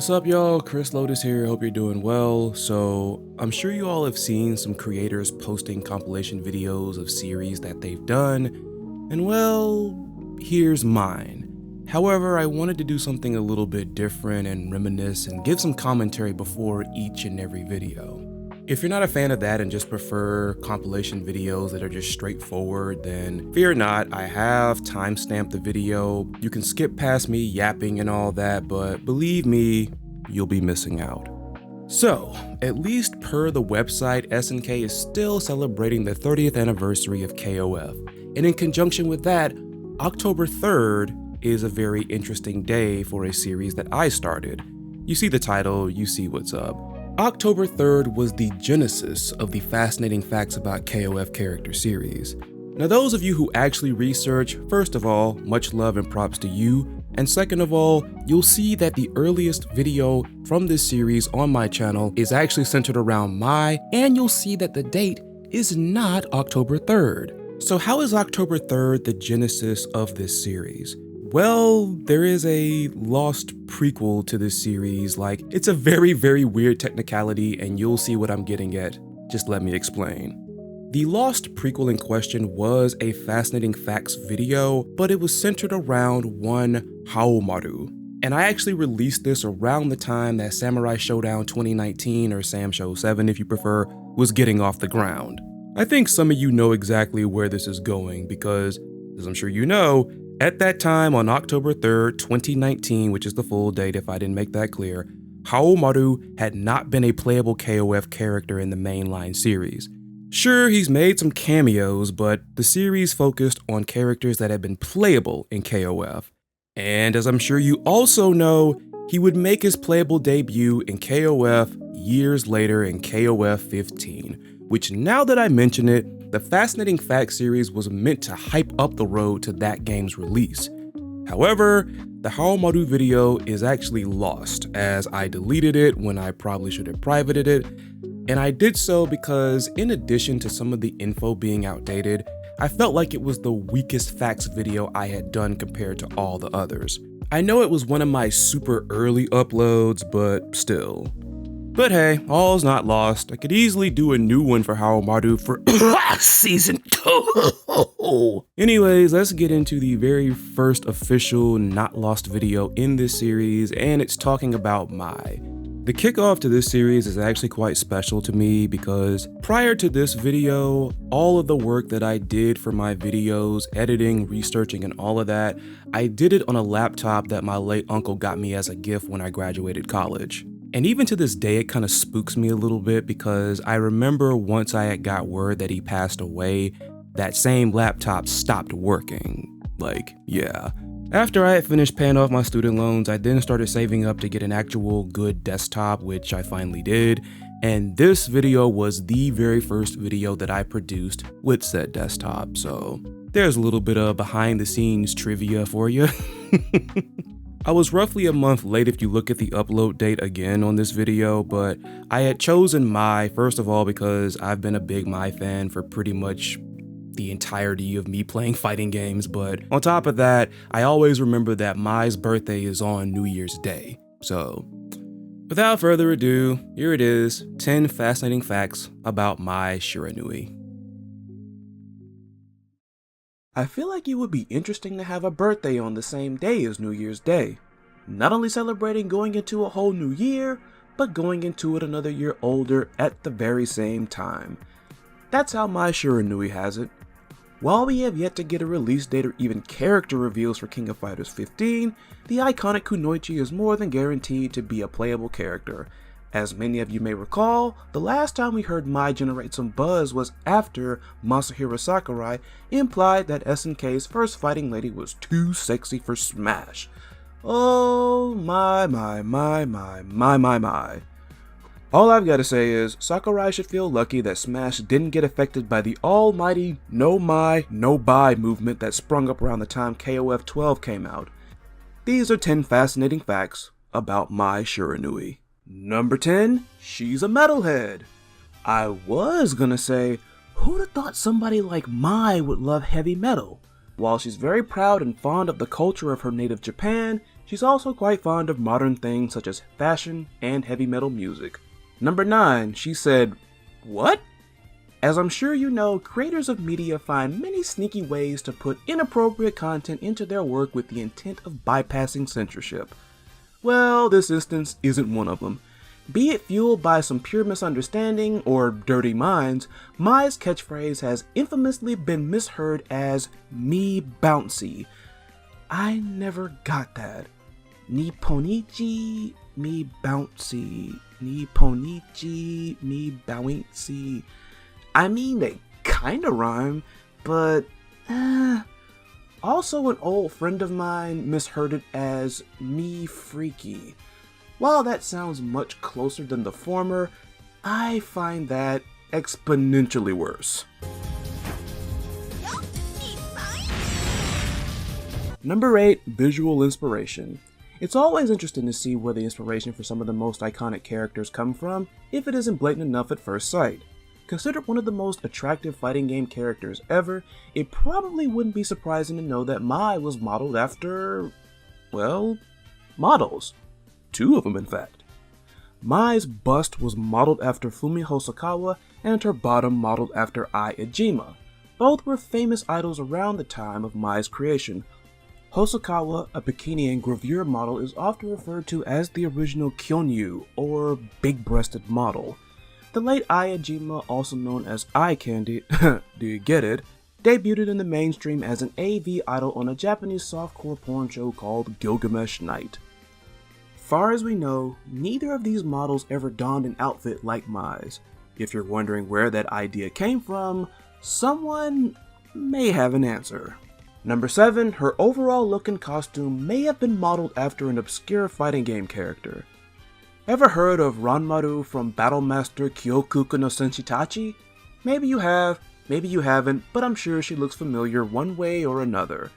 What's up, y'all? Chris Lotus here. Hope you're doing well. So, I'm sure you all have seen some creators posting compilation videos of series that they've done, and well, here's mine. However, I wanted to do something a little bit different and reminisce and give some commentary before each and every video. If you're not a fan of that and just prefer compilation videos that are just straightforward, then fear not, I have timestamped the video. You can skip past me yapping and all that, but believe me, you'll be missing out. So, at least per the website, SNK is still celebrating the 30th anniversary of KOF. And in conjunction with that, October 3rd is a very interesting day for a series that I started. You see the title, you see what's up. October 3rd was the genesis of the Fascinating Facts About KOF character series. Now, those of you who actually research, first of all, much love and props to you, and second of all, you'll see that the earliest video from this series on my channel is actually centered around Mai, and you'll see that the date is not October 3rd. So how is October 3rd the genesis of this series? Well, there is a lost prequel to this series. Like, it's a very, very weird technicality, and you'll see what I'm getting at. Just let me explain. The lost prequel in question was a Fascinating Facts video, but it was centered around one Haomaru. And I actually released this around the time that Samurai Showdown 2019, or Sam Show 7 if you prefer, was getting off the ground. I think some of you know exactly where this is going because, as I'm sure you know, at that time on October 3rd, 2019, which is the full date if I didn't make that clear, Haomaru had not been a playable KOF character in the mainline series. Sure, he's made some cameos, but the series focused on characters that had been playable in KOF. And as I'm sure you also know, he would make his playable debut in KOF years later in KOF 15, which now that I mention it, the Fascinating Facts series was meant to hype up the road to that game's release. However, the Haomaru video is actually lost, as I deleted it when I probably should have privated it, and I did so because in addition to some of the info being outdated, I felt like it was the weakest facts video I had done compared to all the others. I know it was one of my super early uploads, but still. But hey, all's not lost. I could easily do a new one for Haomaru for season 2. Anyways, let's get into the very first official not lost video in this series, and it's talking about Mai. The kickoff to this series is actually quite special to me because prior to this video, all of the work that I did for my videos, editing, researching, and all of that, I did it on a laptop that my late uncle got me as a gift when I graduated college. And even to this day, it kind of spooks me a little bit because I remember once I had got word that he passed away, that same laptop stopped working. Like, yeah. After I had finished paying off my student loans, I then started saving up to get an actual good desktop, which I finally did. And this video was the very first video that I produced with said desktop. So there's a little bit of behind the scenes trivia for you. I was roughly a month late if you look at the upload date again on this video, but I had chosen Mai, first of all, because I've been a big Mai fan for pretty much the entirety of me playing fighting games, but on top of that, I always remember that Mai's birthday is on New Year's Day. So, without further ado, here it is, 10 fascinating facts about Mai Shiranui. I feel like it would be interesting to have a birthday on the same day as New Year's Day. Not only celebrating going into a whole new year, but going into it another year older at the very same time. That's how Mai Shiranui has it. While we have yet to get a release date or even character reveals for King of Fighters 15, the iconic Kunoichi is more than guaranteed to be a playable character. As many of you may recall, the last time we heard Mai generate some buzz was after Masahiro Sakurai implied that SNK's first fighting lady was too sexy for Smash. Oh my. All I've got to say is, Sakurai should feel lucky that Smash didn't get affected by the almighty no Mai, no buy movement that sprung up around the time KOF 12 came out. These are 10 fascinating facts about Mai Shiranui. Number 10, she's a metalhead. I was gonna say, who'd have thought somebody like Mai would love heavy metal? While she's very proud and fond of the culture of her native Japan, She's also quite fond of modern things such as fashion and heavy metal music. Number 9, she said, "What?" As I'm sure you know, creators of media find many sneaky ways to put inappropriate content into their work with the intent of bypassing censorship. Well, this instance isn't one of them. Be it fueled by some pure misunderstanding or dirty minds, Mai's catchphrase has infamously been misheard as "me bouncy." I never got that. Nipponichi, me bouncy. Nipponichi, me bouncy. I mean, they kinda rhyme, but Also, an old friend of mine misheard it as me freaky. While that sounds much closer than the former, I find that exponentially worse. Number 8, visual inspiration. It's always interesting to see where the inspiration for some of the most iconic characters come from, if it isn't blatant enough at first sight. Considered one of the most attractive fighting game characters ever, it probably wouldn't be surprising to know that Mai was modeled after, well, models. 2 of them, in fact. Mai's bust was modeled after Fumi Hosokawa, and her bottom modeled after Ai Ijima. Both were famous idols around the time of Mai's creation. Hosokawa, a bikini and gravure model, is often referred to as the original Kyonyu, or big-breasted model. The late Ai Ijima, also known as Eye Candy, do you get it, debuted in the mainstream as an AV idol on a Japanese softcore porn show called Gilgamesh Night. Far as we know, neither of these models ever donned an outfit like Mai's. If you're wondering where that idea came from, someone may have an answer. Number 7, her overall look and costume may have been modeled after an obscure fighting game character. Ever heard of Ranmaru from Battlemaster Kyokuku no Senshitachi? Maybe you have, maybe you haven't, but I'm sure she looks familiar one way or another.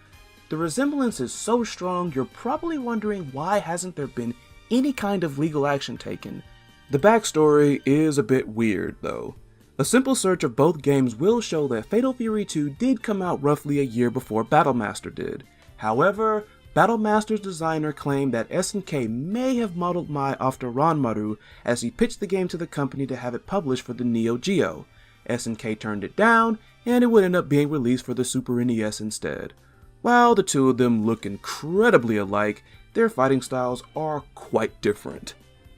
The resemblance is so strong you're probably wondering why hasn't there been any kind of legal action taken. The backstory is a bit weird though. A simple search of both games will show that Fatal Fury 2 did come out roughly a year before Battlemaster did. However, Battlemaster's designer claimed that SNK may have modeled Mai after Ranmaru as he pitched the game to the company to have it published for the Neo Geo. SNK turned it down, and it would end up being released for the Super NES instead. While the two of them look incredibly alike, their fighting styles are quite different.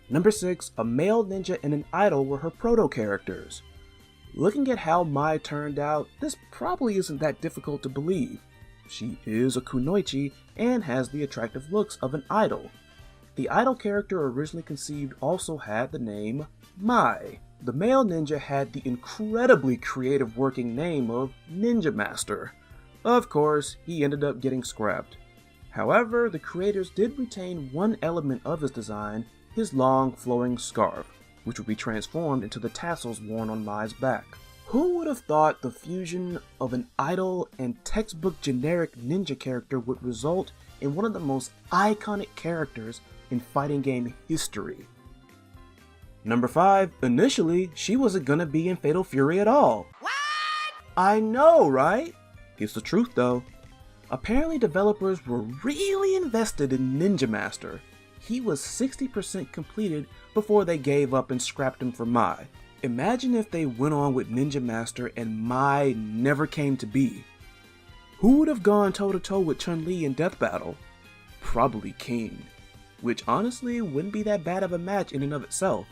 Number 6, a male ninja and an idol were her proto-characters. Looking at how Mai turned out, this probably isn't that difficult to believe. She is a kunoichi and has the attractive looks of an idol. The idol character originally conceived also had the name Mai. The male ninja had the incredibly creative working name of Ninja Master. Of course, he ended up getting scrapped. However, the creators did retain one element of his design, his long flowing scarf, which would be transformed into the tassels worn on Mai's back. Who would have thought the fusion of an idol and textbook generic ninja character would result in one of the most iconic characters in fighting game history? Number 5, initially, she wasn't gonna be in Fatal Fury at all. What? I know, right? It's the truth though. Apparently developers were really invested in Ninja Master. He was 60% completed before they gave up and scrapped him for Mai. Imagine if they went on with Ninja Master and Mai never came to be. Who would have gone toe-to-toe with Chun-Li in Death Battle? Probably King, which honestly wouldn't be that bad of a match in and of itself.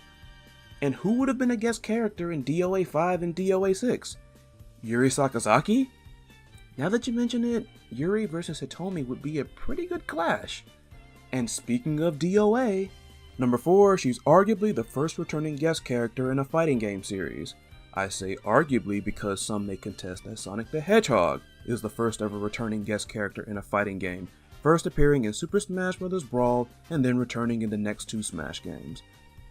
And who would have been a guest character in DOA 5 and DOA 6? Yuri Sakazaki? Now that you mention it, Yuri vs Hitomi would be a pretty good clash. And speaking of DOA, number 4, she's arguably the first returning guest character in a fighting game series. I say arguably because some may contest that Sonic the Hedgehog is the first ever returning guest character in a fighting game, first appearing in Super Smash Bros. Brawl and then returning in the next 2 Smash games.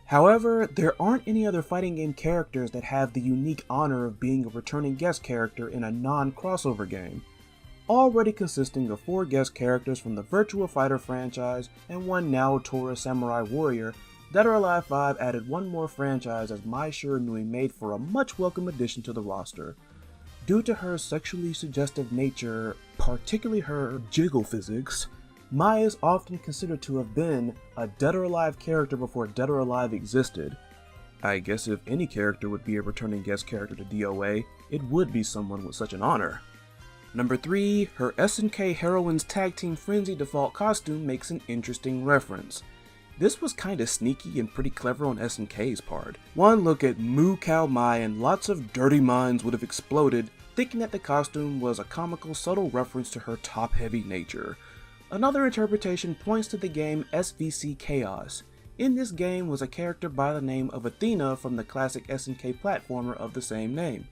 However, there aren't any other fighting game characters that have the unique honor of being a returning guest character in a non-crossover game, already consisting of 4 guest characters from the Virtua Fighter franchise and 1 Naotora Samurai Warrior. Dead or Alive 5 added 1 more franchise as Mai Shiranui made for a much welcome addition to the roster. Due to her sexually suggestive nature, particularly her jiggle physics, Mai is often considered to have been a Dead or Alive character before Dead or Alive existed. I guess if any character would be a returning guest character to DOA, it would be someone with such an honor. Number 3, her SNK Heroines Tag Team Frenzy default costume makes an interesting reference. This was kinda sneaky and pretty clever on SNK's part. One look at Moo Cow Mai and lots of dirty minds would have exploded, thinking that the costume was a comical, subtle reference to her top-heavy nature. Another interpretation points to the game SVC Chaos. In this game was a character by the name of Athena from the classic SNK platformer of the same name.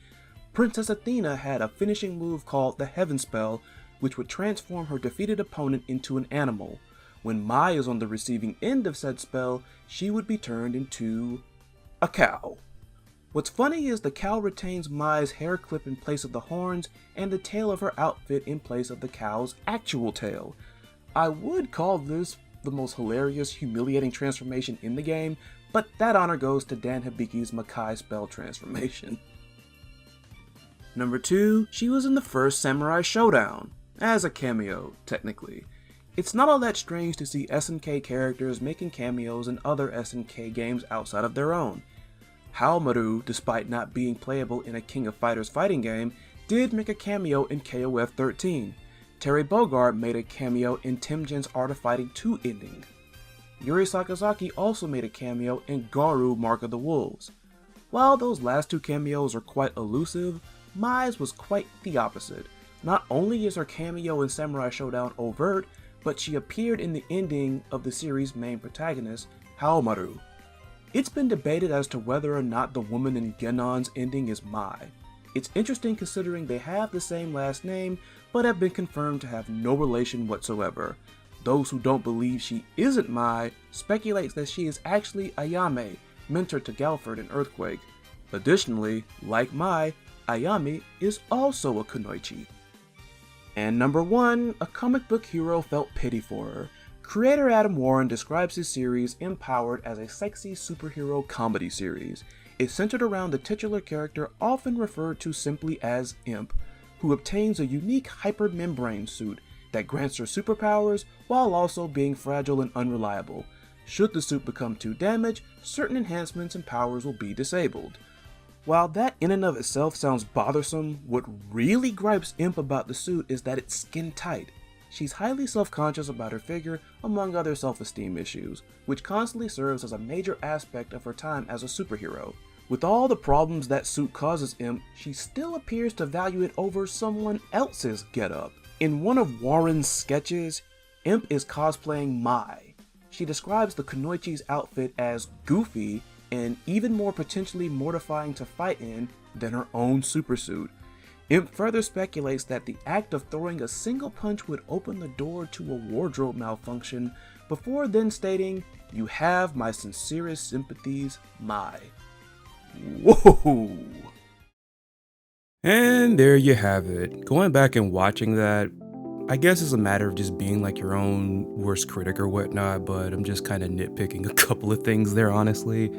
Princess Athena had a finishing move called the Heaven Spell, which would transform her defeated opponent into an animal. When Mai is on the receiving end of said spell, she would be turned into a cow. What's funny is the cow retains Mai's hair clip in place of the horns and the tail of her outfit in place of the cow's actual tail. I would call this the most hilarious, humiliating transformation in the game, but that honor goes to Dan Hibiki's Makai spell transformation. Number 2, she was in the first Samurai Showdown, as a cameo, technically. It's not all that strange to see SNK characters making cameos in other SNK games outside of their own. Haomaru, despite not being playable in a King of Fighters fighting game, did make a cameo in KOF 13. Terry Bogard made a cameo in Temujin's Art of Fighting 2 ending. Yuri Sakazaki also made a cameo in Garou Mark of the Wolves. While those last two cameos are quite elusive, Mai's was quite the opposite. Not only is her cameo in Samurai Showdown overt, but she appeared in the ending of the series' main protagonist, Haomaru. It's been debated as to whether or not the woman in Genon's ending is Mai. It's interesting considering they have the same last name, but have been confirmed to have no relation whatsoever. Those who don't believe she isn't Mai speculates that she is actually Ayame, mentor to Galford in Earthquake. Additionally, like Mai, Ayame is also a kunoichi. And number 1, a comic book hero felt pity for her. Creator Adam Warren describes his series Empowered as a sexy superhero comedy series. It's centered around the titular character, often referred to simply as Imp, who obtains a unique hypermembrane suit that grants her superpowers while also being fragile and unreliable. Should the suit become too damaged, certain enhancements and powers will be disabled. While that in and of itself sounds bothersome, what really gripes Imp about the suit is that it's skin tight. She's highly self-conscious about her figure, among other self-esteem issues, which constantly serves as a major aspect of her time as a superhero. With all the problems that suit causes Imp, she still appears to value it over someone else's getup. In one of Warren's sketches, Imp is cosplaying Mai. She describes the kunoichi's outfit as goofy and even more potentially mortifying to fight in than her own supersuit. Imp further speculates that the act of throwing a single punch would open the door to a wardrobe malfunction, before then stating, "You have my sincerest sympathies, Mai." Whoa! And there you have it. Going back and watching that, I guess it's a matter of just being like your own worst critic or whatnot, but I'm just kind of nitpicking a couple of things there, honestly.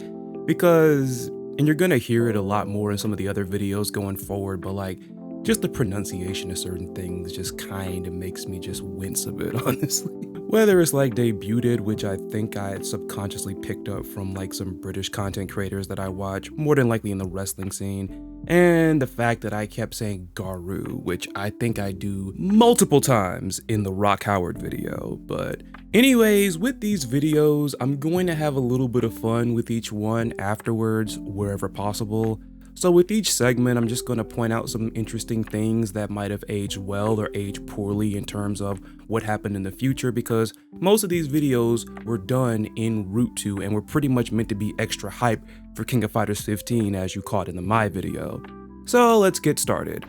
Because, and you're gonna hear it a lot more in some of the other videos going forward, but like, just the pronunciation of certain things just kind of makes me just wince a bit, honestly. Whether it's like Debuted, which I think I had subconsciously picked up from like some British content creators that I watch, more than likely in the wrestling scene, and the fact that I kept saying Garou, which I think I do multiple times in the Rock Howard video. But anyways, with these videos, I'm going to have a little bit of fun with each one afterwards, wherever possible. So with each segment, I'm just going to point out some interesting things that might have aged well or aged poorly in terms of what happened in the future, because most of these videos were done en route to and were pretty much meant to be extra hype for King of Fighters 15, as you caught in the My video. So let's get started.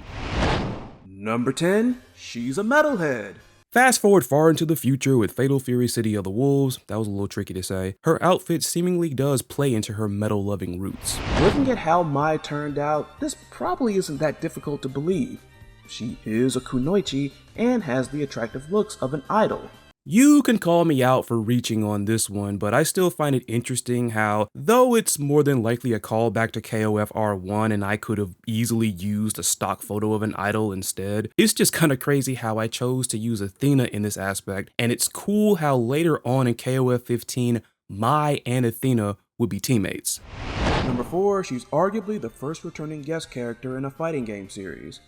Number 10, she's a metalhead. Fast forward far into the future with Fatal Fury City of the Wolves, that was a little tricky to say, her outfit seemingly does play into her metal-loving roots. Looking at how Mai turned out, this probably isn't that difficult to believe. She is a kunoichi and has the attractive looks of an idol. You can call me out for reaching on this one, but I still find it interesting how, though it's more than likely a callback to KOF R1 and I could have easily used a stock photo of an idol instead, it's just kinda crazy how I chose to use Athena in this aspect, and it's cool how later on in KOF 15, Mai and Athena would be teammates. Number 4, she's arguably the first returning guest character in a fighting game series.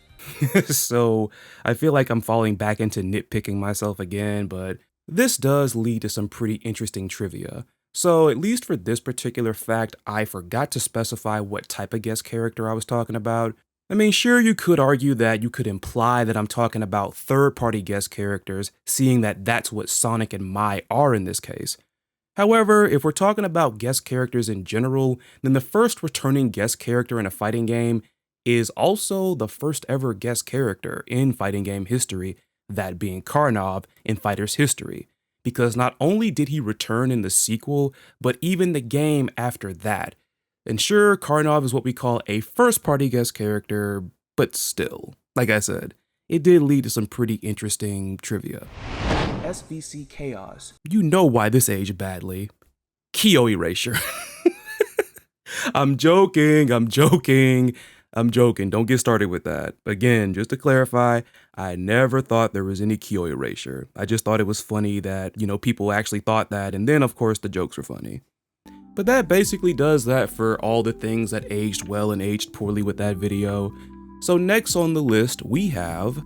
So I feel like I'm falling back into nitpicking myself again, but this does lead to some pretty interesting trivia. So at least for this particular fact, I forgot to specify what type of guest character I was talking about. I mean, sure, you could argue that you could imply that I'm talking about third-party guest characters, seeing that that's what Sonic and Mai are in this case. However, if we're talking about guest characters in general, then the first returning guest character in a fighting game is also the first ever guest character in fighting game history, that being Karnov in Fighter's history, because not only did he return in the sequel, but even the game after that. And sure, Karnov is what we call a first-party guest character, but still, like I said, it did lead to some pretty interesting trivia. SVC Chaos. You know why this aged badly. Kyo erasure. I'm joking. Don't get started with that. Again, just to clarify, I never thought there was any Kyo erasure. I just thought it was funny that, people actually thought that, and then of course the jokes were funny. But that basically does that for all the things that aged well and aged poorly with that video. So next on the list, we have...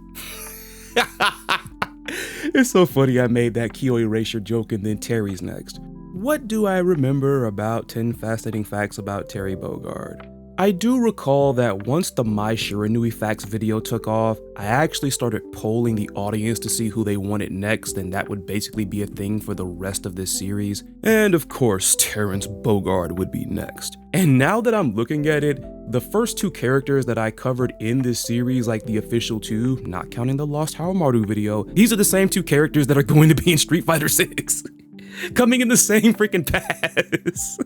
It's so funny I made that Kyo erasure joke and then Terry's next. What do I remember about 10 fascinating facts about Terry Bogard? I do recall that once the My Shiranui Facts video took off, I actually started polling the audience to see who they wanted next, and that would basically be a thing for the rest of this series. And of course, Terrence Bogard would be next. And now that I'm looking at it, the first 2 characters that I covered in this series, like the official 2, not counting the Lost Haomaru video, these are the same 2 characters that are going to be in Street Fighter 6. Coming in the same freaking pass.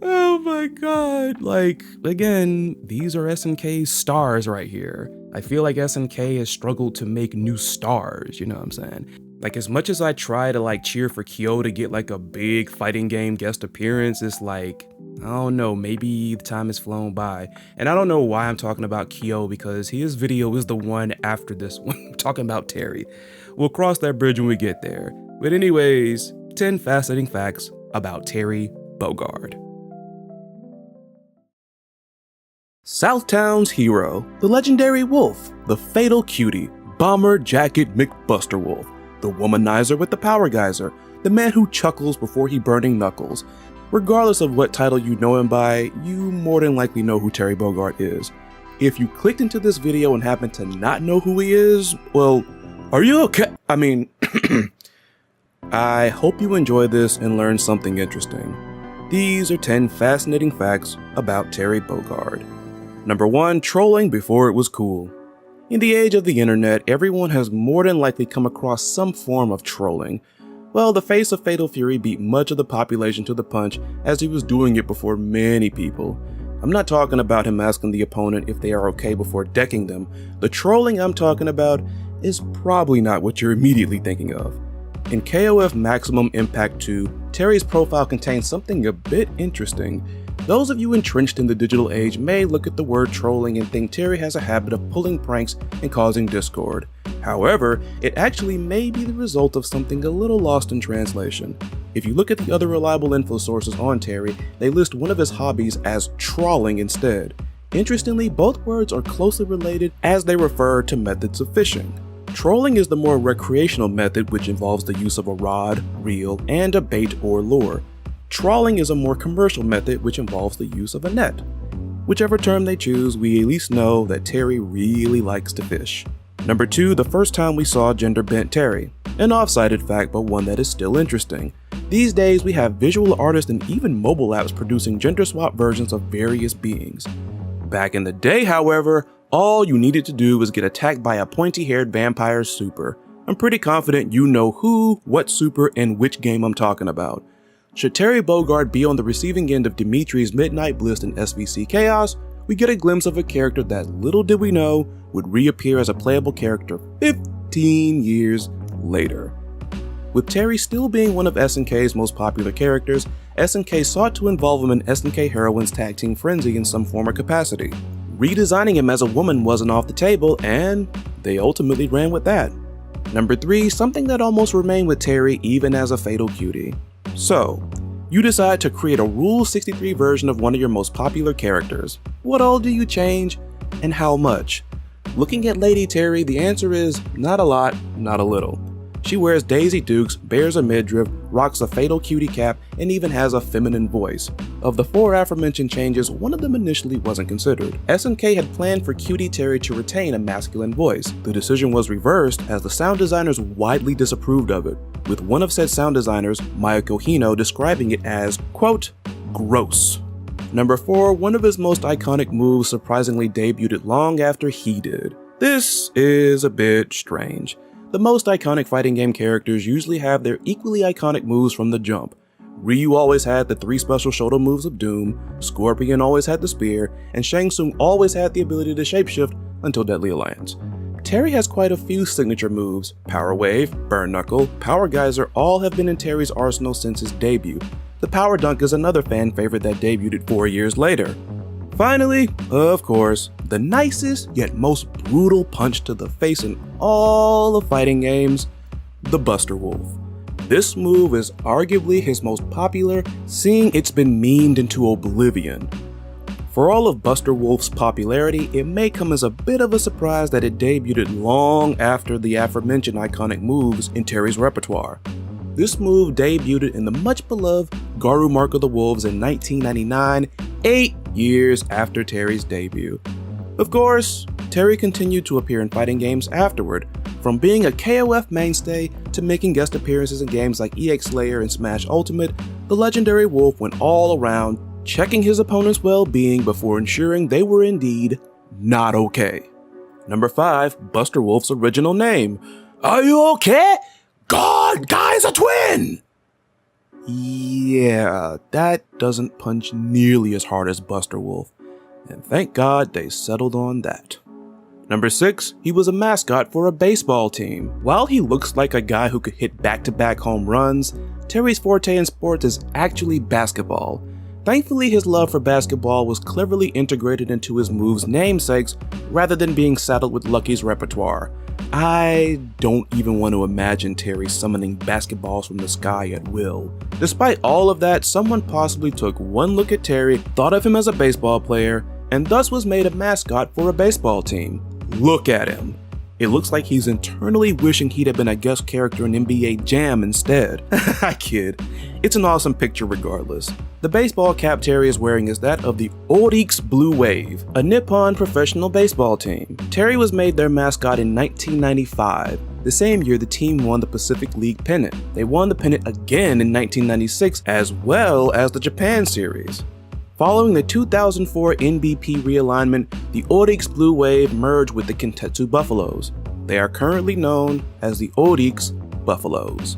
Oh my god, like, again, these are SNK's stars right here. I feel like SNK has struggled to make new stars, you know what I'm saying? Like, as much as I try to cheer for Kyo to get a big fighting game guest appearance, it's like, I don't know, maybe the time has flown by. And I don't know why I'm talking about Kyo, because his video is the one after this one. I'm talking about Terry. We'll cross that bridge when we get there. But anyways, 10 fascinating facts about Terry Bogard. Southtown's hero, the legendary Wolf, the fatal cutie, Bomber Jacket McBusterwolf, the womanizer with the power geyser, the man who chuckles before he burning knuckles. Regardless of what title you know him by, you more than likely know who Terry Bogard is. If you clicked into this video and happen to not know who he is, well, are you okay? I mean, I hope you enjoy this and learn something interesting. These are 10 fascinating facts about Terry Bogard. Number 1, trolling before it was cool. In the age of the internet, everyone has more than likely come across some form of trolling. Well, the face of Fatal Fury beat much of the population to the punch, as he was doing it before many people. I'm not talking about him asking the opponent if they are okay before decking them. The trolling I'm talking about is probably not what you're immediately thinking of. In KOF Maximum Impact 2, Terry's profile contains something a bit interesting. Those of you entrenched in the digital age may look at the word trolling and think Terry has a habit of pulling pranks and causing discord. However, it actually may be the result of something a little lost in translation. If you look at the other reliable info sources on Terry, they list one of his hobbies as trawling instead. Interestingly, both words are closely related as they refer to methods of fishing. Trolling is the more recreational method, which involves the use of a rod, reel, and a bait or lure. Trawling is a more commercial method, which involves the use of a net. Whichever term they choose, we at least know that Terry really likes to fish. Number 2, the first time we saw gender-bent Terry. An off-sided fact, but one that is still interesting. These days, we have visual artists and even mobile apps producing gender-swap versions of various beings. Back in the day, however, all you needed to do was get attacked by a pointy-haired vampire super. I'm pretty confident you know who, what super, and which game I'm talking about. Should Terry Bogard be on the receiving end of Dimitri's Midnight Bliss in SVC Chaos, we get a glimpse of a character that little did we know would reappear as a playable character 15 years later. With Terry still being one of SNK's most popular characters, SNK sought to involve him in SNK Heroines Tag Team Frenzy in some form or capacity. Redesigning him as a woman wasn't off the table, and they ultimately ran with that. Number 3, something that almost remained with Terry even as a fatal cutie. So, you decide to create a Rule 63 version of one of your most popular characters. What all do you change, and how much? Looking at Lady Terry, the answer is not a lot, not a little. She wears Daisy Dukes, bears a midriff, rocks a fatal cutie cap, and even has a feminine voice. Of the 4 aforementioned changes, one of them initially wasn't considered. SNK had planned for Cutie Terry to retain a masculine voice. The decision was reversed as the sound designers widely disapproved of it, with one of said sound designers, Mayako Hino, describing it as, quote, gross. Number 4, one of his most iconic moves surprisingly debuted long after he did. This is a bit strange. The most iconic fighting game characters usually have their equally iconic moves from the jump. Ryu always had the 3 special shoulder moves of Doom, Scorpion always had the spear, and Shang Tsung always had the ability to shapeshift until Deadly Alliance. Terry has quite a few signature moves. Power Wave, Burn Knuckle, Power Geyser all have been in Terry's arsenal since his debut. The Power Dunk is another fan favorite that debuted 4 years later. Finally, of course, the nicest yet most brutal punch to the face in all of fighting games, the Buster Wolf. This move is arguably his most popular, seeing it's been memed into oblivion. For all of Buster Wolf's popularity, it may come as a bit of a surprise that it debuted long after the aforementioned iconic moves in Terry's repertoire. This move debuted in the much beloved Garou Mark of the Wolves in 1999, 8 years after Terry's debut. Of course, Terry continued to appear in fighting games afterward, from being a KOF mainstay to making guest appearances in games like EX Slayer and Smash Ultimate. The legendary Wolf went all around, checking his opponent's well-being before ensuring they were indeed not okay. Number 5, Buster Wolf's original name. Are you okay? God, guy's a twin! Yeah, that doesn't punch nearly as hard as Buster Wolf, and thank God they settled on that. Number 6, he was a mascot for a baseball team. While he looks like a guy who could hit back-to-back home runs, Terry's forte in sports is actually basketball. Thankfully, his love for basketball was cleverly integrated into his moves' namesakes rather than being saddled with Lucky's repertoire. I don't even want to imagine Terry summoning basketballs from the sky at will. Despite all of that, someone possibly took one look at Terry, thought of him as a baseball player, and thus was made a mascot for a baseball team. Look at him. It looks like he's internally wishing he'd have been a guest character in NBA Jam instead. I kid. It's an awesome picture regardless. The baseball cap Terry is wearing is that of the YURI Blue Wave, a Nippon professional baseball team. Terry was made their mascot in 1995, the same year the team won the Pacific League pennant. They won the pennant again in 1996 as well as the Japan Series. Following the 2004 NBP realignment, the YURI Blue Wave merged with the Kintetsu Buffaloes. They are currently known as the YURI Buffaloes.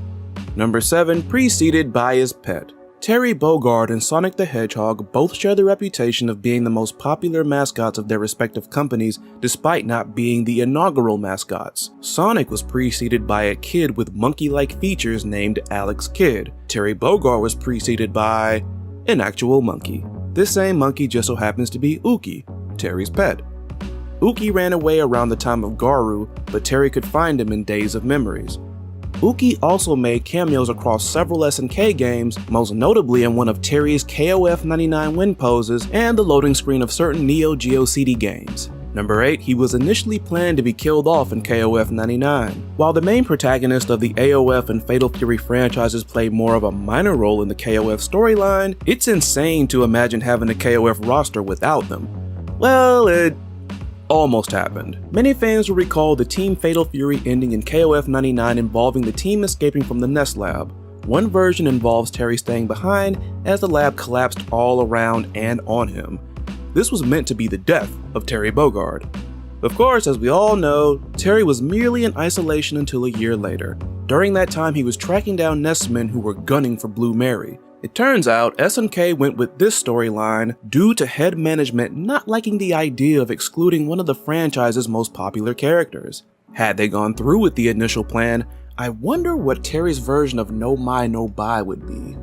Number 7, preceded by his pet. Terry Bogard and Sonic the Hedgehog both share the reputation of being the most popular mascots of their respective companies, despite not being the inaugural mascots. Sonic was preceded by a kid with monkey-like features named Alex Kidd. Terry Bogard was preceded by an actual monkey. This same monkey just so happens to be Uki, Terry's pet. Uki ran away around the time of Garou, but Terry could find him in Days of Memories. Uki also made cameos across several SNK games, most notably in one of Terry's KOF 99 win poses and the loading screen of certain Neo Geo CD games. Number 8, he was initially planned to be killed off in KOF 99. While the main protagonist of the AOF and Fatal Fury franchises played more of a minor role in the KOF storyline, it's insane to imagine having a KOF roster without them. Well, it almost happened. Many fans will recall the Team Fatal Fury ending in KOF 99 involving the team escaping from the Nest Lab. One version involves Terry staying behind as the lab collapsed all around and on him. This was meant to be the death of Terry Bogard. Of course, as we all know, Terry was merely in isolation until a year later. During that time, he was tracking down Nestmen who were gunning for Blue Mary. It turns out SNK went with this storyline due to head management not liking the idea of excluding one of the franchise's most popular characters. Had they gone through with the initial plan, I wonder what Terry's version of No My No Bye would be.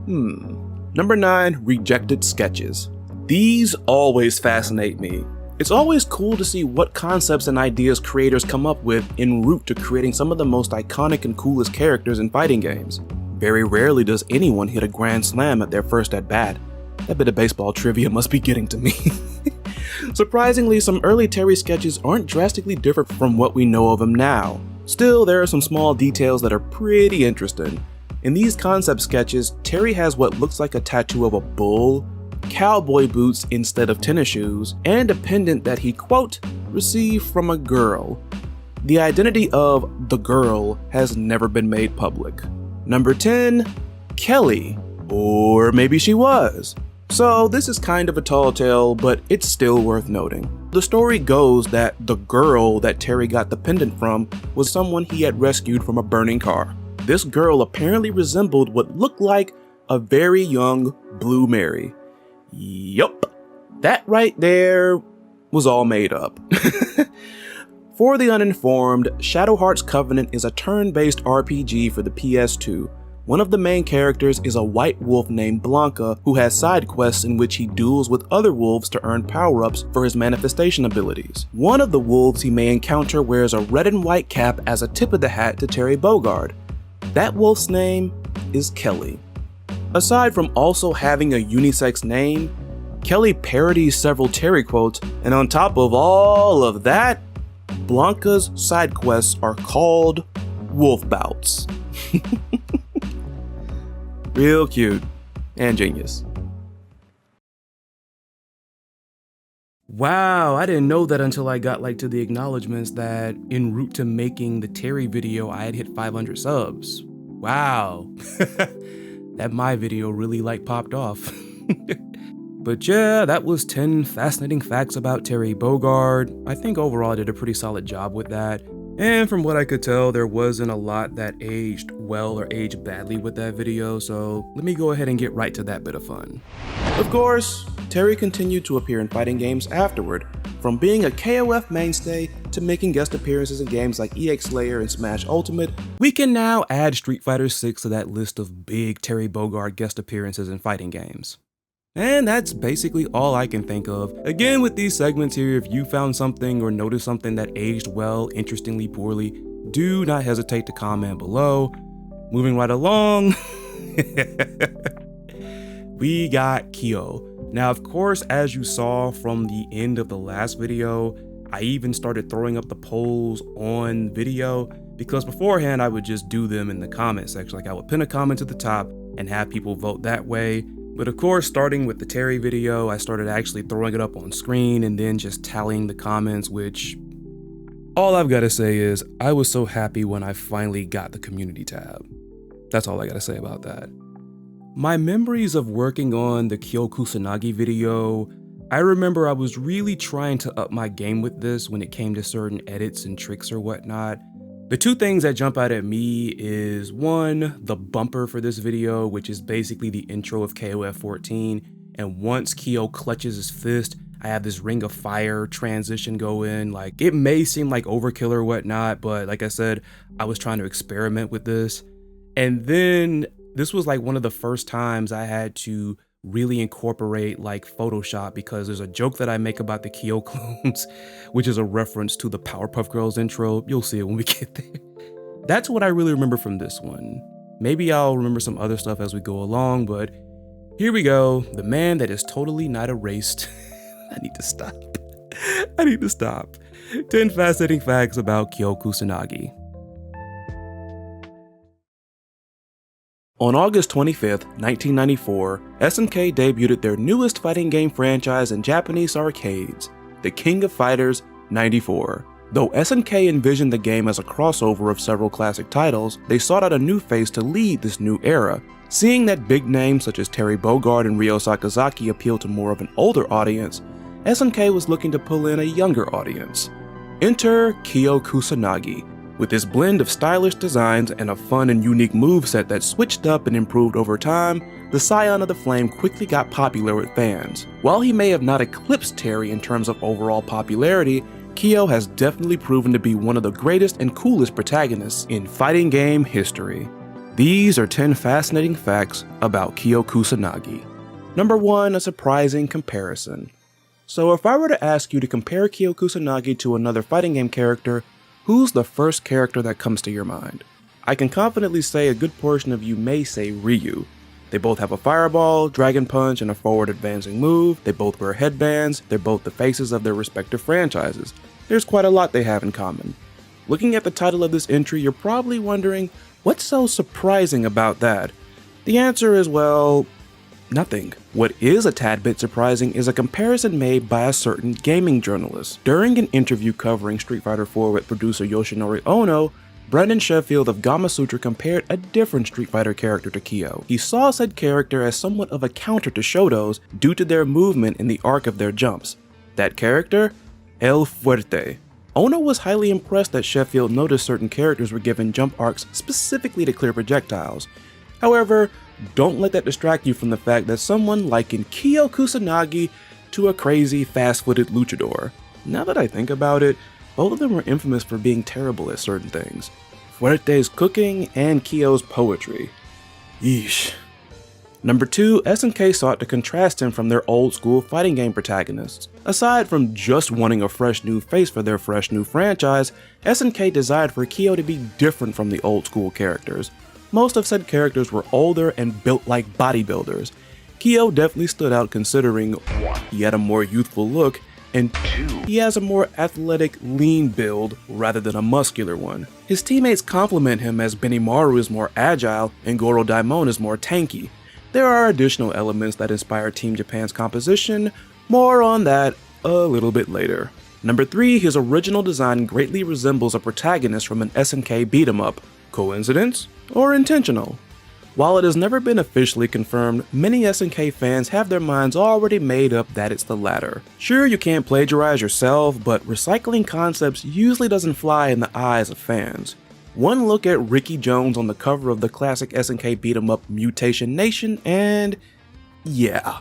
Number 9, rejected sketches. These always fascinate me. It's always cool to see what concepts and ideas creators come up with en route to creating some of the most iconic and coolest characters in fighting games. Very rarely does anyone hit a grand slam at their first at bat. That bit of baseball trivia must be getting to me. Surprisingly, some early Terry sketches aren't drastically different from what we know of him now. Still, there are some small details that are pretty interesting. In these concept sketches, Terry has what looks like a tattoo of a bull, cowboy boots instead of tennis shoes, and a pendant that he, quote, received from a girl. The identity of the girl has never been made public. Number 10, Kelly. Or maybe she was. So this is kind of a tall tale, but it's still worth noting. The story goes that the girl that Terry got the pendant from was someone he had rescued from a burning car. This girl apparently resembled what looked like a very young Blue Mary. Yup, that right there was all made up. For the uninformed, Shadow Heart's Covenant is a turn-based RPG for the PS2. One of the main characters is a white wolf named Blanca who has side quests in which he duels with other wolves to earn power-ups for his manifestation abilities. One of the wolves he may encounter wears a red and white cap as a tip of the hat to Terry Bogard. That wolf's name is Kelly. Aside from also having a unisex name, Kelly parodies several Terry quotes, and on top of all of that, Blanca's side quests are called wolf bouts. Real cute and genius. Wow, I didn't know that until I got to the acknowledgements that en route to making the Terry video, I had hit 500 subs. Wow. That my video really popped off. But yeah, that was 10 fascinating facts about Terry Bogard. I think overall I did a pretty solid job with that. And from what I could tell, there wasn't a lot that aged well or aged badly with that video, so let me go ahead and get right to that bit of fun. Of course, Terry continued to appear in fighting games afterward, from being a KOF mainstay to making guest appearances in games like EX Slayer and Smash Ultimate. We can now add Street Fighter 6 to that list of big Terry Bogard guest appearances in fighting games. And that's basically all I can think of. Again, with these segments here, if you found something or noticed something that aged well, interestingly, poorly, do not hesitate to comment below. Moving right along, we got Kyo. Now, of course, as you saw from the end of the last video, I even started throwing up the polls on video because beforehand I would just do them in the comment section. I would pin a comment to the top and have people vote that way. But of course, starting with the Terry video, I started actually throwing it up on screen and then just tallying the comments, which all I've got to say is I was so happy when I finally got the community tab. That's all I got to say about that. My memories of working on the Kyo Kusanagi video, I remember I was really trying to up my game with this when it came to certain edits and tricks or whatnot. The two things that jump out at me is one, the bumper for this video, which is basically the intro of KOF 14. And once Kyo clutches his fist, I have this Ring of Fire transition go in. It may seem like overkill or whatnot, but like I said, I was trying to experiment with this. And then this was one of the first times I had to really incorporate Photoshop because there's a joke that I make about the Kyo clones, which is a reference to the Powerpuff Girls intro. You'll see it when we get there. That's what I really remember from this one. Maybe I'll remember some other stuff as we go along, but here we go. The man that is totally not erased. I need to stop. 10 fascinating facts about Kyo Kusanagi. On August 25th, 1994, SNK debuted their newest fighting game franchise in Japanese arcades, The King of Fighters 94. Though SNK envisioned the game as a crossover of several classic titles, they sought out a new face to lead this new era. Seeing that big names such as Terry Bogard and Ryo Sakazaki appealed to more of an older audience, SNK was looking to pull in a younger audience. Enter Kyo Kusanagi. With his blend of stylish designs and a fun and unique moveset that switched up and improved over time, the Scion of the Flame quickly got popular with fans. While he may have not eclipsed Terry in terms of overall popularity, Kyo has definitely proven to be one of the greatest and coolest protagonists in fighting game history. These are 10 fascinating facts about Kyo Kusanagi. Number 1, a surprising comparison. So if I were to ask you to compare Kyo Kusanagi to another fighting game character, who's the first character that comes to your mind? I can confidently say a good portion of you may say Ryu. They both have a fireball, dragon punch, and a forward advancing move, they both wear headbands, they're both the faces of their respective franchises. There's quite a lot they have in common. Looking at the title of this entry, you're probably wondering, what's so surprising about that? The answer is, well, nothing. What is a tad bit surprising is a comparison made by a certain gaming journalist. During an interview covering Street Fighter IV with producer Yoshinori Ono, Brendan Sheffield of Gamasutra compared a different Street Fighter character to Kyo. He saw said character as somewhat of a counter to Shoto's due to their movement in the arc of their jumps. That character? El Fuerte. Ono was highly impressed that Sheffield noticed certain characters were given jump arcs specifically to clear projectiles. However, don't let that distract you from the fact that someone likened Kyo Kusanagi to a crazy, fast-footed luchador. Now that I think about it, both of them were infamous for being terrible at certain things. Fuerte's cooking and Kyo's poetry. Yeesh. Number 2, SNK sought to contrast him from their old school fighting game protagonists. Aside from just wanting a fresh new face for their fresh new franchise, SNK desired for Kyo to be different from the old school characters. Most of said characters were older and built like bodybuilders. Kyo definitely stood out considering 1, he had a more youthful look, and 2, he has a more athletic, lean build rather than a muscular one. His teammates compliment him as Benimaru is more agile and Goro Daimon is more tanky. There are additional elements that inspire Team Japan's composition, more on that a little bit later. Number 3, his original design greatly resembles a protagonist from an SNK beat-em-up. Coincidence? Or intentional? While it has never been officially confirmed, many SNK fans have their minds already made up that it's the latter. Sure, you can't plagiarize yourself, but recycling concepts usually doesn't fly in the eyes of fans. One look at Ricky Jones on the cover of the classic SNK beat-em-up Mutation Nation and yeah.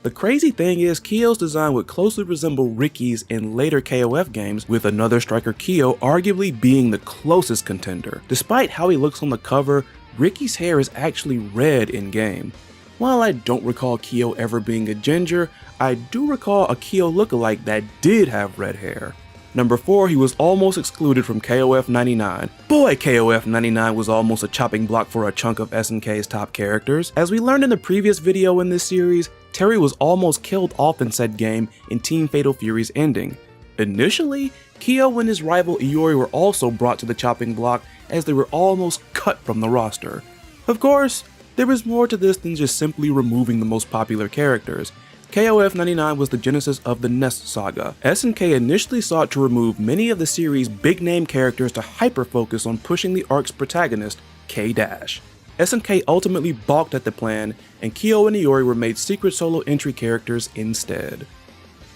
The crazy thing is Kyo's design would closely resemble Ricky's in later KOF games, with another striker Kyo arguably being the closest contender. Despite how he looks on the cover, Ricky's hair is actually red in-game. While I don't recall Kyo ever being a ginger, I do recall a Kyo lookalike that did have red hair. Number 4, he was almost excluded from KOF 99. Boy, KOF 99 was almost a chopping block for a chunk of SNK's top characters. As we learned in the previous video in this series, Terry was almost killed off in said game in Team Fatal Fury's ending. Initially, Kyo and his rival IORI were also brought to the chopping block as they were almost cut from the roster. Of course, there is more to this than just simply removing the most popular characters. KOF 99 was the genesis of the Nest saga. SNK initially sought to remove many of the series' big-name characters to hyper-focus on pushing the arc's protagonist, K-Dash. SNK ultimately balked at the plan, and Kyo and IORI were made secret solo entry characters instead.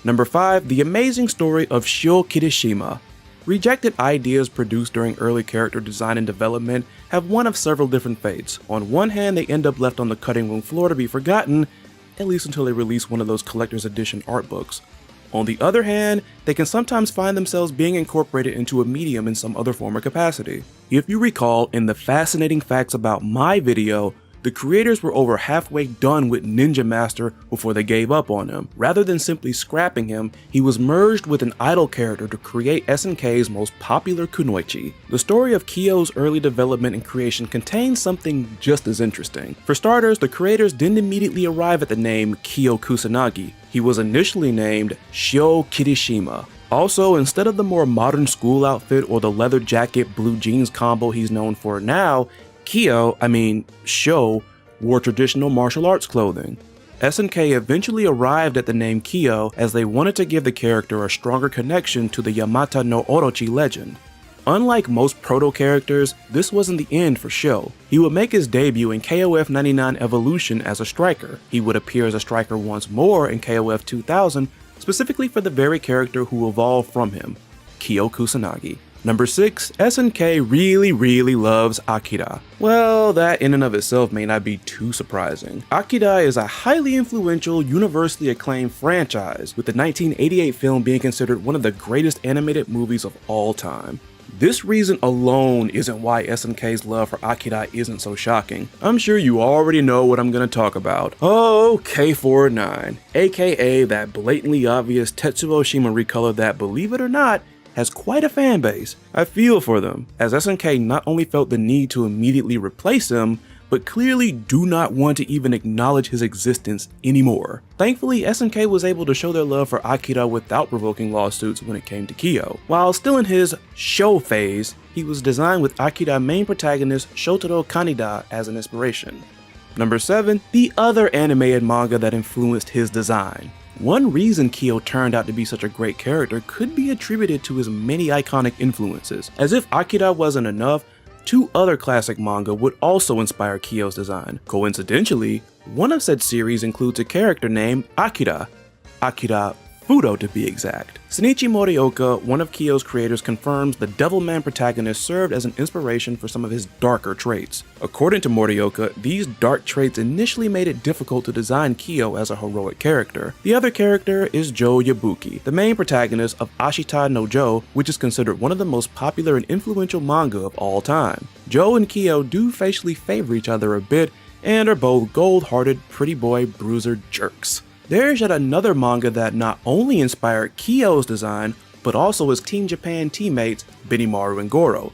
Number 5, the amazing story of Sho Kirishima. Rejected ideas produced during early character design and development have one of several different fates. On one hand, they end up left on the cutting room floor to be forgotten, at least until they release one of those collector's edition art books. On the other hand, they can sometimes find themselves being incorporated into a medium in some other form or capacity. If you recall, in the fascinating facts about my video, the creators were over halfway done with Ninja Master before they gave up on him. Rather than simply scrapping him, he was merged with an idol character to create SNK's most popular kunoichi. The story of Kyo's early development and creation contains something just as interesting. For starters, the creators didn't immediately arrive at the name Kyo Kusanagi. He was initially named Sho Kirishima. Also, instead of the more modern school outfit or the leather jacket blue jeans combo he's known for now, Sho, wore traditional martial arts clothing. SNK eventually arrived at the name Kyo as they wanted to give the character a stronger connection to the Yamata no Orochi legend. Unlike most proto-characters, this wasn't the end for Sho. He would make his debut in KOF 99 Evolution as a striker. He would appear as a striker once more in KOF 2000, specifically for the very character who evolved from him, Kyo Kusanagi. Number 6, SNK really loves Akira. Well, that in and of itself may not be too surprising. Akira is a highly influential, universally acclaimed franchise, with the 1988 film being considered one of the greatest animated movies of all time. This reason alone isn't why SNK's love for Akira isn't so shocking. I'm sure you already know what I'm gonna talk about. Oh, K49, aka that blatantly obvious Tetsuo Shimori color that, believe it or not, has quite a fan base. I feel for them, as SNK not only felt the need to immediately replace him, but clearly do not want to even acknowledge his existence anymore. Thankfully, SNK was able to show their love for Akira without provoking lawsuits when it came to Kyo. While still in his show phase, he was designed with Akira main protagonist Shotaro Kaneda as an inspiration. Number 7, the other anime and manga that influenced his design. One reason Kyo turned out to be such a great character could be attributed to his many iconic influences. As if Akira wasn't enough, 2 other classic manga would also inspire Kyo's design. Coincidentally, one of said series includes a character named Akira Fudo to be exact. Shinichi Morioka, one of Kyo's creators, confirms the Devilman protagonist served as an inspiration for some of his darker traits. According to Morioka, these dark traits initially made it difficult to design Kyo as a heroic character. The other character is Jo Yabuki, the main protagonist of Ashita no Jo, which is considered one of the most popular and influential manga of all time. Jo and Kyo do facially favor each other a bit, and are both gold-hearted pretty boy bruiser jerks. There's yet another manga that not only inspired Kyo's design, but also his Team Japan teammates Benimaru and Goro.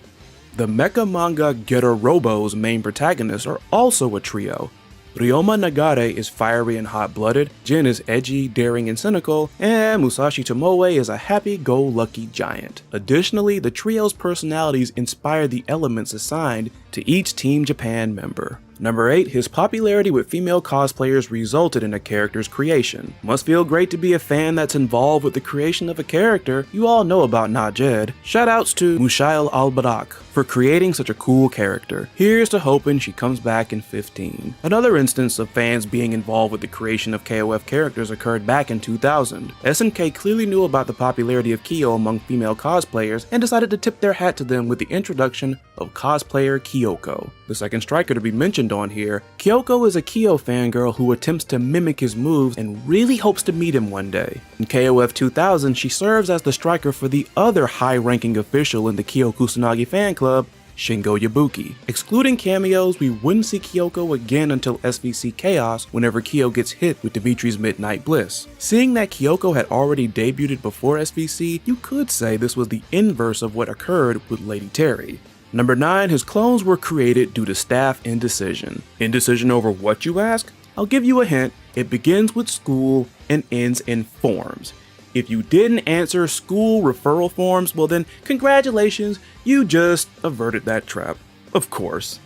The mecha manga Getter Robo's main protagonists are also a trio. Ryoma Nagare is fiery and hot-blooded, Jin is edgy, daring, and cynical, and Musashi Tomoe is a happy-go-lucky giant. Additionally, the trio's personalities inspire the elements assigned to each Team Japan member. Number 8, his popularity with female cosplayers resulted in a character's creation. Must feel great to be a fan that's involved with the creation of a character you all know about, not Jed. Shoutouts to Mushail Al-Barak for creating such a cool character. Here's to hoping she comes back in 15. Another instance of fans being involved with the creation of KOF characters occurred back in 2000. SNK clearly knew about the popularity of Kyo among female cosplayers and decided to tip their hat to them with the introduction of cosplayer Kyoko. The second striker to be mentioned on here, Kyoko is a Kyo fangirl who attempts to mimic his moves and really hopes to meet him one day. In KOF 2000, she serves as the striker for the other high-ranking official in the Kyo Kusanagi fan club, Shingo Yabuki. Excluding cameos, we wouldn't see Kyoko again until SVC Chaos whenever Kyo gets hit with Dimitri's Midnight Bliss. Seeing that Kyoko had already debuted before SVC, you could say this was the inverse of what occurred with Lady Terry. Number 9, his clones were created due to staff indecision. Indecision over what, you ask? I'll give you a hint. It begins with school and ends in forms. If you didn't answer school referral forms, well then congratulations, you just averted that trap. Of course.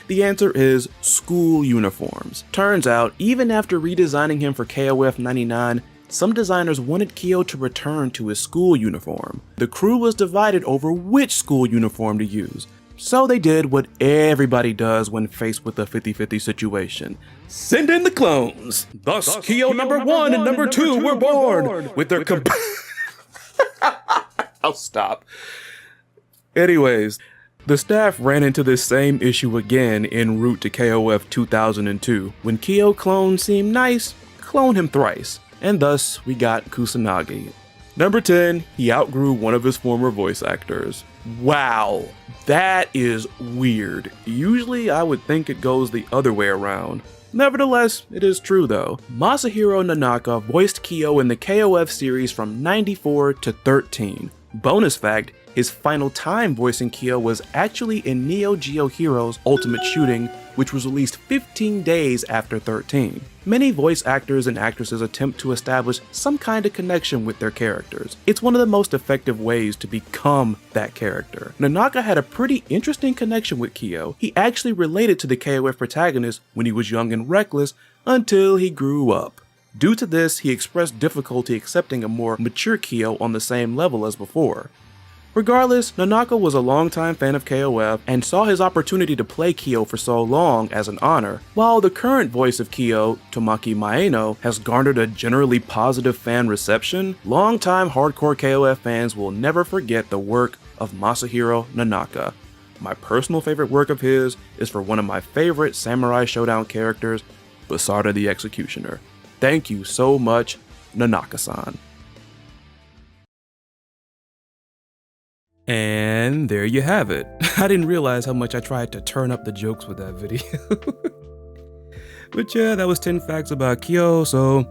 The answer is school uniforms. Turns out, even after redesigning him for KOF 99, some designers wanted Kyo to return to his school uniform. The crew was divided over which school uniform to use. So they did what everybody does when faced with a 50-50 situation. Send in the clones! Thus, Kyo number 1 and number 2 were born! With their I'll stop. Anyways, the staff ran into this same issue again en route to KOF 2002. When Kyo clones seemed nice, clone him thrice. And thus, we got Kusanagi. Number 10, he outgrew one of his former voice actors. Wow, that is weird. Usually I would think it goes the other way around. Nevertheless, it is true though. Masahiro Nanaka voiced Kyo in the KOF series from 94 to 13. Bonus fact, his final time voicing Kyo was actually in Neo Geo Heroes Ultimate Shooting, which was released 15 days after 13. Many voice actors and actresses attempt to establish some kind of connection with their characters. It's one of the most effective ways to become that character. Nanaka had a pretty interesting connection with Kyo. He actually related to the KOF protagonist when he was young and reckless until he grew up. Due to this, he expressed difficulty accepting a more mature Kyo on the same level as before. Regardless, Nanaka was a longtime fan of KOF and saw his opportunity to play Kyo for so long as an honor. While the current voice of Kyo, Tomoki Maeno, has garnered a generally positive fan reception, longtime hardcore KOF fans will never forget the work of Masahiro Nanaka. My personal favorite work of his is for one of my favorite Samurai Showdown characters, Basarda the Executioner. Thank you so much, Nanaka-san. And there you have it. I didn't realize how much I tried to turn up the jokes with that video. But yeah, that was 10 facts about Kyo, so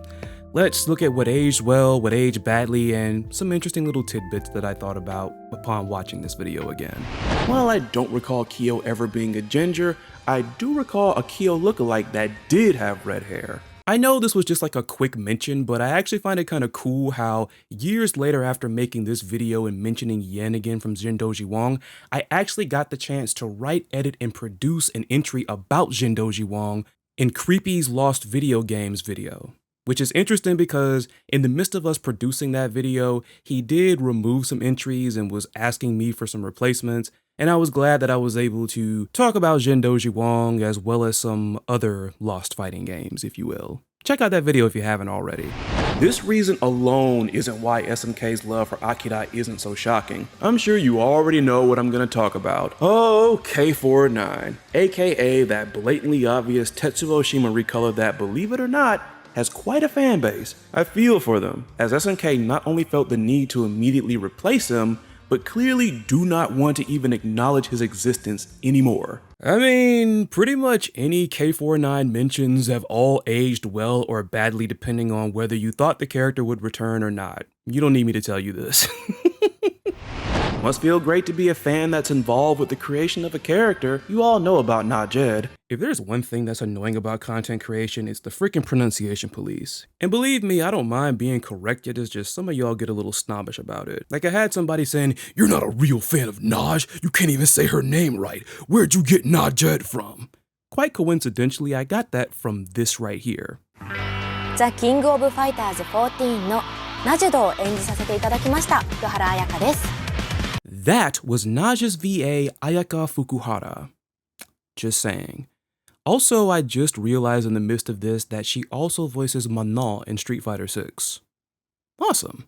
let's look at what aged well, what aged badly, and some interesting little tidbits that I thought about upon watching this video again. While I don't recall Kyo ever being a ginger, I do recall a Kyo lookalike that did have red hair. I know this was just like a quick mention, but I actually find it kind of cool how years later after making this video and mentioning Yen again from Jindoji Wong, I actually got the chance to write, edit, and produce an entry about Jindoji Wong in Creepy's Lost Video Games video. Which is interesting because in the midst of us producing that video, he did remove some entries and was asking me for some replacements, and I was glad that I was able to talk about Jindoji Wong as well as some other lost fighting games, if you will. Check out that video if you haven't already. This reason alone isn't why SMK's love for Akira isn't so shocking. I'm sure you already know what I'm gonna talk about. Oh, K49, aka that blatantly obvious Tetsuo Shima recolor that, believe it or not, has quite a fan base. I feel for them, as SNK not only felt the need to immediately replace him, but clearly do not want to even acknowledge his existence anymore. I mean, pretty much any K49 mentions have all aged well or badly depending on whether you thought the character would return or not. You don't need me to tell you this. Must feel great to be a fan that's involved with the creation of a character. You all know about Najed. If there's one thing that's annoying about content creation, it's the freaking pronunciation police. And believe me, I don't mind being corrected, it's just some of y'all get a little snobbish about it. Like I had somebody saying, "You're not a real fan of Naj, you can't even say her name right. Where'd you get Najed from?" Quite coincidentally, I got that from this right here. The King of Fighters 14のナジェドを演じさせていただきました福原彩香です。That was Naja's VA Ayaka Fukuhara. Just saying. Also, I just realized in the midst of this that she also voices Mana in Street Fighter 6. Awesome.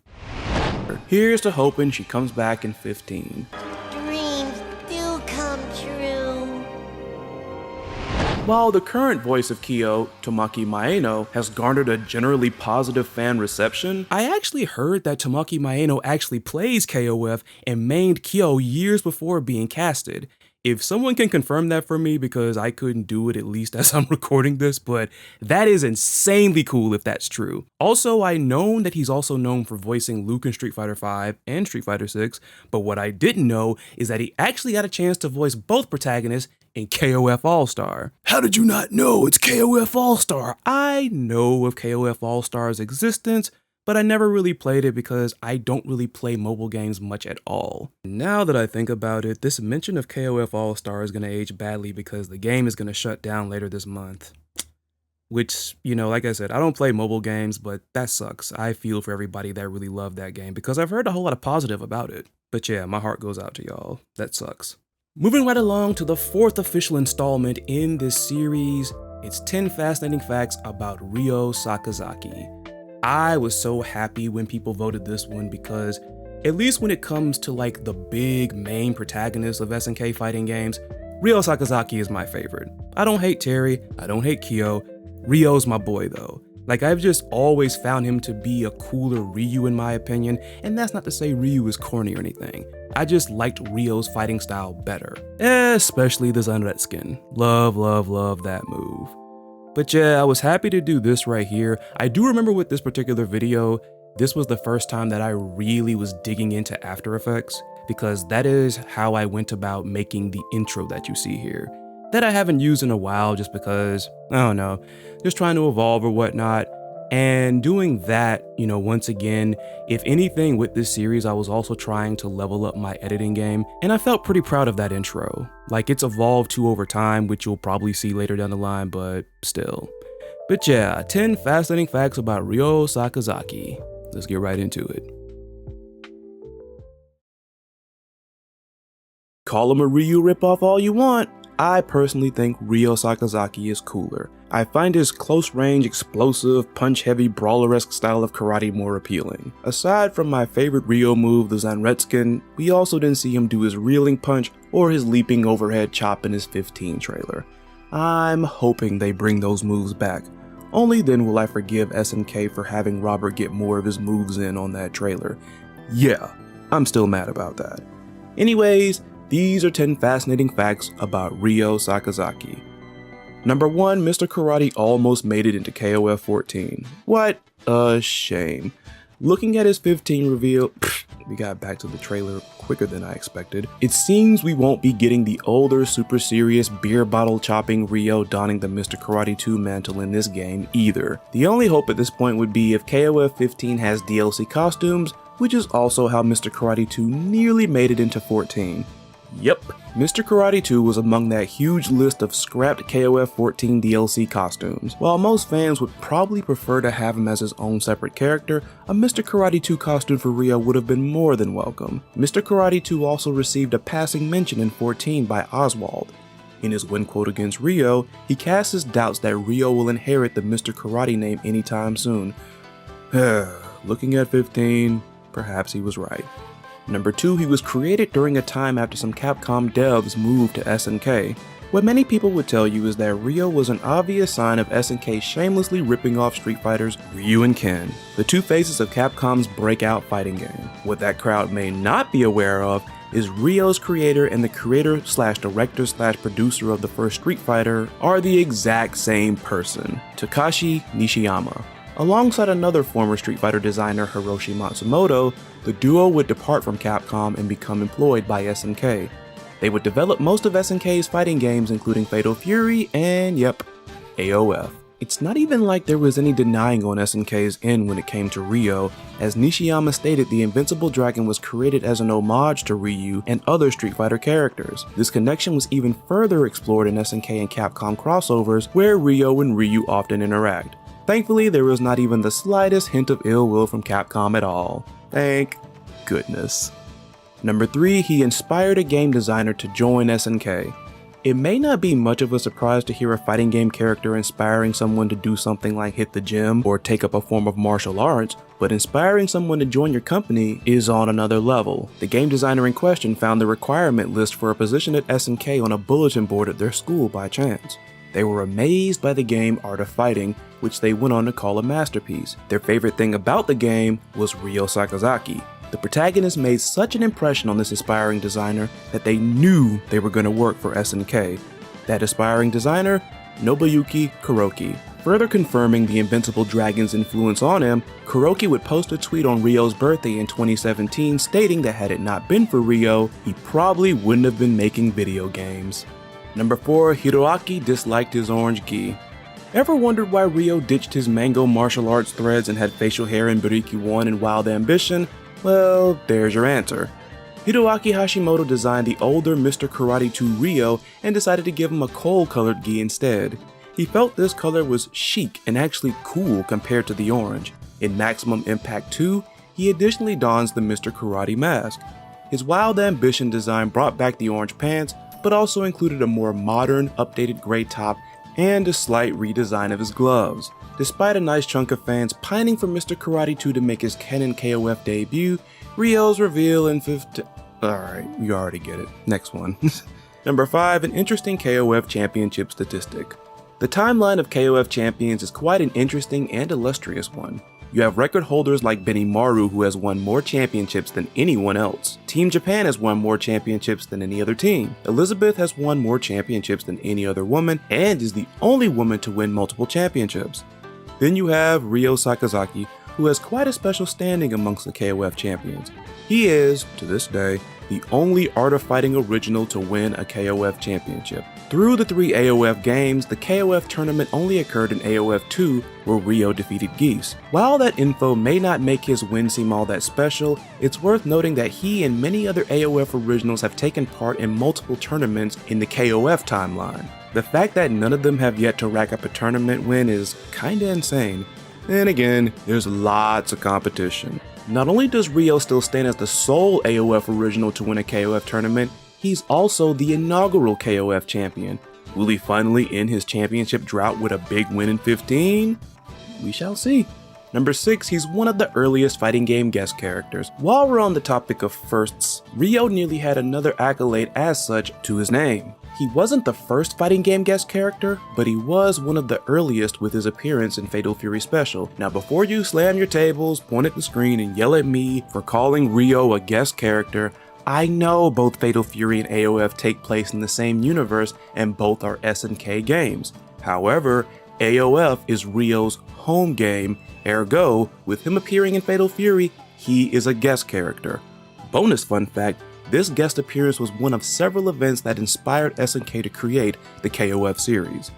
Here's to hoping she comes back in 15. Dreams do come true. While the current voice of Kyo, Tamaki Maeno, has garnered a generally positive fan reception, I actually heard that Tamaki Maeno actually plays KOF and mained Kyo years before being casted. If someone can confirm that for me, because I couldn't do it at least as I'm recording this, but that is insanely cool if that's true. Also, I know that he's also known for voicing Luke in Street Fighter V and Street Fighter 6, but what I didn't know is that he actually got a chance to voice both protagonists in KOF All-Star. How did you not know it's KOF All-Star? I know of KOF All-Star's existence, but I never really played it because I don't really play mobile games much at all. Now that I think about it, this mention of KOF All-Star is going to age badly because the game is going to shut down later this month. Which, you know, like I said, I don't play mobile games, but that sucks. I feel for everybody that really loved that game because I've heard a whole lot of positive about it. But yeah, my heart goes out to y'all. That sucks. Moving right along to the 4th official installment in this series, it's 10 fascinating facts about Ryo Sakazaki. I was so happy when people voted this one because, at least when it comes to like the big main protagonists of SNK fighting games, Ryo Sakazaki is my favorite. I don't hate Terry, I don't hate Kyo, Ryo's my boy though. Like I've just always found him to be a cooler Ryu in my opinion, and that's not to say Ryu is corny or anything. I just liked Ryo's fighting style better, especially the Sunret skin. Love, love, love that move. But yeah, I was happy to do this right here. I do remember with this particular video, this was the first time that I really was digging into After Effects, because that is how I went about making the intro that you see here. That I haven't used in a while just because, I don't know, just trying to evolve or whatnot. And doing that, you know, once again, if anything with this series, I was also trying to level up my editing game, and I felt pretty proud of that intro. Like it's evolved too over time, which you'll probably see later down the line, but still. But yeah, 10 fascinating facts about Ryo Sakazaki. Let's get right into it. Call him a Ryu ripoff all you want. I personally think Ryo Sakazaki is cooler. I find his close-range, explosive, punch-heavy, brawler-esque style of karate more appealing. Aside from my favorite Ryo move, the Zanretskin, we also didn't see him do his reeling punch or his leaping overhead chop in his 15 trailer. I'm hoping they bring those moves back. Only then will I forgive SNK for having Robert get more of his moves in on that trailer. Yeah, I'm still mad about that. Anyways, these are 10 fascinating facts about Ryo Sakazaki. Number 1, Mr. Karate almost made it into KOF 14. What a shame. Looking at his 15 reveal, we got back to the trailer quicker than I expected. It seems we won't be getting the older, super serious, beer bottle chopping Ryo donning the Mr. Karate 2 mantle in this game either. The only hope at this point would be if KOF 15 has DLC costumes, which is also how Mr. Karate 2 nearly made it into 14. Yep, Mr. Karate 2 was among that huge list of scrapped KOF 14 DLC costumes. While most fans would probably prefer to have him as his own separate character, a Mr. Karate 2 costume for Ryo would have been more than welcome. Mr. Karate 2 also received a passing mention in 14 by Oswald. In his win quote against Ryo, he casts his doubts that Ryo will inherit the Mr. Karate name anytime soon. Looking at 15, perhaps he was right. Number 2, he was created during a time after some Capcom devs moved to SNK. What many people would tell you is that Ryo was an obvious sign of SNK shamelessly ripping off Street Fighters Ryu and Ken, the two faces of Capcom's breakout fighting game. What that crowd may not be aware of is Ryo's creator and the creator/director/producer of the first Street Fighter are the exact same person, Takashi Nishiyama. Alongside another former Street Fighter designer, Hiroshi Matsumoto, the duo would depart from Capcom and become employed by SNK. They would develop most of SNK's fighting games, including Fatal Fury and, yep, AOF. It's not even like there was any denying on SNK's end when it came to Ryo, as Nishiyama stated the Invincible Dragon was created as an homage to Ryu and other Street Fighter characters. This connection was even further explored in SNK and Capcom crossovers, where Ryo and Ryu often interact. Thankfully, there was not even the slightest hint of ill will from Capcom at all. Thank goodness. Number 3, he inspired a game designer to join SNK. It may not be much of a surprise to hear a fighting game character inspiring someone to do something like hit the gym or take up a form of martial arts, but inspiring someone to join your company is on another level. The game designer in question found the requirement list for a position at SNK on a bulletin board at their school by chance. They were amazed by the game Art of Fighting, which they went on to call a masterpiece. Their favorite thing about the game was Ryo Sakazaki. The protagonist made such an impression on this aspiring designer that they knew they were going to work for SNK. That aspiring designer? Nobuyuki Kuroki. Further confirming the Invincible Dragon's influence on him, Kuroki would post a tweet on Ryo's birthday in 2017 stating that had it not been for Ryo, he probably wouldn't have been making video games. Number 4, Hiroaki disliked his orange gi. Ever wondered why Ryo ditched his mango martial arts threads and had facial hair in Biriki 1 and Wild Ambition? Well, there's your answer. Hiroaki Hashimoto designed the older Mr. Karate 2 Ryo and decided to give him a coal-colored gi instead. He felt this color was chic and actually cool compared to the orange. In Maximum Impact 2, he additionally dons the Mr. Karate mask. His Wild Ambition design brought back the orange pants, but also included a more modern, updated gray top and a slight redesign of his gloves. Despite a nice chunk of fans pining for Mr. Karate 2 to make his Canon KOF debut, Ryo's reveal in 15... Alright, you already get it. Next one. Number 5, an interesting KOF championship statistic. The timeline of KOF champions is quite an interesting and illustrious one. You have record holders like Benimaru, who has won more championships than anyone else. Team Japan has won more championships than any other team. Elizabeth has won more championships than any other woman and is the only woman to win multiple championships. Then you have Ryo Sakazaki, who has quite a special standing amongst the KOF champions. He is, to this day, the only Art of Fighting original to win a KOF championship. Through the 3 AOF games, the KOF tournament only occurred in AOF 2, where Ryo defeated Geese. While that info may not make his win seem all that special, it's worth noting that he and many other AOF originals have taken part in multiple tournaments in the KOF timeline. The fact that none of them have yet to rack up a tournament win is kinda insane. And again, there's lots of competition. Not only does Ryo still stand as the sole AOF original to win a KOF tournament, he's also the inaugural KOF champion. Will he finally end his championship drought with a big win in 15? We shall see. Number 6, he's one of the earliest fighting game guest characters. While we're on the topic of firsts, Ryo nearly had another accolade as such to his name. He wasn't the first fighting game guest character, but he was one of the earliest with his appearance in Fatal Fury Special. Now before you slam your tables, point at the screen, and yell at me for calling Ryo a guest character, I know both Fatal Fury and AOF take place in the same universe and both are SNK games. However, AOF is Ryo's home game, ergo, with him appearing in Fatal Fury, he is a guest character. Bonus fun fact, this guest appearance was one of several events that inspired SNK to create the KOF series.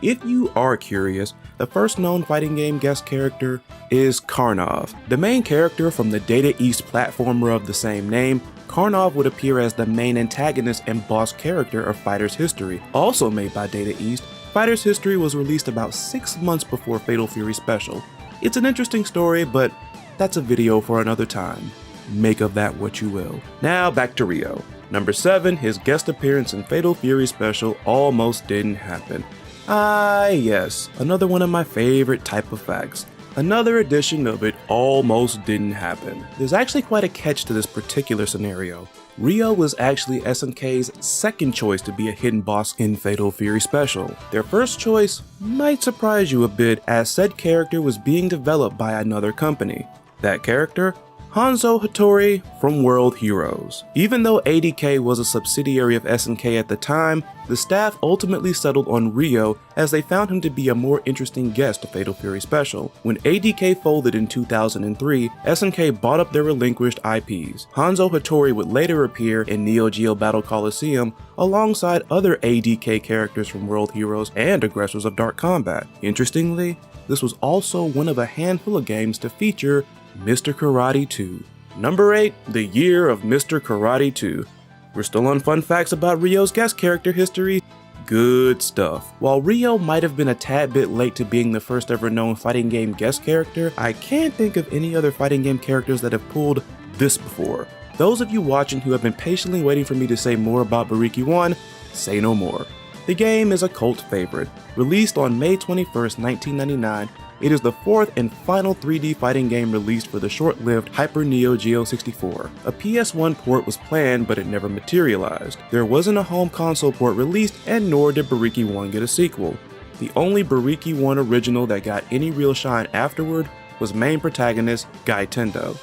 If you are curious, the first known fighting game guest character is Karnov. The main character from the Data East platformer of the same name, Karnov would appear as the main antagonist and boss character of Fighter's History. Also made by Data East, Fighter's History was released about 6 months before Fatal Fury Special. It's an interesting story, but that's a video for another time. Make of that what you will. Now back to Ryo. Number 7, his guest appearance in Fatal Fury Special almost didn't happen. Yes, another one of my favorite type of facts. Another edition of it almost didn't happen. There's actually quite a catch to this particular scenario. Ryo was actually SNK's second choice to be a hidden boss in Fatal Fury Special. Their first choice might surprise you a bit, as said character was being developed by another company. That character? Hanzo Hattori from World Heroes. Even though ADK was a subsidiary of SNK at the time, the staff ultimately settled on Ryo as they found him to be a more interesting guest to Fatal Fury Special. When ADK folded in 2003, SNK bought up their relinquished IPs. Hanzo Hattori would later appear in Neo Geo Battle Coliseum alongside other ADK characters from World Heroes and Aggressors of Dark Combat. Interestingly, this was also one of a handful of games to feature Mr. Karate 2. Number 8, the year of Mr. Karate 2. We're still on fun facts about Ryo's guest character history. Good stuff. While Ryo might have been a tad bit late to being the first ever known fighting game guest character, I can't think of any other fighting game characters that have pulled this before. Those of you watching who have been patiently waiting for me to say more about Bariki 1, say no more. The game is a cult favorite. Released on May 21st, 1999, it is the fourth and final 3D fighting game released for the short-lived Hyper Neo Geo 64. A PS1 port was planned, but it never materialized. There wasn't a home console port released, and nor did Bariki 1 get a sequel. The only Bariki 1 original that got any real shine afterward was main protagonist Gai Tendo.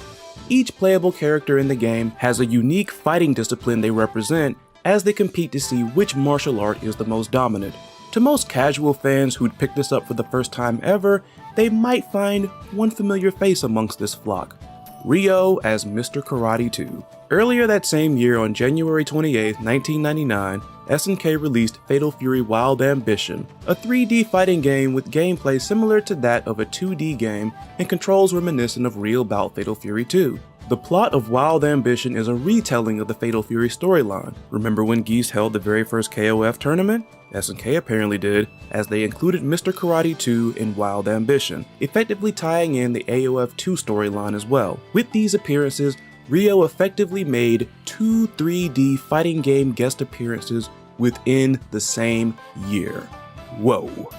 Each playable character in the game has a unique fighting discipline they represent as they compete to see which martial art is the most dominant. To most casual fans who'd pick this up for the first time ever, they might find one familiar face amongst this flock: Ryo as Mr. Karate 2. Earlier that same year, on January 28, 1999, SNK released Fatal Fury Wild Ambition, a 3D fighting game with gameplay similar to that of a 2D game and controls reminiscent of real bout Fatal Fury 2. The plot of Wild Ambition is a retelling of the Fatal Fury storyline. Remember when Geese held the very first KOF tournament? SNK apparently did, as they included Mr. Karate 2 in Wild Ambition, effectively tying in the AOF 2 storyline as well. With these appearances, Ryo effectively made 2 3D fighting game guest appearances within the same year. Whoa.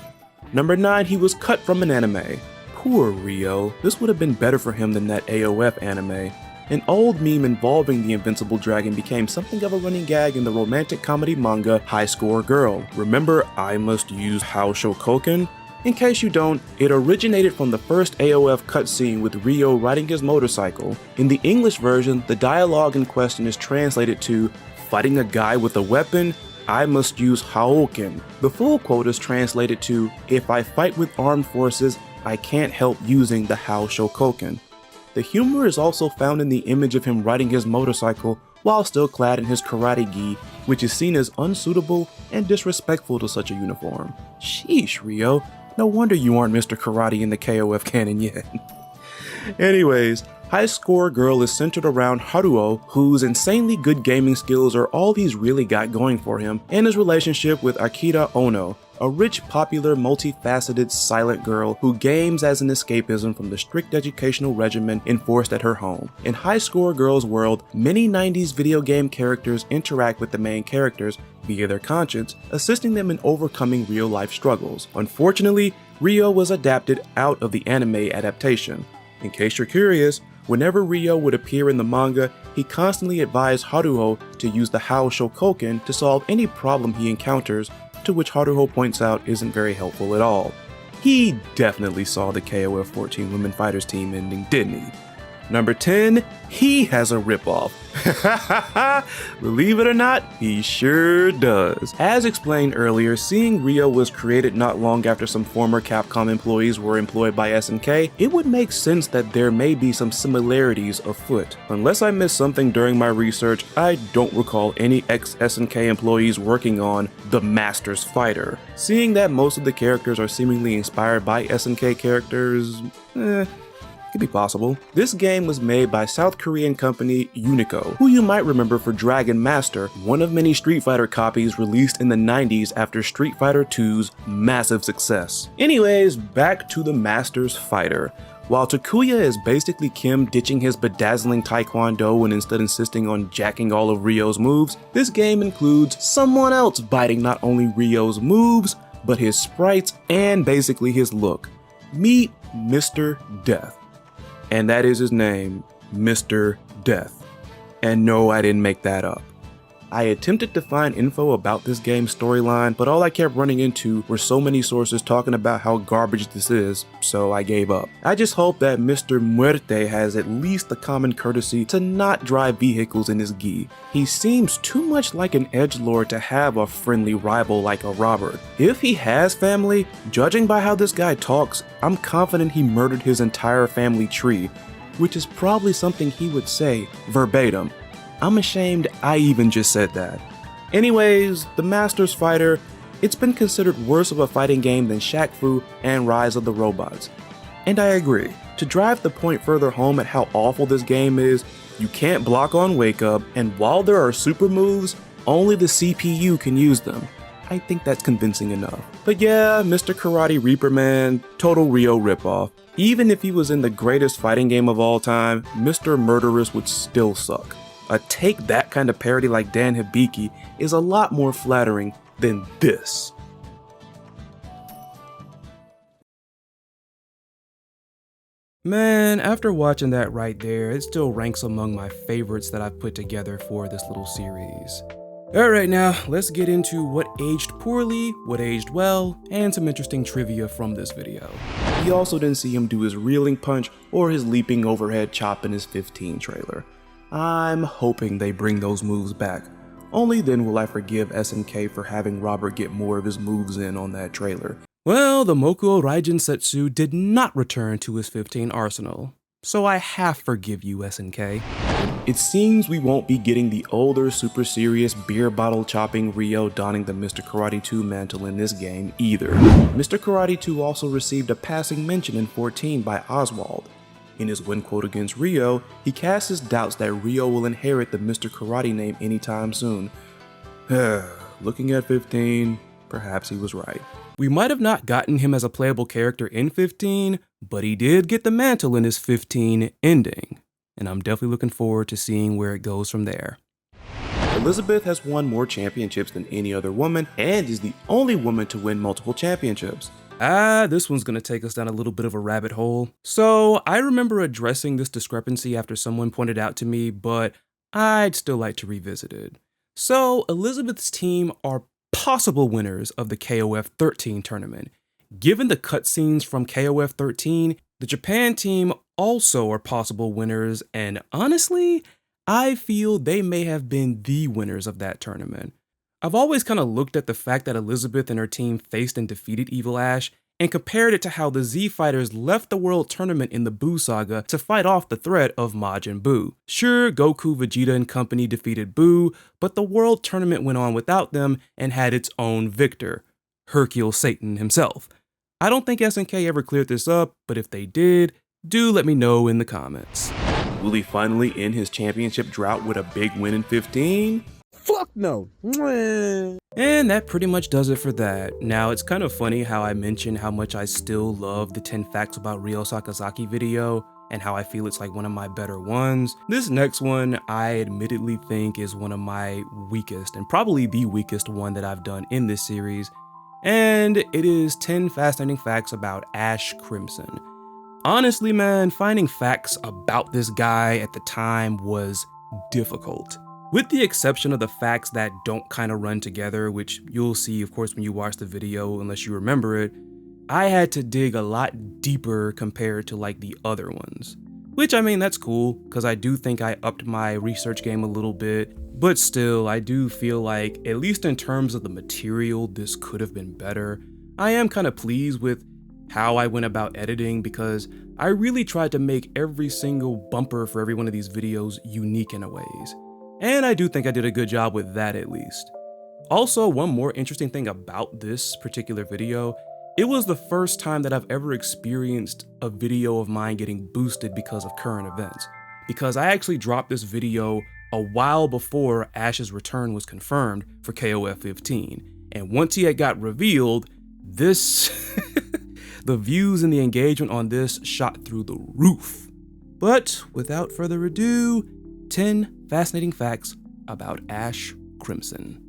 Number 9, he was cut from an anime. Poor Ryo, this would have been better for him than that AOF anime. An old meme involving the Invincible Dragon became something of a running gag in the romantic comedy manga High Score Girl. Remember I Must Use How Shokoken? In case you don't, it originated from the first AOF cutscene with Ryo riding his motorcycle. In the English version, the dialogue in question is translated to, "Fighting a guy with a weapon? I must use Haoken." The full quote is translated to, "If I fight with armed forces, I can't help using the How Shokoken." The humor is also found in the image of him riding his motorcycle while still clad in his karate gi, which is seen as unsuitable and disrespectful to such a uniform. Sheesh, Ryo, no wonder you aren't Mr. Karate in the KOF canon yet. Anyways, High Score Girl is centered around Haruo, whose insanely good gaming skills are all he's really got going for him, and his relationship with Akira Ono, a rich, popular, multifaceted, silent girl who games as an escapism from the strict educational regimen enforced at her home. In High Score Girl's world, many 90s video game characters interact with the main characters via their conscience, assisting them in overcoming real-life struggles. Unfortunately, Ryo was adapted out of the anime adaptation. In case you're curious, whenever Ryo would appear in the manga, he constantly advised Haruho to use the Hao Shokoken to solve any problem he encounters, to which Haruho points out isn't very helpful at all. He definitely saw the KOF 14 Women Fighters team ending, didn't he? Number 10, he has a ripoff. Believe it or not, he sure does. As explained earlier, seeing Ryo was created not long after some former Capcom employees were employed by SNK, it would make sense that there may be some similarities afoot. Unless I missed something during my research, I don't recall any ex-SNK employees working on The Master's Fighter. Seeing that most of the characters are seemingly inspired by SNK characters, could be possible. This game was made by South Korean company Unico, who you might remember for Dragon Master, one of many Street Fighter copies released in the 90s after Street Fighter 2's massive success. Anyways, back to the Master's Fighter. While Takuya is basically Kim ditching his bedazzling taekwondo and instead insisting on jacking all of Ryo's moves, this game includes someone else biting not only Ryo's moves, but his sprites and basically his look. Meet Mr. Death. And that is his name, Mr. Death. And no, I didn't make that up. I attempted to find info about this game's storyline, but all I kept running into were so many sources talking about how garbage this is, so I gave up. I just hope that Mr. Muerte has at least the common courtesy to not drive vehicles in his gi. He seems too much like an edgelord to have a friendly rival like a Robert. If he has family, judging by how this guy talks, I'm confident he murdered his entire family tree, which is probably something he would say verbatim. I'm ashamed I even just said that. Anyways, the Master's Fighter, it's been considered worse of a fighting game than Shaq Fu and Rise of the Robots. And I agree. To drive the point further home at how awful this game is, you can't block on wake up, and while there are super moves, only the CPU can use them. I think that's convincing enough. But yeah, Mr. Karate Reaper man, total Ryo ripoff. Even if he was in the greatest fighting game of all time, Mr. Murderous would still suck. A take that kind of parody like Dan Hibiki is a lot more flattering than this. Man, after watching that right there, it still ranks among my favorites that I've put together for this little series. Alright, now let's get into what aged poorly, what aged well, and some interesting trivia from this video. We also didn't see him do his reeling punch or his leaping overhead chop in his 15 trailer. I'm hoping they bring those moves back. Only then will I forgive SNK for having Robert get more of his moves in on that trailer. Well, the Mokuo Raijin Setsu did not return to his 15 arsenal, so I half forgive you, SNK. It seems we won't be getting the older, super serious, beer bottle chopping Ryo donning the Mr. Karate 2 mantle in this game either. Mr. Karate 2 also received a passing mention in 14 by Oswald. In his win quote against Ryo, he casts his doubts that Ryo will inherit the Mr. Karate name anytime soon. Looking at 15, perhaps he was right. We might have not gotten him as a playable character in 15, but he did get the mantle in his 15 ending, and I'm definitely looking forward to seeing where it goes from there. Elizabeth has won more championships than any other woman, and is the only woman to win multiple championships. This one's gonna take us down a little bit of a rabbit hole. So I remember addressing this discrepancy after someone pointed out to me, but I'd still like to revisit it. So Elizabeth's team are possible winners of the KOF 13 tournament. Given the cutscenes from KOF 13, the Japan team also are possible winners, and honestly, I feel they may have been the winners of that tournament. I've always kind of looked at the fact that Elizabeth and her team faced and defeated Evil Ash and compared it to how the Z Fighters left the World Tournament in the Buu saga to fight off the threat of Majin Buu. Sure, Goku, Vegeta, and company defeated Buu, but the World Tournament went on without them and had its own victor, Hercule Satan himself. I don't think SNK ever cleared this up, but if they did, do let me know in the comments. Will he finally end his championship drought with a big win in 15? Fuck no. And that pretty much does it for that. Now, it's kind of funny how I mentioned how much I still love the 10 facts about Ryo Sakazaki video, and how I feel it's like one of my better ones. This next one, I admittedly think is one of my weakest, and probably the weakest one that I've done in this series, and it is 10 fascinating facts about Ash Crimson. Honestly, man, finding facts about this guy at the time was difficult. With the exception of the facts that don't kind of run together, which you'll see, of course, when you watch the video, unless you remember it, I had to dig a lot deeper compared to like the other ones. Which, I mean, that's cool, because I do think I upped my research game a little bit, but still, I do feel like, at least in terms of the material, this could have been better. I am kind of pleased with how I went about editing, because I really tried to make every single bumper for every one of these videos unique in a ways. And I do think I did a good job with that at least. Also, one more interesting thing about this particular video, it was the first time that I've ever experienced a video of mine getting boosted because of current events. Because I actually dropped this video a while before Ash's return was confirmed for KOF 15. And once he had got revealed, this, the views and the engagement on this shot through the roof. But without further ado, 10 fascinating facts about Ash Crimson.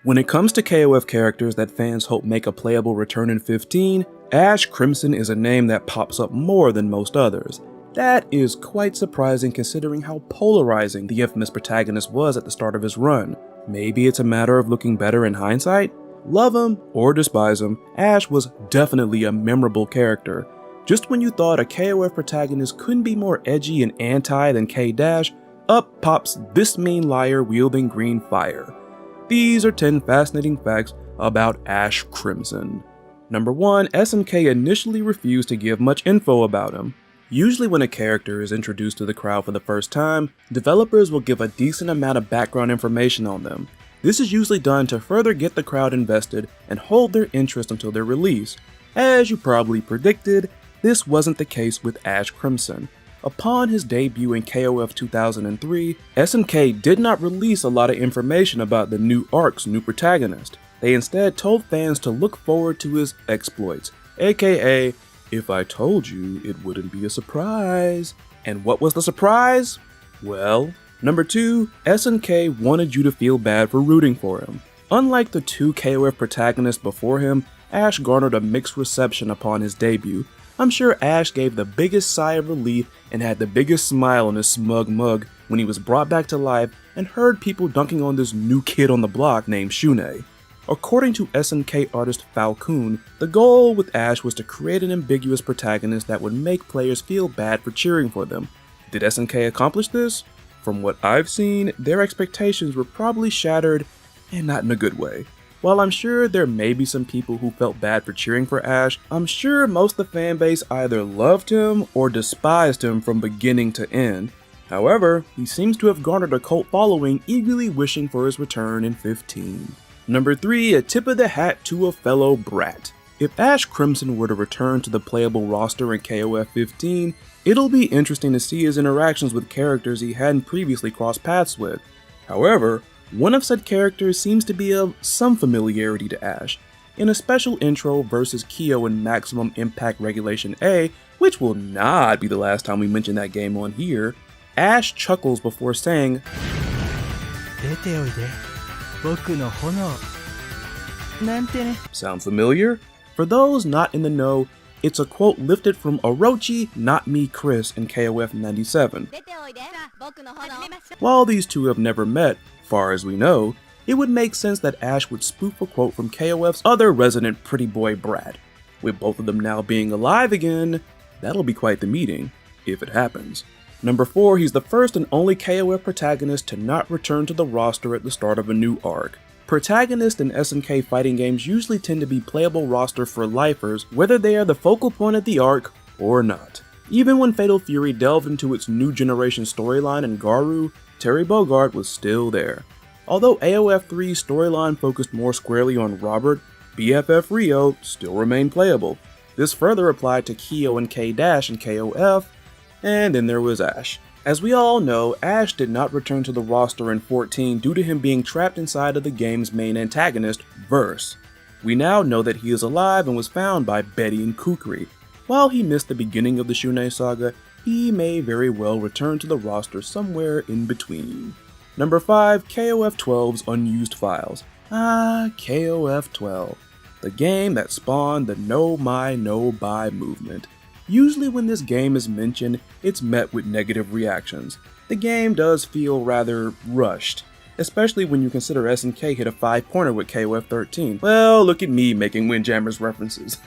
When it comes to KOF characters that fans hope make a playable return in 15, Ash Crimson is a name that pops up more than most others. That is quite surprising considering how polarizing the infamous protagonist was at the start of his run. Maybe it's a matter of looking better in hindsight? Love him or despise him, Ash was definitely a memorable character. Just when you thought a KOF protagonist couldn't be more edgy and anti than K-Dash, up pops this mean liar wielding green fire. These are 10 fascinating facts about Ash Crimson. Number 1, SNK initially refused to give much info about him. Usually when a character is introduced to the crowd for the first time, developers will give a decent amount of background information on them. This is usually done to further get the crowd invested and hold their interest until their release. As you probably predicted, this wasn't the case with Ash Crimson. Upon his debut in KOF 2003, SNK did not release a lot of information about the new arc's new protagonist. They instead told fans to look forward to his exploits, aka, if I told you, it wouldn't be a surprise. And what was the surprise? Well, number 2, SNK wanted you to feel bad for rooting for him. Unlike the 2 KOF protagonists before him, Ash garnered a mixed reception upon his debut. I'm sure Ash gave the biggest sigh of relief and had the biggest smile on his smug mug when he was brought back to life and heard people dunking on this new kid on the block named SHUN'EI. According to SNK artist Falcon, the goal with Ash was to create an ambiguous protagonist that would make players feel bad for cheering for them. Did SNK accomplish this? From what I've seen, their expectations were probably shattered, and not in a good way. While I'm sure there may be some people who felt bad for cheering for Ash, I'm sure most of the fanbase either loved him or despised him from beginning to end. However, he seems to have garnered a cult following eagerly wishing for his return in 15. Number 3, a tip of the hat to a fellow brat. If Ash Crimson were to return to the playable roster in KOF 15, it'll be interesting to see his interactions with characters he hadn't previously crossed paths with. However, one of said characters seems to be of some familiarity to Ash. In a special intro versus Kyo in Maximum Impact Regulation A, which will not be the last time we mention that game on here, Ash chuckles before saying, sound familiar? For those not in the know, it's a quote lifted from Orochi, Not Me Chris in KOF 97. While these two have never met, far as we know, it would make sense that Ash would spoof a quote from KOF's other resident pretty boy Brad. With both of them now being alive again, that'll be quite the meeting, if it happens. Number 4, he's the first and only KOF protagonist to not return to the roster at the start of a new arc. Protagonists in SNK fighting games usually tend to be playable roster for lifers, whether they are the focal point of the arc or not. Even when Fatal Fury delved into its new generation storyline in Garou, Terry Bogard was still there. Although AOF 3's storyline focused more squarely on Robert, BFF Ryo still remained playable. This further applied to Kyo and K-Dash in KOF, and then there was Ash. As we all know, Ash did not return to the roster in 14 due to him being trapped inside of the game's main antagonist, Verse. We now know that he is alive and was found by Betty and Kukri. While he missed the beginning of the SHUN'EI saga, he may very well return to the roster somewhere in between. Number 5, KOF 12's Unused Files. KOF 12. The game that spawned the No My No Buy movement. Usually when this game is mentioned, it's met with negative reactions. The game does feel rather rushed, especially when you consider SNK hit a 5-pointer with KOF 13. Well, look at me making Windjammers references.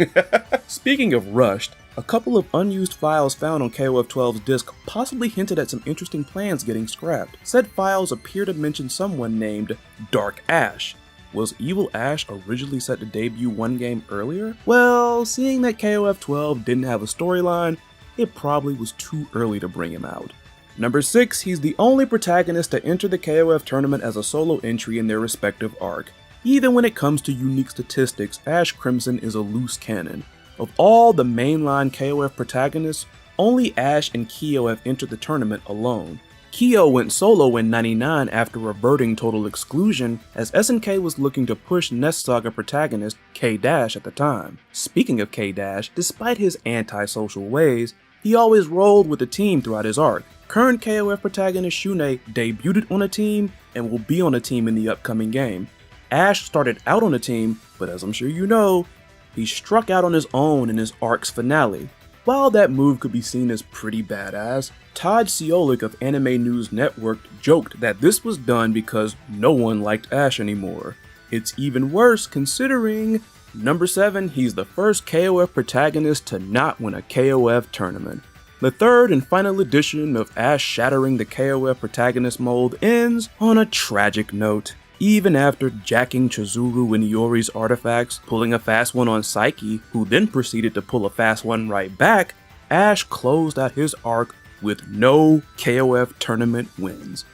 Speaking of rushed, a couple of unused files found on KOF 12's disc possibly hinted at some interesting plans getting scrapped. Said files appear to mention someone named Dark Ash. Was Evil Ash originally set to debut one game earlier? Well, seeing that KOF 12 didn't have a storyline, it probably was too early to bring him out. Number 6, he's the only protagonist to enter the KOF tournament as a solo entry in their respective arc. Even when it comes to unique statistics, Ash Crimson is a loose cannon. Of all the mainline KOF protagonists, only Ash and Kyo have entered the tournament alone. Kyo went solo in 99 after reverting Total Exclusion, as SNK was looking to push Nest Saga protagonist K-Dash at the time. Speaking of K-Dash, despite his antisocial ways, he always rolled with the team throughout his arc. Current KOF protagonist SHUN'EI debuted on a team and will be on a team in the upcoming game. Ash started out on a team, but as I'm sure you know, he struck out on his own in his arc's finale. While that move could be seen as pretty badass, Todd Siolik of Anime News Network joked that this was done because no one liked Ash anymore. It's even worse considering, number 7, he's the first KOF protagonist to not win a KOF tournament. The third and final edition of Ash shattering the KOF protagonist mold ends on a tragic note. Even after jacking Chizuru and Yori's artifacts, pulling a fast one on Psyche, who then proceeded to pull a fast one right back, Ash closed out his arc with no KOF tournament wins.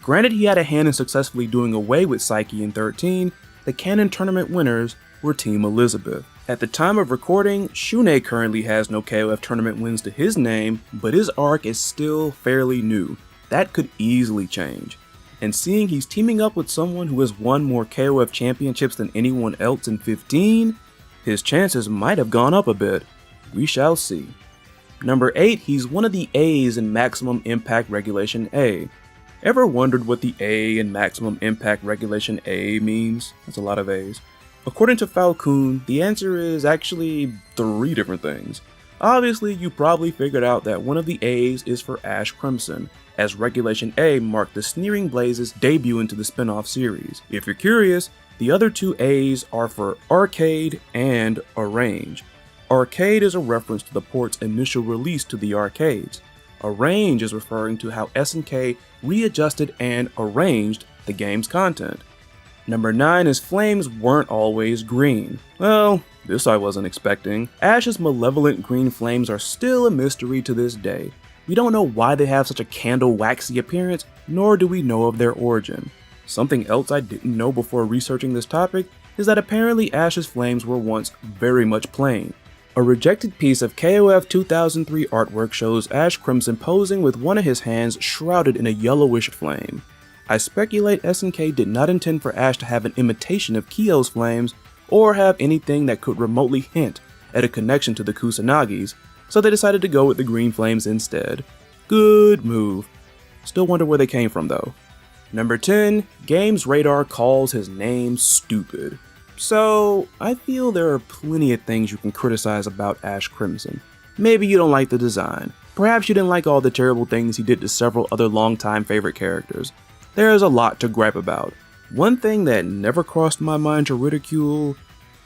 Granted, he had a hand in successfully doing away with Psyche in 13, the canon tournament winners were Team Elizabeth. At the time of recording, SHUN'EI currently has no KOF tournament wins to his name, but his arc is still fairly new. That could easily change. And seeing he's teaming up with someone who has won more KOF championships than anyone else in 15, his chances might have gone up a bit. We shall see. Number 8, he's one of the A's in Maximum Impact Regulation A. Ever wondered what the A in Maximum Impact Regulation A means? That's a lot of A's. According to Falcon, the answer is actually 3 different things. Obviously, you probably figured out that one of the A's is for Ash Crimson, as Regulation A marked the Sneering Blazes' debut into the spin-off series. If you're curious, the other 2 A's are for Arcade and Arrange. Arcade is a reference to the port's initial release to the arcades. Arrange is referring to how SNK readjusted and arranged the game's content. Number 9 is flames weren't always green. Well, this I wasn't expecting. Ash's malevolent green flames are still a mystery to this day. We don't know why they have such a candle waxy appearance, nor do we know of their origin. Something else I didn't know before researching this topic is that apparently Ash's flames were once very much plain. A rejected piece of KOF 2003 artwork shows Ash Crimson posing with one of his hands shrouded in a yellowish flame. I speculate SNK did not intend for Ash to have an imitation of Kyo's flames, or have anything that could remotely hint at a connection to the Kusanagis, so they decided to go with the green flames instead. Good move. Still wonder where they came from though. Number 10, Games Radar calls his name stupid. So, I feel there are plenty of things you can criticize about Ash Crimson. Maybe you don't like the design. Perhaps you didn't like all the terrible things he did to several other longtime favorite characters. There is a lot to gripe about. One thing that never crossed my mind to ridicule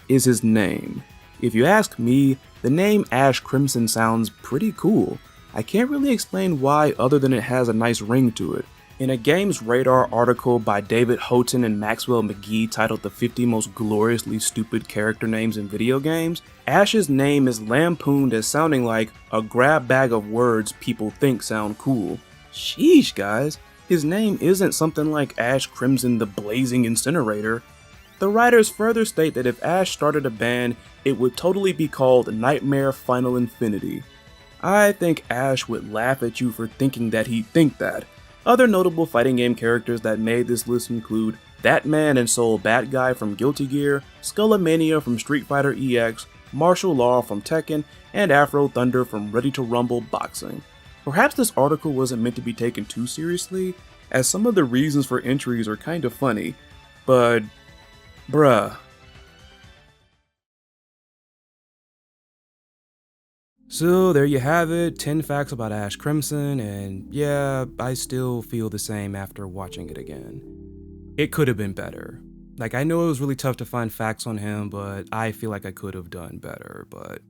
is his name. If you ask me, the name Ash Crimson sounds pretty cool. I can't really explain why other than it has a nice ring to it. In a Games Radar article by David Houghton and Maxwell McGee titled The 50 Most Gloriously Stupid Character Names in Video Games, Ash's name is lampooned as sounding like a grab bag of words people think sound cool. Sheesh guys, his name isn't something like Ash Crimson the Blazing Incinerator. The writers further state that if Ash started a band, it would totally be called Nightmare Final Infinity. I think Ash would laugh at you for thinking that he'd think that. Other notable fighting game characters that made this list include Batman and Soul Bat Guy from Guilty Gear, Skullomania from Street Fighter EX, Martial Law from Tekken, and Afro Thunder from Ready to Rumble Boxing. Perhaps this article wasn't meant to be taken too seriously, as some of the reasons for entries are kind of funny, but bruh. So there you have it, 10 facts about Ash Crimson, and yeah, I still feel the same after watching it again. It could have been better. Like, I know it was really tough to find facts on him, but I feel like I could have done better, but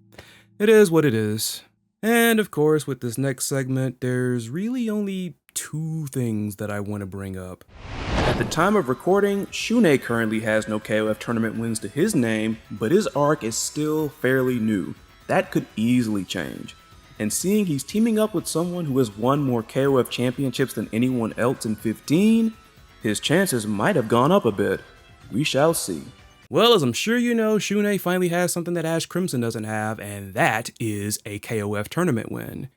it is what it is. And of course, with this next segment, there's really only 2 things that I want to bring up. At the time of recording, SHUN'EI currently has no KOF tournament wins to his name, but his arc is still fairly new. That could easily change. And seeing he's teaming up with someone who has won more KOF championships than anyone else in 15, his chances might have gone up a bit. We shall see. Well, as I'm sure you know, SHUN'EI finally has something that Ash Crimson doesn't have, and that is a KOF tournament win.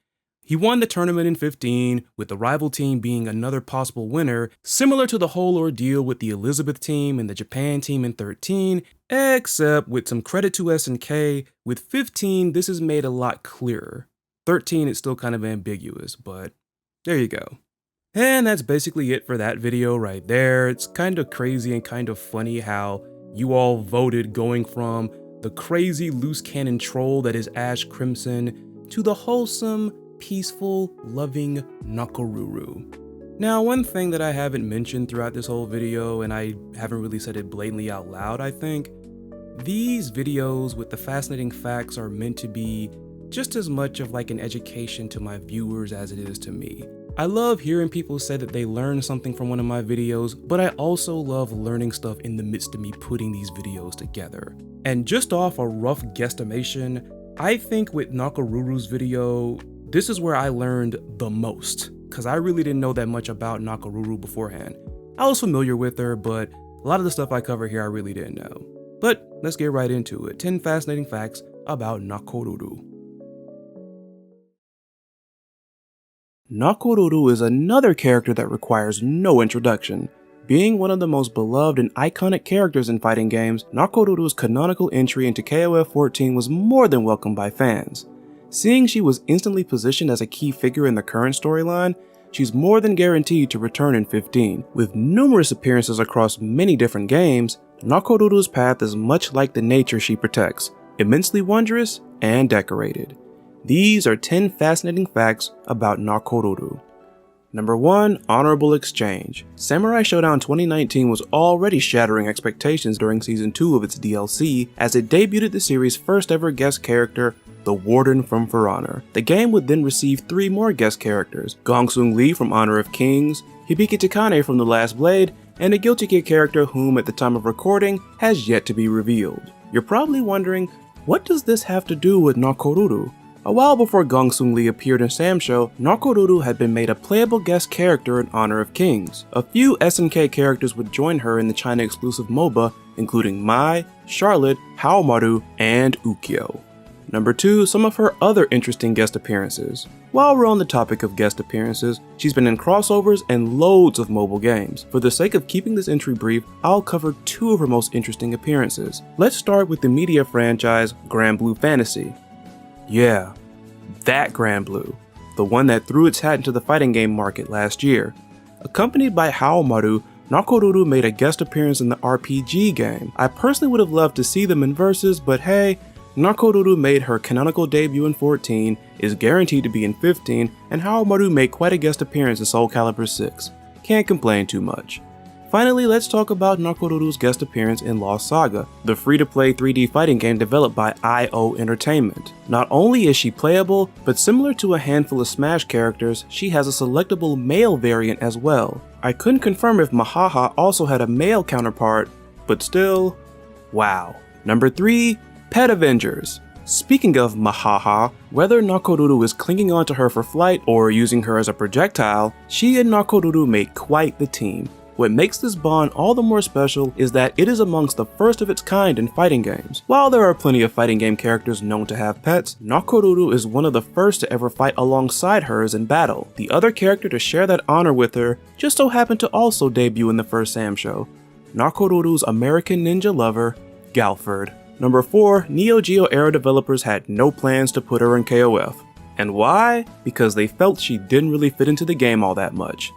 He won the tournament in 15, with the rival team being another possible winner, similar to the whole ordeal with the Elizabeth team and the Japan team in 13, except with some credit to SNK, with 15 this is made a lot clearer. 13 it's still kind of ambiguous, but there you go. And that's basically it for that video right there. It's kind of crazy and kind of funny how you all voted going from the crazy loose cannon troll that is Ash Crimson to the wholesome, peaceful, loving NAKORURU. Now, one thing that I haven't mentioned throughout this whole video, and I haven't really said it blatantly out loud, I think, these videos with the fascinating facts are meant to be just as much of like an education to my viewers as it is to me. I love hearing people say that they learned something from one of my videos, but I also love learning stuff in the midst of me putting these videos together. And just off a rough guesstimation, I think with NAKORURU's video, this is where I learned the most, because I really didn't know that much about NAKORURU beforehand. I was familiar with her, but a lot of the stuff I cover here I really didn't know. But let's get right into it. 10 fascinating facts about NAKORURU. NAKORURU is another character that requires no introduction. Being one of the most beloved and iconic characters in fighting games, NAKORURU's canonical entry into KOF 14 was more than welcomed by fans. Seeing she was instantly positioned as a key figure in the current storyline, she's more than guaranteed to return in 15. With numerous appearances across many different games, NAKORURU's path is much like the nature she protects, immensely wondrous and decorated. These are 10 fascinating facts about NAKORURU. Number 1. Honorable Exchange. Samurai Showdown 2019 was already shattering expectations during Season 2 of its DLC, as it debuted the series' first ever guest character, the Warden from For Honor. The game would then receive 3 more guest characters, Gongsung Lee from Honor of Kings, Hibiki Takane from The Last Blade, and a Guilty Gear character whom at the time of recording has yet to be revealed. You're probably wondering, what does this have to do with NAKORURU? A while before Gongsung Lee appeared in Samsho, NAKORURU had been made a playable guest character in Honor of Kings. A few SNK characters would join her in the China-exclusive MOBA, including Mai, Charlotte, Haomaru, and Ukyo. Number 2, some of her other interesting guest appearances. While we're on the topic of guest appearances, she's been in crossovers and loads of mobile games. For the sake of keeping this entry brief, I'll cover 2 of her most interesting appearances. Let's start with the media franchise Grand Blue Fantasy. Yeah, that Grand Blue, the one that threw its hat into the fighting game market last year. Accompanied by Haomaru, NAKORURU made a guest appearance in the RPG game. I personally would have loved to see them in versus, but hey, NAKORURU made her canonical debut in 14, is guaranteed to be in 15, and Haomaru made quite a guest appearance in Soul Calibur 6. Can't complain too much. Finally, let's talk about NAKORURU's guest appearance in Lost Saga, the free-to-play 3D fighting game developed by IO Entertainment. Not only is she playable, but similar to a handful of Smash characters, she has a selectable male variant as well. I couldn't confirm if Mahaha also had a male counterpart, but still, wow. Number 3, Pet Avengers. Speaking of Mahaha, whether NAKORURU is clinging onto her for flight or using her as a projectile, she and NAKORURU made quite the team. What makes this bond all the more special is that it is amongst the first of its kind in fighting games. While there are plenty of fighting game characters known to have pets, Nakoruru is one of the first to ever fight alongside hers in battle. The other character to share that honor with her just so happened to also debut in the first Sam show, Nakoruru's American ninja lover, Galford. Number 4, Neo Geo era developers had no plans to put her in KOF. And why? Because they felt she didn't really fit into the game all that much.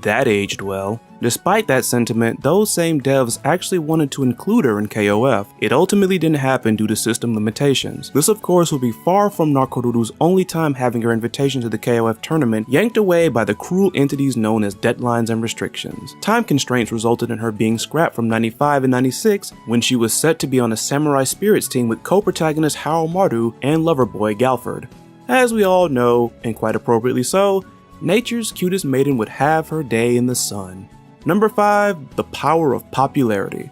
That aged well. Despite that sentiment, those same devs actually wanted to include her in KOF. It ultimately didn't happen due to system limitations. This of course would be far from Nakoruru's only time having her invitation to the KOF tournament yanked away by the cruel entities known as deadlines and restrictions. Time constraints resulted in her being scrapped from 95 and 96 when she was set to be on a Samurai Spirits team with co-protagonist Haomaru and lover boy Galford. As we all know, and quite appropriately so, nature's cutest maiden would have her day in the sun. Number 5, the power of popularity.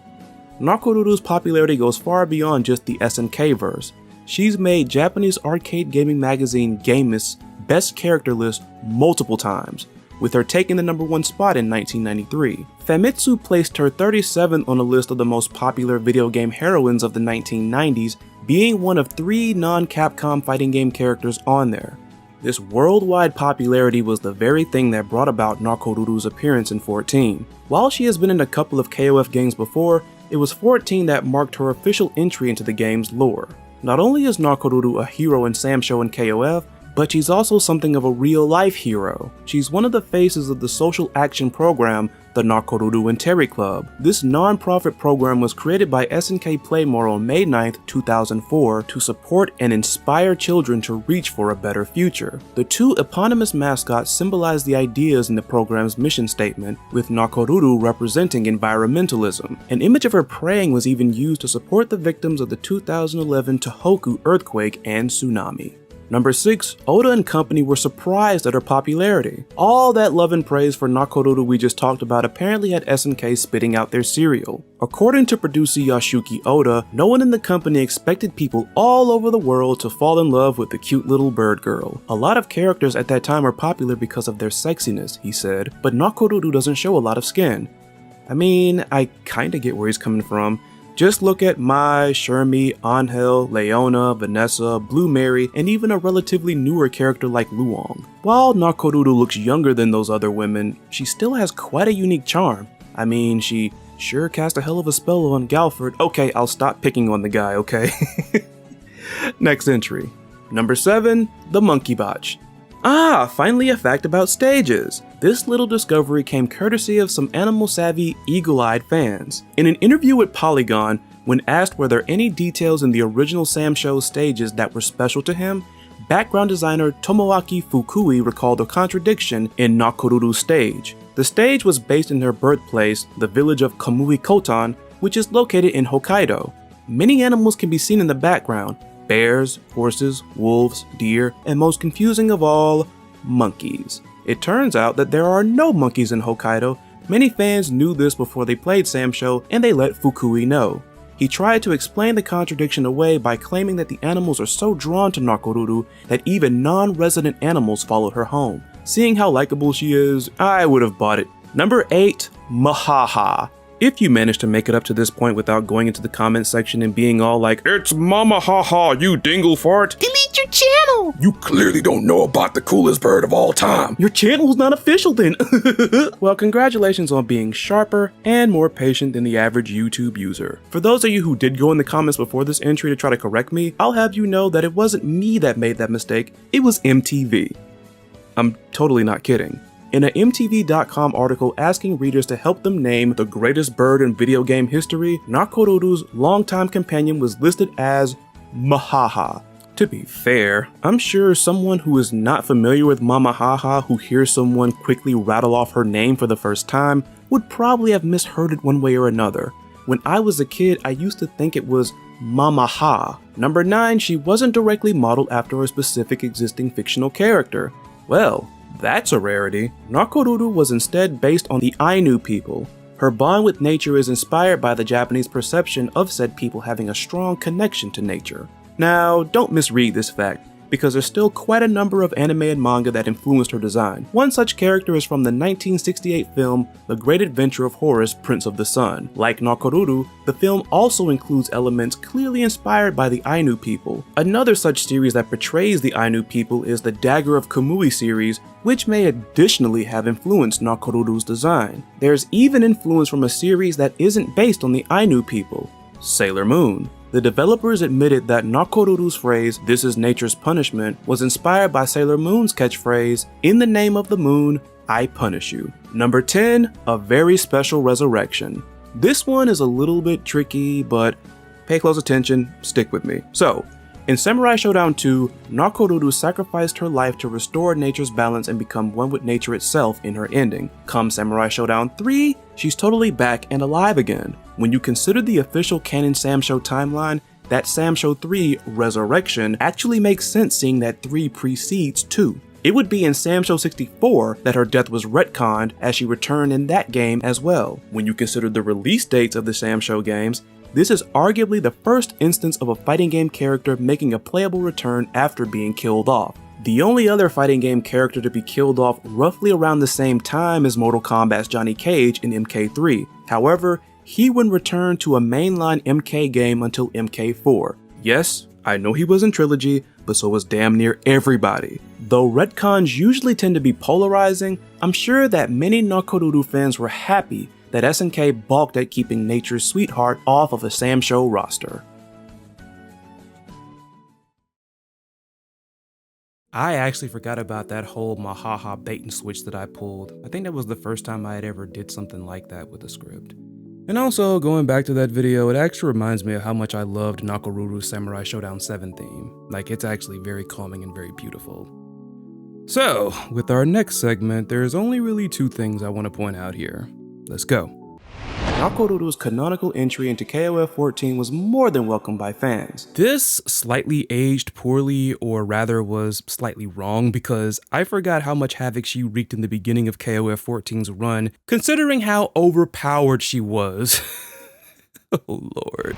Nakoruru's popularity goes far beyond just the SNK verse. She's made Japanese arcade gaming magazine Gameist's best character list multiple times, with her taking the number 1 spot in 1993. Famitsu placed her 37th on a list of the most popular video game heroines of the 1990s, being one of 3 non-Capcom fighting game characters on there. This worldwide popularity was the very thing that brought about Nakoruru's appearance in 14. While she has been in a couple of KOF games before, it was 14 that marked her official entry into the game's lore. Not only is Nakoruru a hero in Sam Show and KOF, but she's also something of a real-life hero. She's one of the faces of the social action program, the Nakoruru and Terry Club. This non-profit program was created by SNK Playmore on May 9th, 2004 to support and inspire children to reach for a better future. The 2 eponymous mascots symbolize the ideas in the program's mission statement, with Nakoruru representing environmentalism. An image of her praying was even used to support the victims of the 2011 Tohoku earthquake and tsunami. Number 6, Oda and company were surprised at her popularity. All that love and praise for Nakoruru we just talked about apparently had SNK spitting out their cereal. According to producer Yasuki Oda, no one in the company expected people all over the world to fall in love with the cute little bird girl. A lot of characters at that time are popular because of their sexiness, he said, but Nakoruru doesn't show a lot of skin. I mean, I kinda get where he's coming from. Just look at Mai, Shermie, Angel, Leona, Vanessa, Blue Mary, and even a relatively newer character like Luong. While Nakoruru looks younger than those other women, she still has quite a unique charm. I mean, she sure cast a hell of a spell on Galford. Okay, I'll stop picking on the guy, okay? Next entry. Number 7, the Monkey Botch. Finally a fact about stages. This little discovery came courtesy of some animal-savvy, eagle-eyed fans. In an interview with Polygon, when asked were there any details in the original Sam Show stages that were special to him, background designer Tomoaki Fukui recalled a contradiction in Nakoruru's stage. The stage was based in her birthplace, the village of Kamui Kotan, which is located in Hokkaido. Many animals can be seen in the background: bears, horses, wolves, deer, and most confusing of all, monkeys. It turns out that there are no monkeys in Hokkaido. Many fans knew this before they played Sam Show, and they let Fukui know. He tried to explain the contradiction away by claiming that the animals are so drawn to Nakoruru that even non-resident animals followed her home. Seeing how likable she is, I would have bought it. Number 8, Mahaha. If you managed to make it up to this point without going into the comment section and being all like, "It's Mama Haha, you dingle fart," Delete your channel! You clearly don't know about the coolest bird of all time. your channel's not official then. Well, congratulations on being sharper and more patient than the average YouTube user. For those of you who did go in the comments before this entry to try to correct me, I'll have you know that it wasn't me that made that mistake, it was MTV. I'm totally not kidding. In an MTV.com article asking readers to help them name the greatest bird in video game history, Nakoruru's longtime companion was listed as Mahaha. To be fair, I'm sure someone who is not familiar with Mama Haha who hears someone quickly rattle off her name for the first time would probably have misheard it one way or another. When I was a kid, I used to think it was Mama Ha. Number 9, she wasn't directly modeled after a specific existing fictional character. Well, that's a rarity. Nakoruru was instead based on the Ainu people. Her bond with nature is inspired by the Japanese perception of said people having a strong connection to nature. Now, don't misread this fact. because there's still quite a number of anime and manga that influenced her design. One such character is from the 1968 film The Great Adventure of Horus, Prince of the Sun. Like Nakoruru, the film also includes elements clearly inspired by the Ainu people. Another such series that portrays the Ainu people is the Dagger of Kamui series, which may additionally have influenced Nakoruru's design. There's even influence from a series that isn't based on the Ainu people, Sailor Moon. The developers admitted that Nakoruru's phrase, "This is nature's punishment," was inspired by Sailor Moon's catchphrase, "In the name of the moon, I punish you." Number 10, a very special resurrection. This one is a little bit tricky, but pay close attention, stick with me. So, in Samurai Shodown 2, Nakoruru sacrificed her life to restore nature's balance and become one with nature itself in her ending. Come Samurai Shodown 3, she's totally back and alive again. When you consider the official canon Samsho timeline, that Samsho 3 Resurrection actually makes sense, seeing that 3 precedes 2. It would be in Samsho 64 that her death was retconned, as she returned in that game as well. When you consider the release dates of the Samsho games, this is arguably the first instance of a fighting game character making a playable return after being killed off. The only other fighting game character to be killed off roughly around the same time as Mortal Kombat's Johnny Cage in MK3. However, he wouldn't return to a mainline MK game until MK4. Yes, I know he was in Trilogy, but so was damn near everybody. Though retcons usually tend to be polarizing, I'm sure that many Nakoruru fans were happy that SNK balked at keeping nature's sweetheart off of a Samsho roster. I actually forgot about that whole Mahaha bait and switch that I pulled. I think that was the first time I had ever did something like that with a script. And also, going back to that video, it actually reminds me of how much I loved Nakoruru's Samurai Shodown 7 theme. Like, it's actually very calming and very beautiful. So, with our next segment, there's only really two things I want to point out here. Let's go. Nakoruru's canonical entry into KOF 14 was more than welcomed by fans. This slightly aged poorly, or rather was slightly wrong, because I forgot how much havoc she wreaked in the beginning of KOF 14's run, considering how overpowered she was. Oh lord.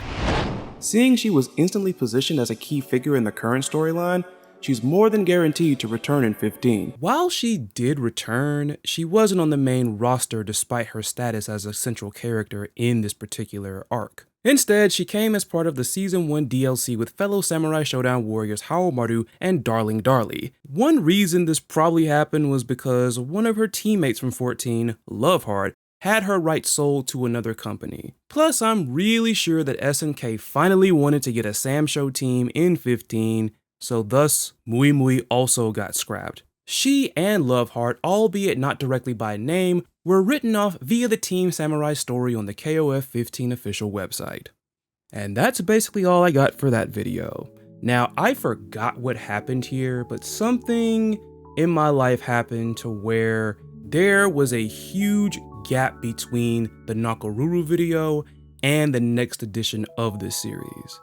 Seeing she was instantly positioned as a key figure in the current storyline, she's more than guaranteed to return in 15. While she did return, she wasn't on the main roster despite her status as a central character in this particular arc. Instead, she came as part of the Season 1 DLC with fellow Samurai Shodown warriors Haomaru and Darling Darlie. One reason this probably happened was because one of her teammates from 14, Loveheart, had her rights sold to another company. Plus, I'm really sure that SNK finally wanted to get a Samsho team in 15, so thus, Mui Mui also got scrapped. She and Loveheart, albeit not directly by name, were written off via the Team Samurai story on the KOF 15 official website. And that's basically all I got for that video. Now, I forgot what happened here, but something in my life happened to where there was a huge gap between the Nakoruru video and the next edition of this series.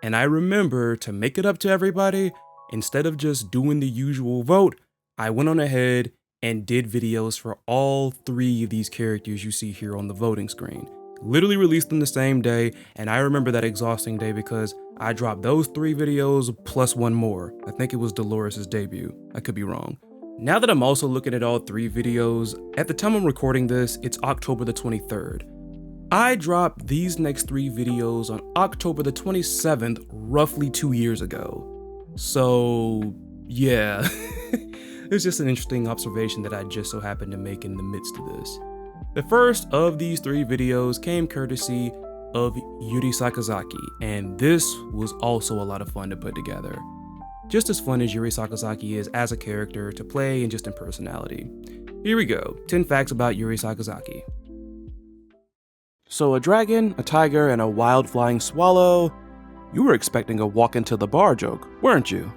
And I remember, to make it up to everybody, instead of just doing the usual vote, I went on ahead and did videos for all three of these characters you see here on the voting screen. Literally released them the same day, and I remember that exhausting day because I dropped those 3 videos plus one more. I think it was Dolores' debut. I could be wrong. Now that I'm also looking at all 3 videos, at the time I'm recording this, it's October the 23rd. I dropped these next 3 videos on October the 27th, roughly 2 years ago. So, yeah. It's just an interesting observation that I just so happened to make in the midst of this. The first of these 3 videos came courtesy of Yuri Sakazaki, and this was also a lot of fun to put together. Just as fun as Yuri Sakazaki is as a character to play and just in personality. Here we go, 10 facts about Yuri Sakazaki. So a dragon, a tiger, and a wild flying swallow. You were expecting a walk into the bar joke, weren't you?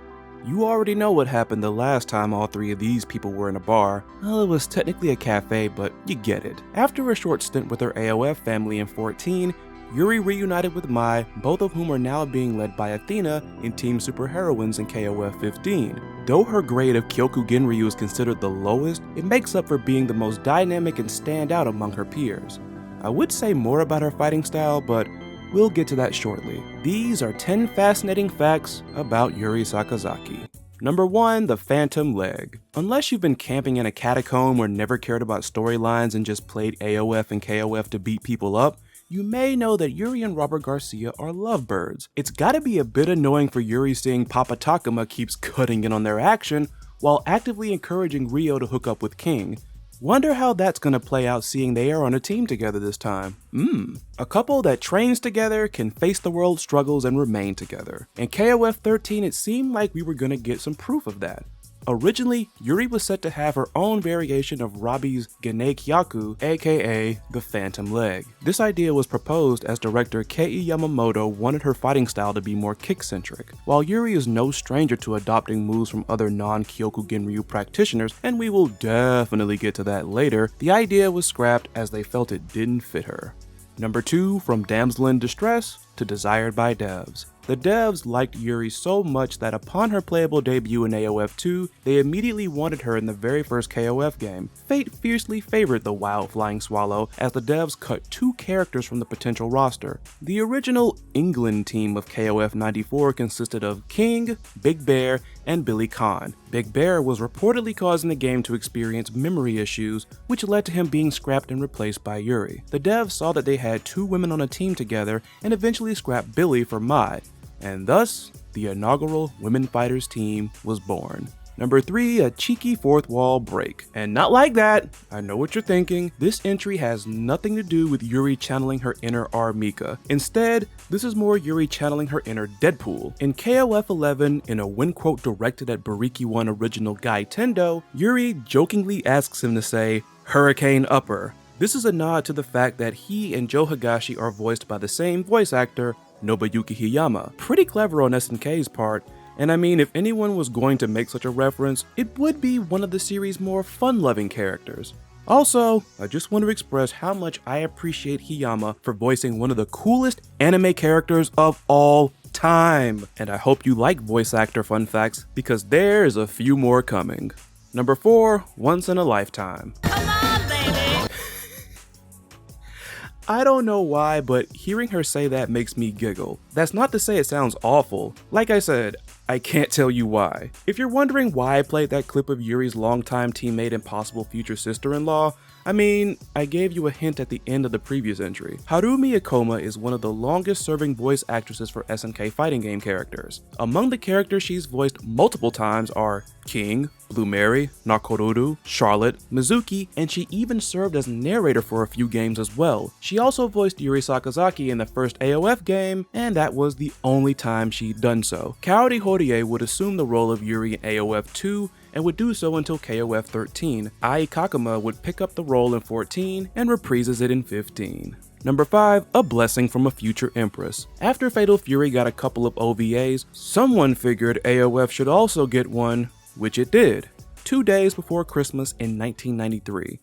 You already know what happened the last time all 3 of these people were in a bar. Well, it was technically a cafe, but you get it. After a short stint with her AOF family in 14, Yuri reunited with Mai, both of whom are now being led by Athena in Team Superheroines in KOF 15. Though her grade of Kyoku Genryu is considered the lowest, it makes up for being the most dynamic and stand out among her peers. I would say more about her fighting style, but we'll get to that shortly. These are 10 fascinating facts about Yuri Sakazaki. Number 1, the Phantom Leg. Unless you've been camping in a catacomb or never cared about storylines and just played AOF and KOF to beat people up, you may know that Yuri and Robert Garcia are lovebirds. It's gotta be a bit annoying for Yuri seeing Papa Takuma keeps cutting in on their action while actively encouraging Ryo to hook up with King. Wonder how that's gonna play out seeing they are on a team together this time. A couple that trains together, can face the world's struggles, and remain together. In KOF 13, it seemed like we were gonna get some proof of that. Originally, Yuri was set to have her own variation of Robbie's Genekyaku, aka the Phantom Leg. This idea was proposed as director Kei Yamamoto wanted her fighting style to be more kick-centric. While Yuri is no stranger to adopting moves from other non-Kyoku Ginryu practitioners, and we will definitely get to that later, the idea was scrapped as they felt it didn't fit her. Number 2, from Damsel in Distress to Desired by Devs. The devs liked Yuri so much that upon her playable debut in AOF 2, they immediately wanted her in the very first KOF game. Fate fiercely favored the wild flying swallow as the devs cut 2 characters from the potential roster. The original England team of KOF 94 consisted of King, Big Bear, and Billy Khan. Big Bear was reportedly causing the game to experience memory issues, which led to him being scrapped and replaced by Yuri. The devs saw that they had 2 women on a team together and eventually scrapped Billy for Mai. And thus, the inaugural Women Fighters team was born. Number 3, a cheeky fourth wall break. And not like that, I know what you're thinking. This entry has nothing to do with Yuri channeling her inner R. Mika. Instead, this is more Yuri channeling her inner Deadpool. In KOF 11, in a win quote directed at Bariki 1 original Gai Tendo, Yuri jokingly asks him to say, "Hurricane Upper." This is a nod to the fact that he and Joe Higashi are voiced by the same voice actor, Nobuyuki Hiyama. Pretty clever on SNK's part, and I mean, if anyone was going to make such a reference, it would be one of the series' more fun-loving characters. Also, I just want to express how much I appreciate Hiyama for voicing one of the coolest anime characters of all time. And I hope you like voice actor fun facts, because there's a few more coming. Number 4, Once in a Lifetime. I don't know why, but hearing her say that makes me giggle. That's not to say it sounds awful. Like I said, I can't tell you why. If you're wondering why I played that clip of Yuri's longtime teammate and possible future sister-in-law, I mean, I gave you a hint at the end of the previous entry. Harumi Ikoma is one of the longest serving voice actresses for SNK fighting game characters. Among the characters she's voiced multiple times are King, Blue Mary, Nakoruru, Charlotte, Mizuki, and she even served as narrator for a few games as well. She also voiced Yuri Sakazaki in the first AOF game, and that was the only time she'd done so. Kaori Horie would assume the role of Yuri in AOF 2, and would do so until KOF 13. Ai Kakuma would pick up the role in 14 and reprises it in 15. Number 5, a blessing from a future empress. After Fatal Fury got a couple of OVAs, someone figured AOF should also get one, which it did, 2 days before Christmas in 1993.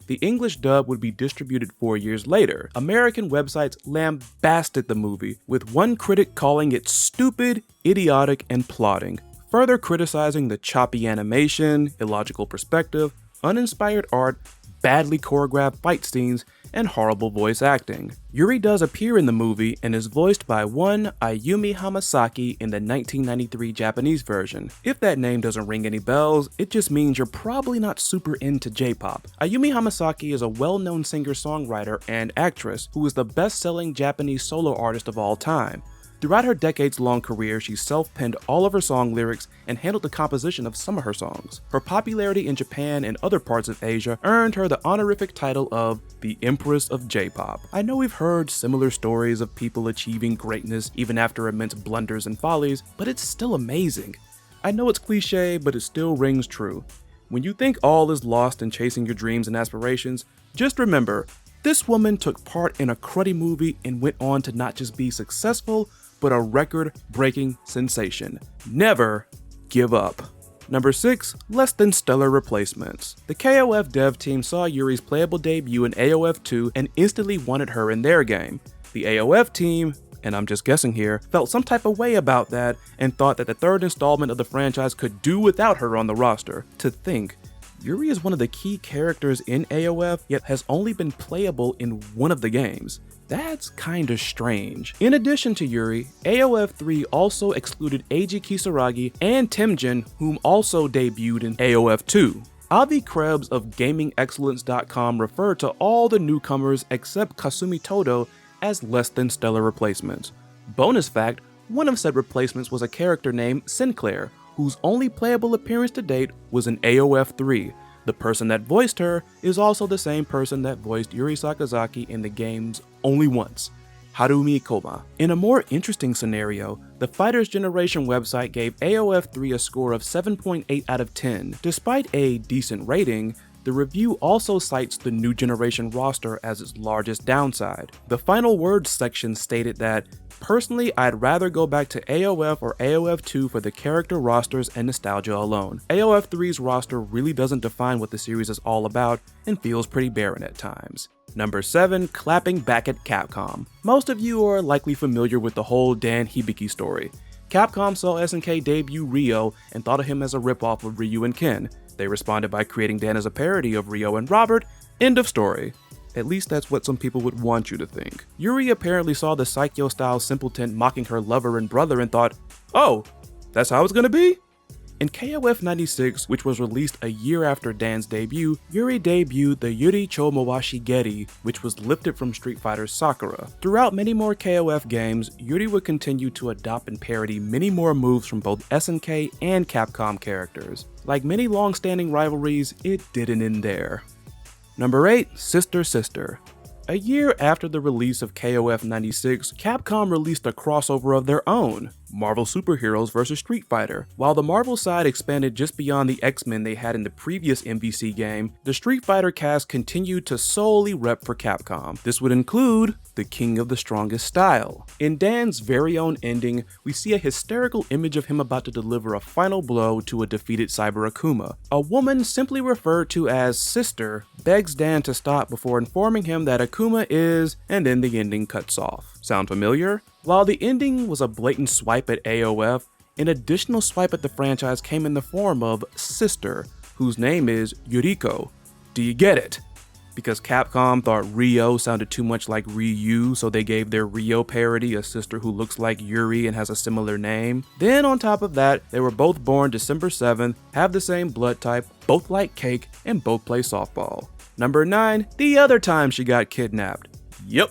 The English dub would be distributed 4 years later. American websites lambasted the movie, with one critic calling it stupid, idiotic, and plotting, further criticizing the choppy animation, illogical perspective, uninspired art, badly choreographed fight scenes, and horrible voice acting. Yuri does appear in the movie and is voiced by one Ayumi Hamasaki in the 1993 Japanese version. If that name doesn't ring any bells, it just means you're probably not super into J-pop. Ayumi Hamasaki is a well-known singer-songwriter and actress who is the best-selling Japanese solo artist of all time. Throughout her decades-long career, she self-penned all of her song lyrics and handled the composition of some of her songs. Her popularity in Japan and other parts of Asia earned her the honorific title of the Empress of J-pop. I know we've heard similar stories of people achieving greatness even after immense blunders and follies, but it's still amazing. I know it's cliche, but it still rings true. When you think all is lost in chasing your dreams and aspirations, just remember, this woman took part in a cruddy movie and went on to not just be successful, but a record-breaking sensation. Never give up. Number 6, less than stellar replacements. The KOF dev team saw Yuri's playable debut in AOF 2 and instantly wanted her in their game. The AOF team, and I'm just guessing here, felt some type of way about that and thought that the third installment of the franchise could do without her on the roster. To think, Yuri is one of the key characters in AOF, yet has only been playable in one of the games. That's kinda strange. In addition to Yuri, AOF 3 also excluded Eiji Kisaragi and Temjin, whom also debuted in AOF 2. Avi Krebs of GamingExcellence.com referred to all the newcomers except Kasumi Todo as less than stellar replacements. Bonus fact, one of said replacements was a character named Sinclair, whose only playable appearance to date was in AOF 3. The person that voiced her is also the same person that voiced Yuri Sakazaki in the games only once, Harumi Koma. In a more interesting scenario, the Fighters Generation website gave AOF 3 a score of 7.8 out of 10. Despite a decent rating, the review also cites the new generation roster as its largest downside. The final words section stated that, "Personally, I'd rather go back to AOF or AOF 2 for the character rosters and nostalgia alone. AOF 3's roster really doesn't define what the series is all about and feels pretty barren at times." Number 7, clapping back at Capcom. Most of you are likely familiar with the whole Dan Hibiki story. Capcom saw SNK debut Ryo and thought of him as a ripoff of Ryu and Ken. They responded by creating Dan as a parody of Ryo and Robert. End of story. At least that's what some people would want you to think. Yuri apparently saw the Saikyo-style simpleton mocking her lover and brother and thought, "Oh, that's how it's gonna be?" In KOF 96, which was released a year after Dan's debut, Yuri debuted the Yuri Chomowashi Geri, which was lifted from Street Fighter's Sakura. Throughout many more KOF games, Yuri would continue to adopt and parody many more moves from both SNK and Capcom characters. Like many long-standing rivalries, it didn't end there. Number 8, Sister Sister. A year after the release of KOF 96, Capcom released a crossover of their own, Marvel Superheroes vs. Street Fighter. While the Marvel side expanded just beyond the X-Men they had in the previous MVC game, the Street Fighter cast continued to solely rep for Capcom. This would include the King of the Strongest Style. In Dan's very own ending, we see a hysterical image of him about to deliver a final blow to a defeated Cyber Akuma. A woman simply referred to as Sister begs Dan to stop before informing him that Akuma is, and then the ending cuts off. Sound familiar? While the ending was a blatant swipe at AOF, an additional swipe at the franchise came in the form of Sister, whose name is Yuriko. Do you get it? Because Capcom thought Ryo sounded too much like Ryu, so they gave their Ryo parody a sister who looks like Yuri and has a similar name. Then on top of that, they were both born December 7th, have the same blood type, both like cake, and both play softball. Number 9, the other time she got kidnapped. Yep.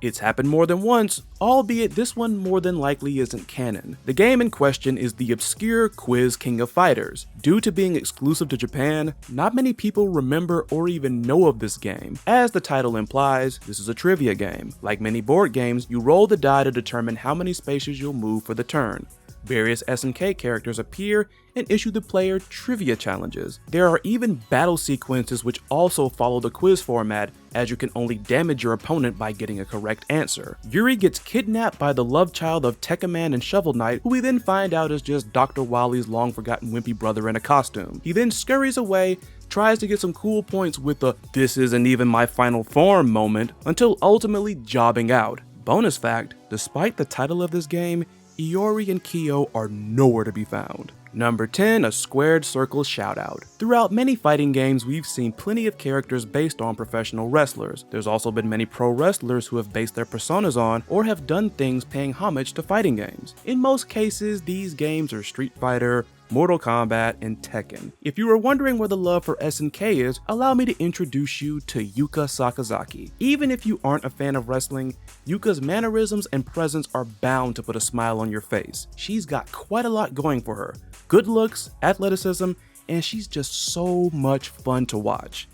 It's happened more than once, albeit this one more than likely isn't canon. The game in question is the obscure Quiz King of Fighters. Due to being exclusive to Japan, not many people remember or even know of this game. As the title implies, this is a trivia game. Like many board games, you roll the die to determine how many spaces you'll move for the turn. Various SNK characters appear and issue the player trivia challenges. There are even battle sequences which also follow the quiz format, as you can only damage your opponent by getting a correct answer. Yuri gets kidnapped by the love child of Tekkaman and Shovel Knight, who we then find out is just Dr. Wily's long-forgotten wimpy brother in a costume. He then scurries away, tries to get some cool points with the "this isn't even my final form" moment, until ultimately jobbing out. Bonus fact, despite the title of this game, IORI and Kyo are nowhere to be found. Number 10, a squared circle shoutout. Throughout many fighting games, we've seen plenty of characters based on professional wrestlers. There's also been many pro wrestlers who have based their personas on or have done things paying homage to fighting games. In most cases, these games are Street Fighter, Mortal Kombat, and Tekken. If you were wondering where the love for SNK is, allow me to introduce you to Yuka Sakazaki. Even if you aren't a fan of wrestling, Yuka's mannerisms and presence are bound to put a smile on your face. She's got quite a lot going for her. Good looks, athleticism, and she's just so much fun to watch.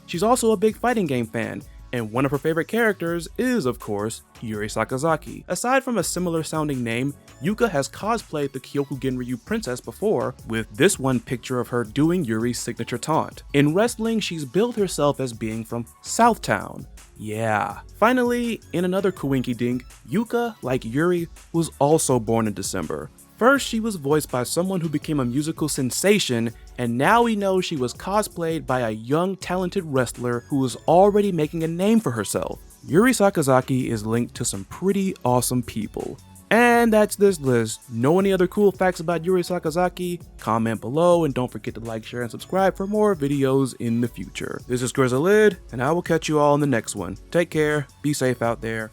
She's also a big fighting game fan, and one of her favorite characters is, of course, Yuri Sakazaki. Aside from a similar sounding name, Yuka has cosplayed the Kyokugen Ryu princess before, with this one picture of her doing Yuri's signature taunt. In wrestling, she's billed herself as being from Southtown. Yeah. Finally, in another coinky dink, Yuka, like Yuri, was also born in December. First, she was voiced by someone who became a musical sensation, and now we know she was cosplayed by a young, talented wrestler who was already making a name for herself. Yuri Sakazaki is linked to some pretty awesome people. And And that's this list. Know any other cool facts about Yuri Sakazaki? Comment below, and don't forget to like, share, and subscribe for more videos in the future. This is PRELUDE, and I will catch you all in the next one. Take care, be safe out there.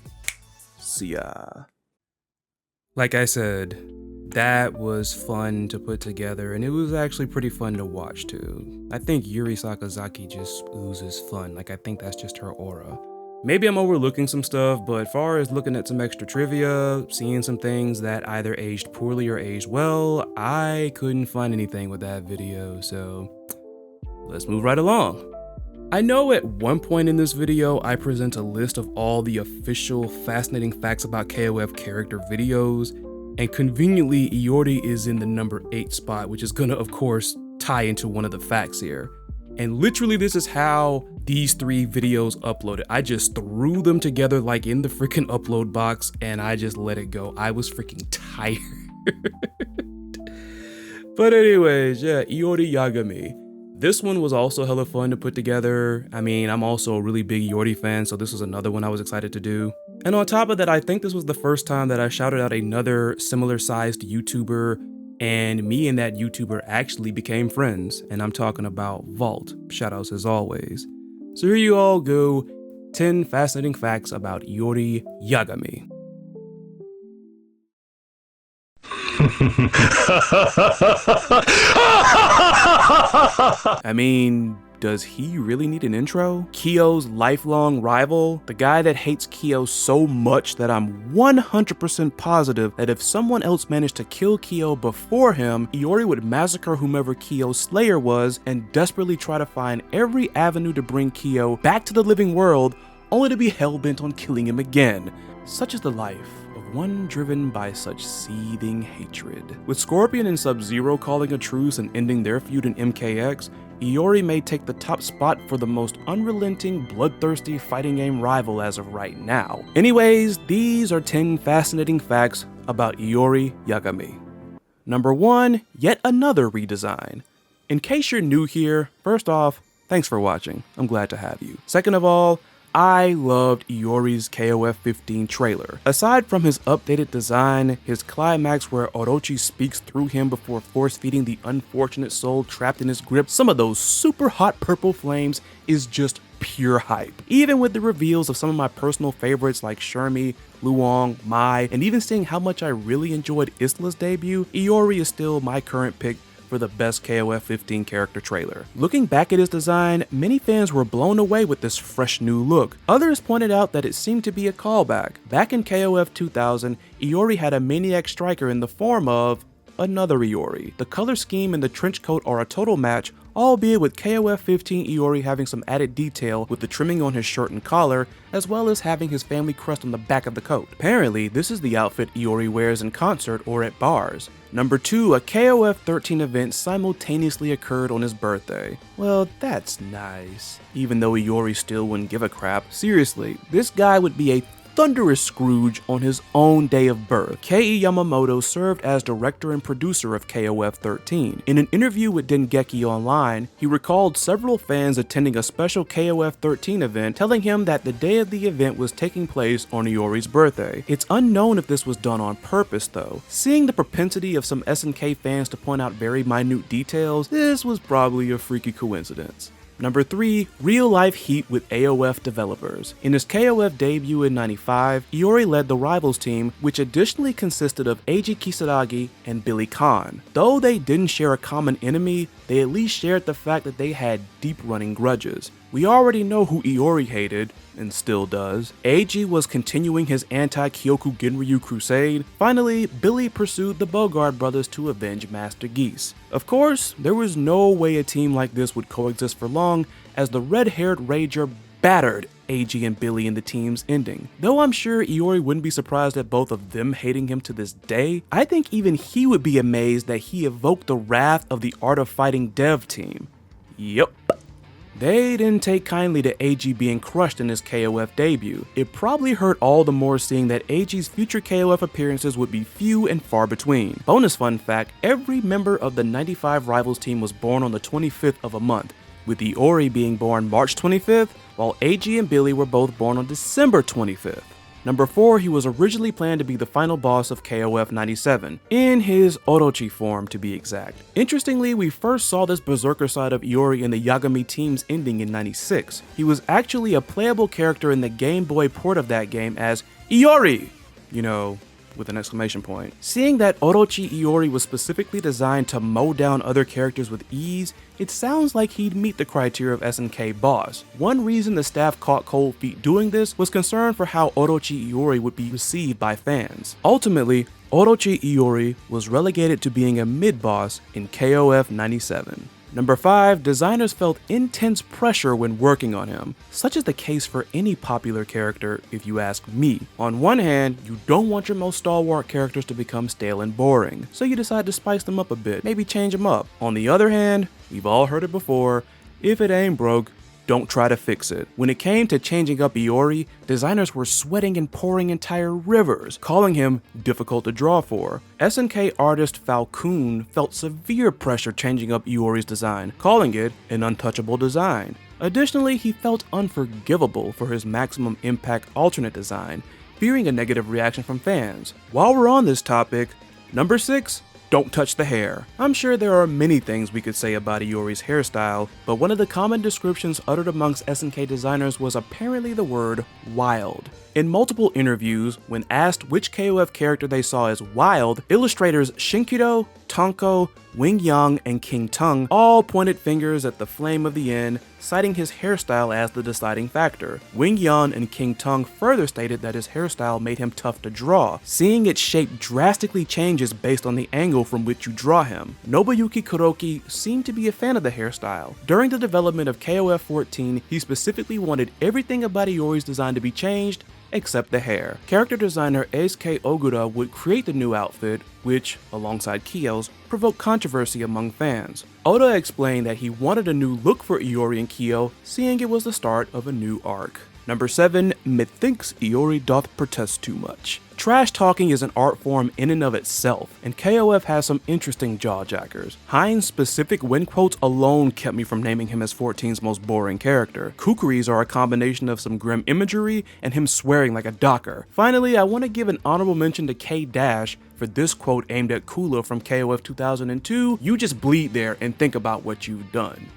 See ya. Like I said, that was fun to put together, and it was actually pretty fun to watch too. I think Yuri Sakazaki just oozes fun. Like, I think that's just her aura. Maybe I'm overlooking some stuff, but as far as looking at some extra trivia, seeing some things that either aged poorly or aged well, I couldn't find anything with that video, so let's move right along. I know at one point in this video, I present a list of all the official fascinating facts about KOF character videos, and conveniently, IORI is in the number 8 spot, which is gonna, of course, tie into one of the facts here. And literally, this is how these 3 videos uploaded. I just threw them together like in the freaking upload box, and I just let it go. I was freaking tired. But anyways, yeah, IORI YAGAMI. This one was also hella fun to put together. I mean, I'm also a really big YURI fan, so this was another one I was excited to do. And on top of that, I think this was the first time that I shouted out another similar sized YouTuber, and me and that YouTuber actually became friends, and I'm talking about Vault. Shoutouts as always. So here you all go, 10 fascinating facts about IORI YAGAMI. I mean, does he really need an intro? Kyo's lifelong rival, the guy that hates Kyo so much that I'm 100% positive that if someone else managed to kill Kyo before him, IORI would massacre whomever Kyo's slayer was and desperately try to find every avenue to bring Kyo back to the living world, only to be hell-bent on killing him again. Such is the life of one driven by such seething hatred. With Scorpion and Sub-Zero calling a truce and ending their feud in MKX, IORI may take the top spot for the most unrelenting, bloodthirsty fighting game rival as of right now. Anyways, these are 10 fascinating facts about IORI YAGAMI. Number 1, yet another redesign. In case you're new here, first off, thanks for watching. I'm glad to have you. Second of all, I loved IORI's KOF 15 trailer. Aside from his updated design, his climax where Orochi speaks through him before force-feeding the unfortunate soul trapped in his grip some of those super hot purple flames is just pure hype. Even with the reveals of some of my personal favorites like SHUN'EI, Luong, Mai, and even seeing how much I really enjoyed Isla's debut, IORI is still my current pick for the best KOF 15 character trailer. Looking back at his design, many fans were blown away with this fresh new look. Others pointed out that it seemed to be a callback. Back in KOF 2000, IORI had a maniac striker in the form of another IORI. The color scheme and the trench coat are a total match, albeit with KOF 15 IORI having some added detail with the trimming on his shirt and collar, as well as having his family crest on the back of the coat. Apparently, this is the outfit IORI wears in concert or at bars. Number 2, a KOF 13 event simultaneously occurred on his birthday. Well, that's nice. Even though IORI still wouldn't give a crap. Seriously, this guy would be a thunderous Scrooge on his own day of birth. Kei Yamamoto served as director and producer of KOF 13. In an interview with Dengeki Online, he recalled several fans attending a special KOF 13 event telling him that the day of the event was taking place on IORI's birthday. It's unknown if this was done on purpose though. Seeing the propensity of some SNK fans to point out very minute details, this was probably a freaky coincidence. Number 3, real-life heat with AOF developers. In his KOF debut in '95, IORI led the Rivals team, which additionally consisted of Eiji Kisaragi and Billy Khan. Though they didn't share a common enemy, they at least shared the fact that they had deep-running grudges. We already know who IORI hated, and still does. Eiji was continuing his anti-Kyoku Genryu crusade. Finally, Billy pursued the Bogard brothers to avenge Master Geese. Of course, there was no way a team like this would coexist for long, as the red-haired Rager battered Eiji and Billy in the team's ending. Though I'm sure IORI wouldn't be surprised at both of them hating him to this day, I think even he would be amazed that he evoked the wrath of the Art of Fighting dev team. Yup. They didn't take kindly to Eiji being crushed in his KOF debut. It probably hurt all the more seeing that Eiji's future KOF appearances would be few and far between. Bonus fun fact, every member of the '95 Rivals team was born on the 25th of a month, with IORI being born March 25th, while Eiji and Billy were both born on December 25th. Number 4, he was originally planned to be the final boss of KOF 97, in his Orochi form to be exact. Interestingly, we first saw this berserker side of Iori in the Yagami team's ending in 96. He was actually a playable character in the Game Boy port of that game as IORI, you know, with an exclamation point. Seeing that Orochi Iori was specifically designed to mow down other characters with ease, it sounds like he'd meet the criteria of SNK boss. One reason the staff caught cold feet doing this was concern for how Orochi Iori would be received by fans. Ultimately, Orochi Iori was relegated to being a mid-boss in KOF 97. Number 5, designers felt intense pressure when working on him. Such is the case for any popular character, if you ask me. On one hand, you don't want your most stalwart characters to become stale and boring, so you decide to spice them up a bit, maybe change them up. On the other hand, we've all heard it before, if it ain't broke, don't try to fix it. When it came to changing up Iori, designers were sweating and pouring entire rivers, calling him difficult to draw for. SNK artist Falcon felt severe pressure changing up Iori's design, calling it an untouchable design. Additionally, he felt unforgivable for his maximum impact alternate design, fearing a negative reaction from fans. While we're on this topic, number 6, don't touch the hair. I'm sure there are many things we could say about Iori's hairstyle, but one of the common descriptions uttered amongst SNK designers was apparently the word wild. In multiple interviews, when asked which KOF character they saw as wild, illustrators Shinkido, Tonko, Wing Yang, and King Tung all pointed fingers at the flame of the end, citing his hairstyle as the deciding factor. Wing Yang and King Tung further stated that his hairstyle made him tough to draw, seeing its shape drastically changes based on the angle from which you draw him. Nobuyuki Kuroki seemed to be a fan of the hairstyle. During the development of KOF 14, he specifically wanted everything about Iori's design to be changed, except the hair. Character designer Eisuke Ogura would create the new outfit, which, alongside Kyo's, provoked controversy among fans. Oda explained that he wanted a new look for Iori and Kyo, seeing it was the start of a new arc. Number 7, methinks Iori doth protest too much. Trash talking is an art form in and of itself, and KOF has some interesting jawjackers. Hein's specific win quotes alone kept me from naming him as 14's most boring character. Kukuris are a combination of some grim imagery and him swearing like a docker. Finally, I want to give an honorable mention to K-Dash for this quote aimed at Kula from KOF 2002, "You just bleed there and think about what you've done."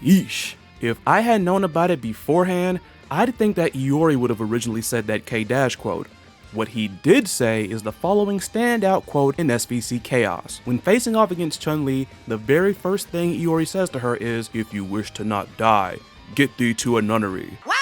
Yeesh. If I had known about it beforehand, I'd think that Iori would have originally said that K-Dash quote. What he did say is the following standout quote in SVC Chaos. When facing off against Chun-Li, the very first thing Iori says to her is, "If you wish to not die, get thee to a nunnery." What?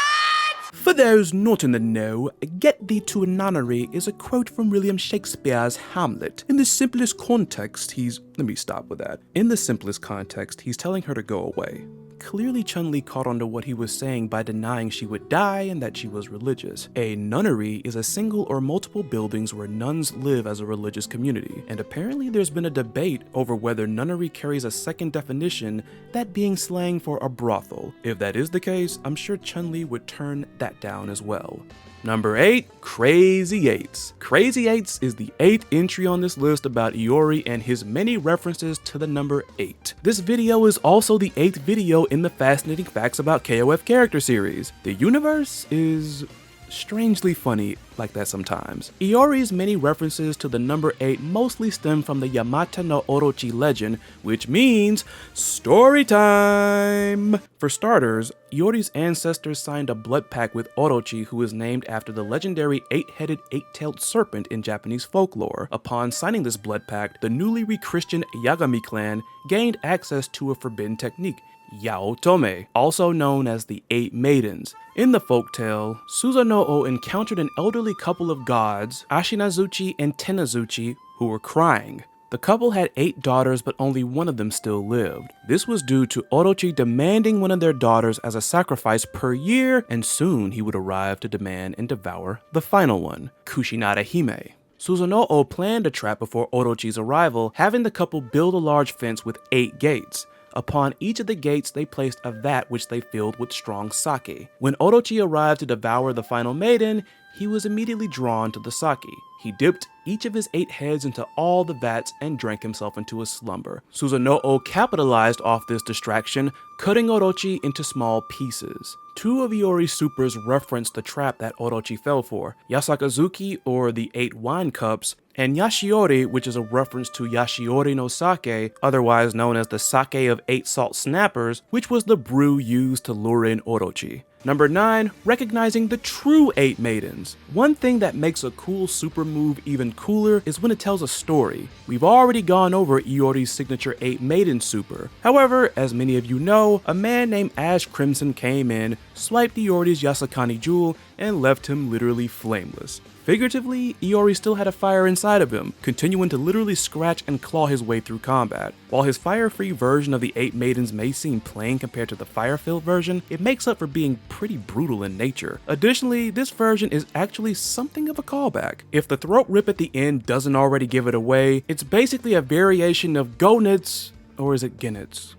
For those not in the know, "get thee to a nunnery" is a quote from William Shakespeare's Hamlet. In the simplest context, let me stop with that. In the simplest context, he's telling her to go away. Clearly Chun-Li caught on to what he was saying by denying she would die and that she was religious. A nunnery is a single or multiple buildings where nuns live as a religious community, and apparently there's been a debate over whether nunnery carries a second definition, that being slang for a brothel. If that is the case, I'm sure Chun-Li would turn that down as well. Number 8, Crazy Eights. Crazy Eights is the 8th entry on this list about Iori and his many references to the number 8. This video is also the 8th video in the Fascinating Facts About KOF character series. The universe is strangely funny like that sometimes. Iori's many references to the number 8 mostly stem from the Yamata no Orochi legend, which means story time! For starters, Iori's ancestors signed a blood pact with Orochi, who is named after the legendary 8-headed, 8-tailed serpent in Japanese folklore. Upon signing this blood pact, the newly re-Christian Yagami clan gained access to a forbidden technique, Yaotome, also known as the 8 Maidens. In the folktale, Susanoo encountered an elderly couple of gods, Ashinazuchi and Tenazuchi, who were crying. The couple had 8 daughters, but only one of them still lived. This was due to Orochi demanding one of their daughters as a sacrifice per year, and soon he would arrive to demand and devour the final one, Kushinada Hime. Susanoo planned a trap before Orochi's arrival, having the couple build a large fence with 8 gates. Upon each of the gates, they placed a vat which they filled with strong sake. When Orochi arrived to devour the final maiden, he was immediately drawn to the sake. He dipped each of his 8 heads into all the vats and drank himself into a slumber. Susanoo capitalized off this distraction, cutting Orochi into small pieces. 2 of Iori's supers reference the trap that Orochi fell for, Yasakazuki, or the 8 wine cups, and Yashiori, which is a reference to Yashiori no sake, otherwise known as the sake of 8 salt snappers, which was the brew used to lure in Orochi. Number 9, recognizing the true 8 maidens. One thing that makes a cool super move even cooler is when it tells a story. We've already gone over Iori's signature 8 maiden super. However, as many of you know, a man named Ash Crimson came in, swiped Iori's Yasakani jewel, and left him literally flameless. Figuratively, Iori still had a fire inside of him, continuing to literally scratch and claw his way through combat. While his fire-free version of the 8 maidens may seem plain compared to the fire-filled version, it makes up for being pretty brutal in nature. Additionally, this version is actually something of a callback. If the throat rip at the end doesn't already give it away, it's basically a variation of Gonitz, or is it Genitz?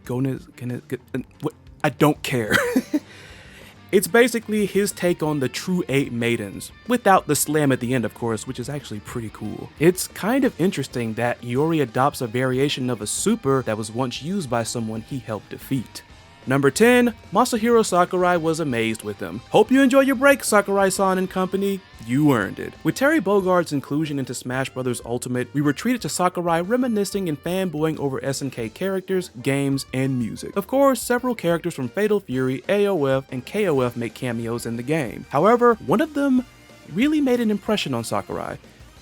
What? I don't care. It's basically his take on the true 8 maidens, without the slam at the end of course, which is actually pretty cool. It's kind of interesting that Iori adopts a variation of a super that was once used by someone he helped defeat. Number 10, Masahiro Sakurai was amazed with him. Hope you enjoy your break, Sakurai-san and company. You earned it. With Terry Bogard's inclusion into Smash Bros. Ultimate, we were treated to Sakurai reminiscing and fanboying over SNK characters, games, and music. Of course, several characters from Fatal Fury, AOF, and KOF make cameos in the game. However, one of them really made an impression on Sakurai.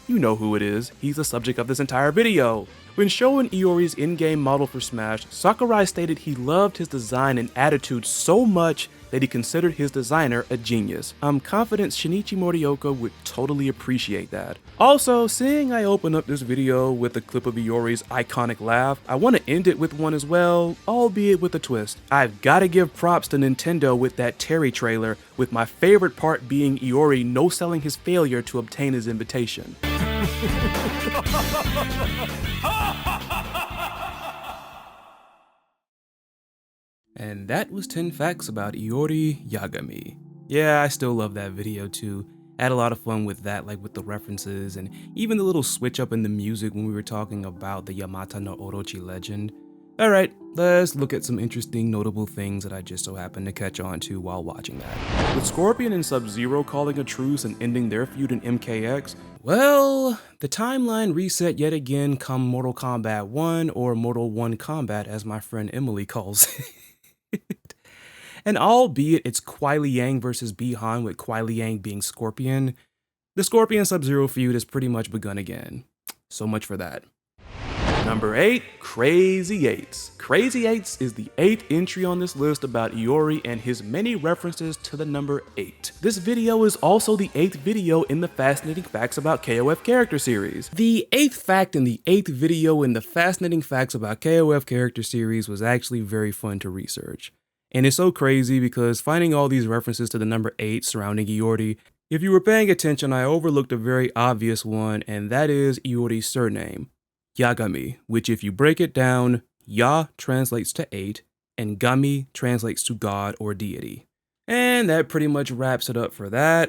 You know who it is, he's the subject of this entire video. When showing Iori's in-game model for Smash, Sakurai stated he loved his design and attitude so much that he considered his designer a genius. I'm confident Shinichi Morioka would totally appreciate that. Also, seeing I open up this video with a clip of Iori's iconic laugh, I want to end it with one as well, albeit with a twist. I've got to give props to Nintendo with that Terry trailer, with my favorite part being Iori no-selling his failure to obtain his invitation. And that was 10 facts about Iori Yagami. Yeah, I still love that video too. I had a lot of fun with that, like with the references and even the little switch up in the music when we were talking about the Yamata no Orochi legend. Alright, let's look at some interesting notable things that I just so happened to catch on to while watching that. With Scorpion and Sub-Zero calling a truce and ending their feud in MKX, well, the timeline reset yet again come Mortal Kombat 1, or Mortal 1 Combat as my friend Emily calls it. And albeit it's Kuai Liang versus Bi-Han with Kuai Liang being Scorpion, the Scorpion Sub-Zero feud has pretty much begun again. So much for that. Number 8, Crazy Eights. Crazy Eights is the 8th entry on this list about Iori and his many references to the number 8. This video is also the 8th video in the Fascinating Facts About KOF character series. The 8th fact in the 8th video in the Fascinating Facts About KOF character series was actually very fun to research. And it's so crazy because finding all these references to the number 8 surrounding Iori, if you were paying attention, I overlooked a very obvious one, and that is Iori's surname, Yagami, which if you break it down, Ya translates to 8, and Gami translates to God or deity. And that pretty much wraps it up for that,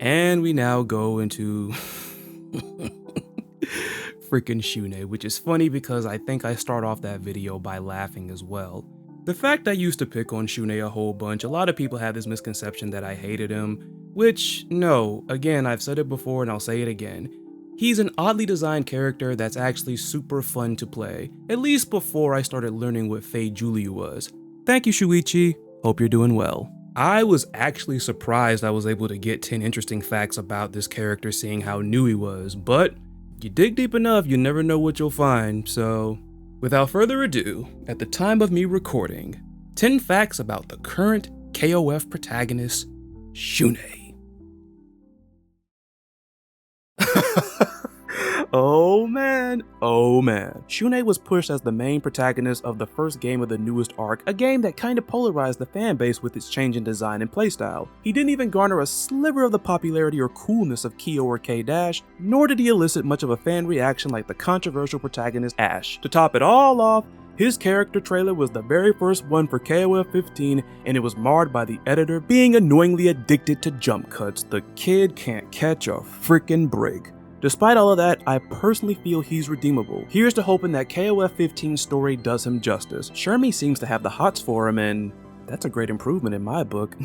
and we now go into freaking SHUN'EI, which is funny because I think I start off that video by laughing as well. The fact I used to pick on SHUN'EI a whole bunch, a lot of people have this misconception that I hated him, which, no, again, I've said it before and I'll say it again. He's an oddly designed character that's actually super fun to play, at least before I started learning what Fei Juliu was. Thank you, Shuichi. Hope you're doing well. I was actually surprised I was able to get 10 interesting facts about this character seeing how new he was, but you dig deep enough, you never know what you'll find, so without further ado, at the time of me recording, 10 facts about the current KOF protagonist, SHUN'EI. Oh man. SHUN'EI was pushed as the main protagonist of the first game of the newest arc, a game that kinda polarized the fanbase with its change in design and playstyle. He didn't even garner a sliver of the popularity or coolness of Kyo or K-Dash, nor did he elicit much of a fan reaction like the controversial protagonist Ash. To top it all off, His character trailer was the very first one for KOF 15, and it was marred by the editor being annoyingly addicted to jump cuts. The kid can't catch a freaking break. Despite all of that, I personally feel he's redeemable. Here's to hoping that KOF 15's story does him justice. SHUN'EI seems to have the hots for him, and that's a great improvement in my book.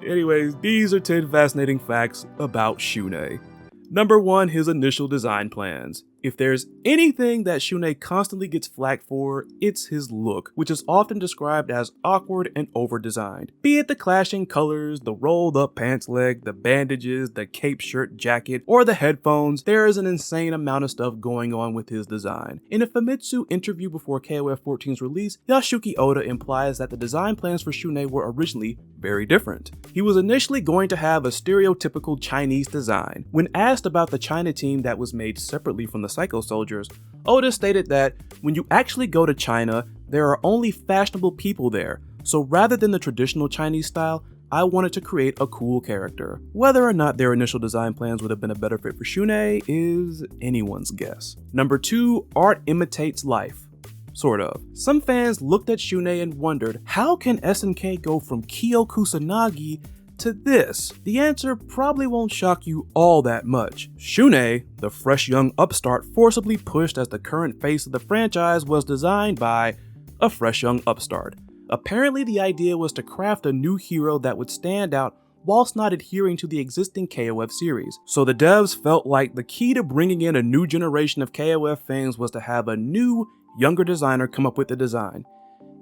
Anyways, these are 10 fascinating facts about SHUN'EI. Number 1, his initial design plans. If there's anything that SHUN'EI constantly gets flack for, it's his look, which is often described as awkward and over-designed. Be it the clashing colors, the rolled up pants leg, the bandages, the cape shirt jacket, or the headphones, there is an insane amount of stuff going on with his design. In a Famitsu interview before KOF 14's release, Yasuki Oda implies that the design plans for SHUN'EI were originally very different. He was initially going to have a stereotypical Chinese design. When asked about the China team that was made separately from the Psycho Soldiers, Oda stated that when you actually go to China, there are only fashionable people there, so rather than the traditional Chinese style, I wanted to create a cool character. Whether or not their initial design plans would have been a better fit for SHUN'EI is anyone's guess. Number 2, art imitates life. Sort of. Some fans looked at SHUN'EI and wondered, how can SNK go from Kyo Kusanagi to this? The answer probably won't shock you all that much. SHUN'EI, the fresh young upstart forcibly pushed as the current face of the franchise, was designed by a fresh young upstart. Apparently the idea was to craft a new hero that would stand out whilst not adhering to the existing KOF series. So the devs felt like the key to bringing in a new generation of KOF fans was to have a new, younger designer come up with the design.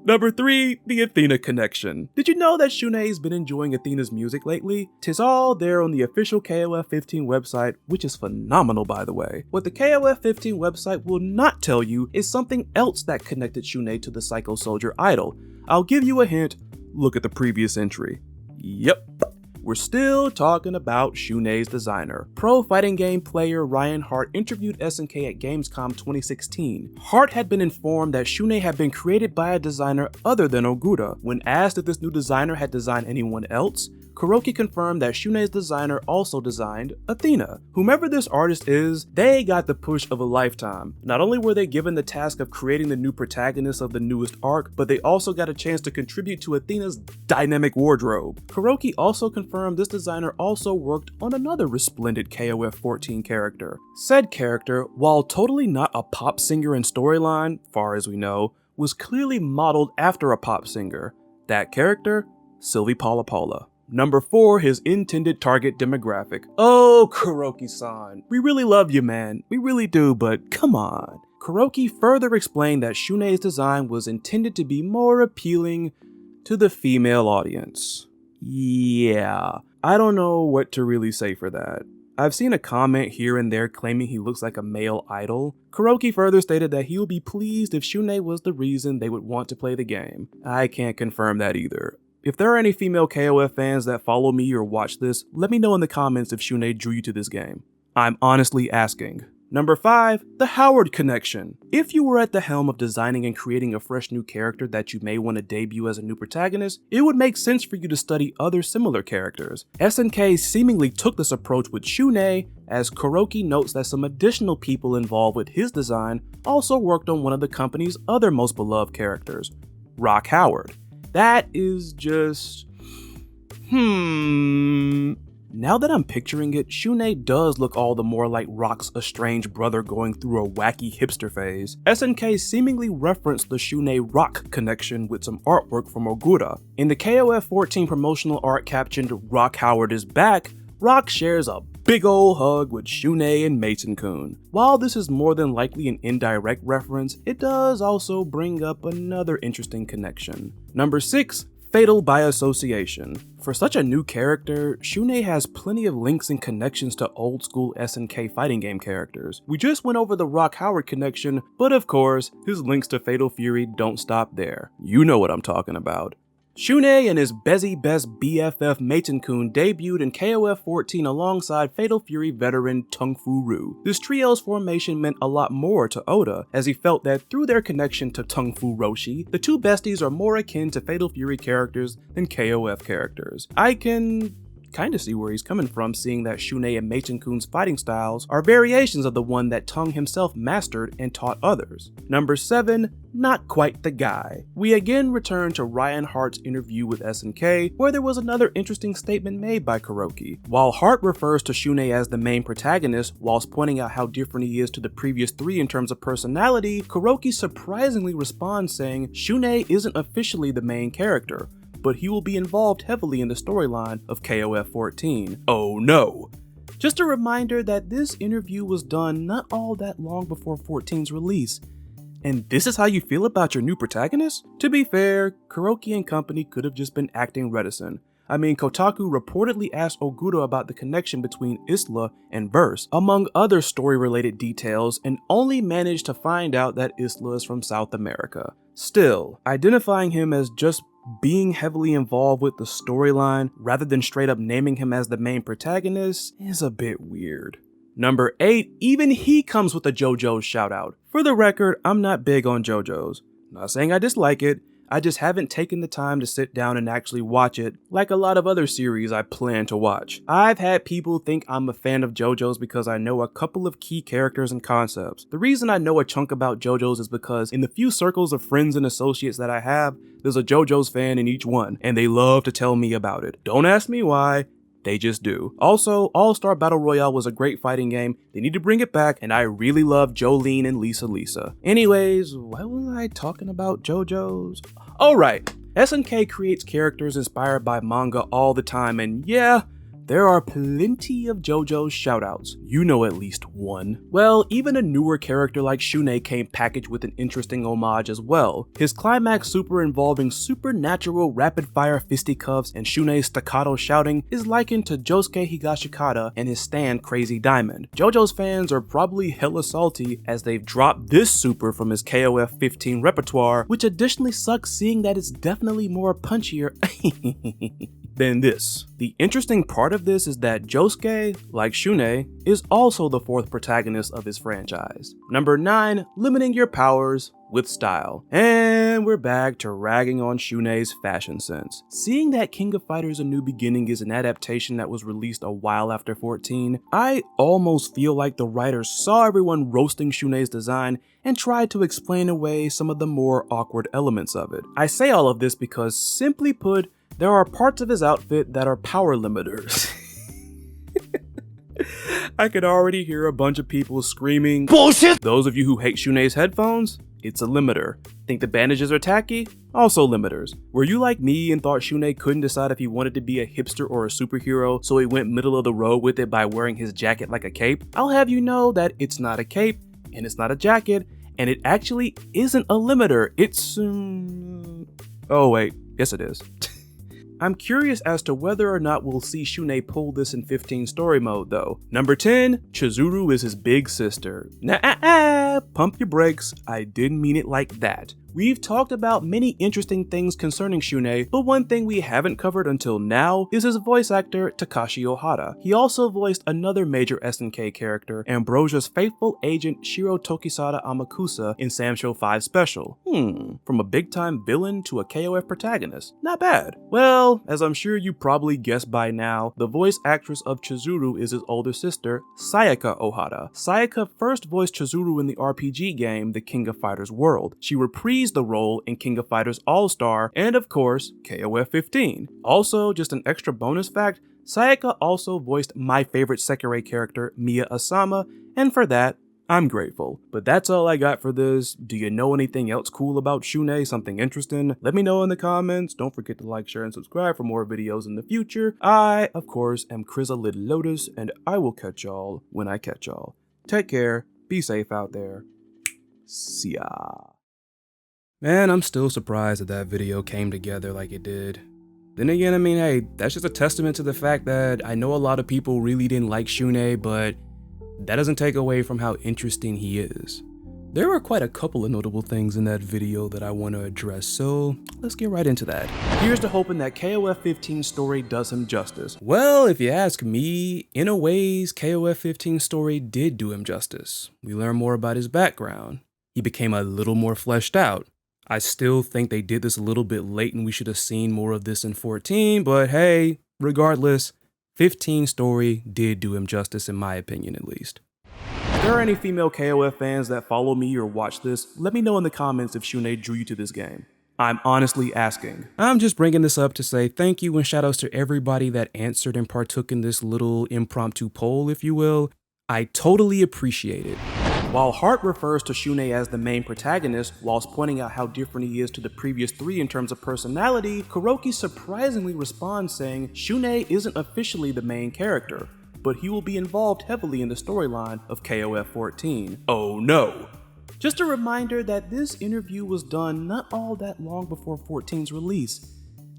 Number 3, the Athena connection. Did you know that SHUN'EI's been enjoying Athena's music lately? Tis all there on the official KOF 15 website, which is phenomenal by the way. What the KOF 15 website will not tell you is something else that connected SHUN'EI to the Psycho Soldier idol. I'll give you a hint, look at the previous entry. Yep. We're still talking about SHUN'EI's designer. Pro fighting game player Ryan Hart interviewed SNK at Gamescom 2016. Hart had been informed that SHUN'EI had been created by a designer other than Ogura. When asked if this new designer had designed anyone else, Kuroki confirmed that SHUN'EI's designer also designed Athena. Whomever this artist is, they got the push of a lifetime. Not only were they given the task of creating the new protagonist of the newest arc, but they also got a chance to contribute to Athena's dynamic wardrobe. Kuroki also confirmed this designer also worked on another resplendent KOF 14 character. Said character, while totally not a pop singer in storyline, far as we know, was clearly modeled after a pop singer. That character? Sylvie Paula Paula. Number 4, his intended target demographic. Oh, Kuroki-san, we really love you, man. We really do, but come on. Kuroki further explained that SHUN'EI's design was intended to be more appealing to the female audience. Yeah, I don't know what to really say for that. I've seen a comment here and there claiming he looks like a male idol. Kuroki further stated that he would be pleased if SHUN'EI was the reason they would want to play the game. I can't confirm that either. If there are any female KOF fans that follow me or watch this, let me know in the comments if SHUN'EI drew you to this game. I'm honestly asking. Number 5, the Howard connection. If you were at the helm of designing and creating a fresh new character that you may want to debut as a new protagonist, it would make sense for you to study other similar characters. SNK seemingly took this approach with SHUN'EI, as Kuroki notes that some additional people involved with his design also worked on one of the company's other most beloved characters, Rock Howard. That is just... Now that I'm picturing it, SHUN'EI does look all the more like Rock's estranged brother going through a wacky hipster phase. SNK seemingly referenced the SHUN'EI Rock connection with some artwork from Ogura. In the KOF 14 promotional art captioned "Rock Howard is back," Rock shares a big ol' hug with SHUN'EI and Mason-kun. While this is more than likely an indirect reference, it does also bring up another interesting connection. Number 6, fatal by association. For such a new character, SHUN'EI has plenty of links and connections to old school SNK fighting game characters. We just went over the Rock Howard connection, but of course, his links to Fatal Fury don't stop there. You know what I'm talking about. SHUN'EI and his best BFF Mason-kun debuted in KOF 14 alongside Fatal Fury veteran Tung-Fu-Ryu. This trio's formation meant a lot more to Oda, as he felt that through their connection to Tung-Fu Roshi, the two besties are more akin to Fatal Fury characters than KOF characters. I can kinda see where he's coming from, seeing that SHUN'EI and Meichin-kun's fighting styles are variations of the one that Tung himself mastered and taught others. Number 7, not quite the guy. We again return to Ryan Hart's interview with SNK, where there was another interesting statement made by Kuroki. While Hart refers to SHUN'EI as the main protagonist, whilst pointing out how different he is to the previous 3 in terms of personality, Kuroki surprisingly responds saying SHUN'EI isn't officially the main character, but he will be involved heavily in the storyline of KOF 14. Oh no! Just a reminder that this interview was done not all that long before 14's release. And this is how you feel about your new protagonist? To be fair, Kuroki and company could have just been acting reticent. I mean, Kotaku reportedly asked Ogura about the connection between Isla and Verse, among other story-related details, and only managed to find out that Isla is from South America. Still, identifying him as just being heavily involved with the storyline rather than straight up naming him as the main protagonist is a bit weird. Number 8, even he comes with a JoJo's shoutout. For the record, I'm not big on JoJo's. Not saying I dislike it, I just haven't taken the time to sit down and actually watch it like a lot of other series I plan to watch. I've had people think I'm a fan of JoJo's because I know a couple of key characters and concepts. The reason I know a chunk about JoJo's is because in the few circles of friends and associates that I have, there's a JoJo's fan in each one, and they love to tell me about it. Don't ask me why. They just do. Also, All-Star Battle Royale was a great fighting game. They need to bring it back, and I really love Jolene and Lisa. Anyways, why was I talking about JoJo's? Alright, SNK creates characters inspired by manga all the time, and yeah, there are plenty of JoJo's shoutouts. You know at least one. Well, even a newer character like SHUN'EI came packaged with an interesting homage as well. His climax super involving supernatural rapid-fire fisticuffs and SHUN'EI's staccato shouting is likened to Josuke Higashikata and his stand Crazy Diamond. JoJo's fans are probably hella salty as they've dropped this super from his KOF 15 repertoire, which additionally sucks seeing that it's definitely more punchier than this. The interesting part of this is that Josuke, like SHUN'EI, is also the 4th protagonist of his franchise. Number 9, limiting your powers with style. And we're back to ragging on SHUN'EI's fashion sense. Seeing that King of Fighters A New Beginning is an adaptation that was released a while after 14, I almost feel like the writers saw everyone roasting SHUN'EI's design and tried to explain away some of the more awkward elements of it. I say all of this because, simply put, there are parts of his outfit that are power limiters. I could already hear a bunch of people screaming, "Bullshit!" Those of you who hate SHUN'EI's headphones, it's a limiter. Think the bandages are tacky? Also limiters. Were you like me and thought SHUN'EI couldn't decide if he wanted to be a hipster or a superhero, so he went middle of the road with it by wearing his jacket like a cape? I'll have you know that it's not a cape, and it's not a jacket, and it actually isn't a limiter. It's oh wait, yes it is. I'm curious as to whether or not we'll see SHUN'EI pull this in 15 story mode though. Number 10, Chizuru is his big sister. Nah, pump your brakes, I didn't mean it like that. We've talked about many interesting things concerning SHUN'EI, but one thing we haven't covered until now is his voice actor, Takashi Ohara. He also voiced another major SNK character, Ambrosia's faithful agent Shiro Tokisada Amakusa in Samsho 5 Special. From a big-time villain to a KOF protagonist. Not bad. Well, as I'm sure you probably guessed by now, the voice actress of Chizuru is his older sister, Sayaka Ohara. Sayaka first voiced Chizuru in the RPG game, The King of Fighters World. She reprised the role in King of Fighters All-Star and of course KOF 15. Also, just an extra bonus fact, Sayaka also voiced my favorite Sekirei character, Miya Asama, and for that, I'm grateful. But that's all I got for this. Do you know anything else cool about SHUN'EI, something interesting? Let me know in the comments. Don't forget to like, share, and subscribe for more videos in the future. I, of course, am Chrysalid Lotus, and I will catch y'all when I catch y'all. Take care, be safe out there. See ya. Man, I'm still surprised that video came together like it did. Then again, I mean, hey, that's just a testament to the fact that I know a lot of people really didn't like SHUN'EI, but that doesn't take away from how interesting he is. There were quite a couple of notable things in that video that I want to address, so let's get right into that. Here's to hoping that KOF 15 story does him justice. Well, if you ask me, in a ways, KOF 15 story did do him justice. We learn more about his background. He became a little more fleshed out. I still think they did this a little bit late and we should have seen more of this in 14, but hey, regardless, 15 story did do him justice in my opinion at least. If there are any female KOF fans that follow me or watch this, let me know in the comments if SHUN'EI drew you to this game. I'm honestly asking. I'm just bringing this up to say thank you and shoutouts to everybody that answered and partook in this little impromptu poll, if you will. I totally appreciate it. While Heart refers to SHUN'EI as the main protagonist, whilst pointing out how different he is to the previous three in terms of personality, Kuroki surprisingly responds saying SHUN'EI isn't officially the main character, but he will be involved heavily in the storyline of KOF 14. Oh no! Just a reminder that this interview was done not all that long before 14's release.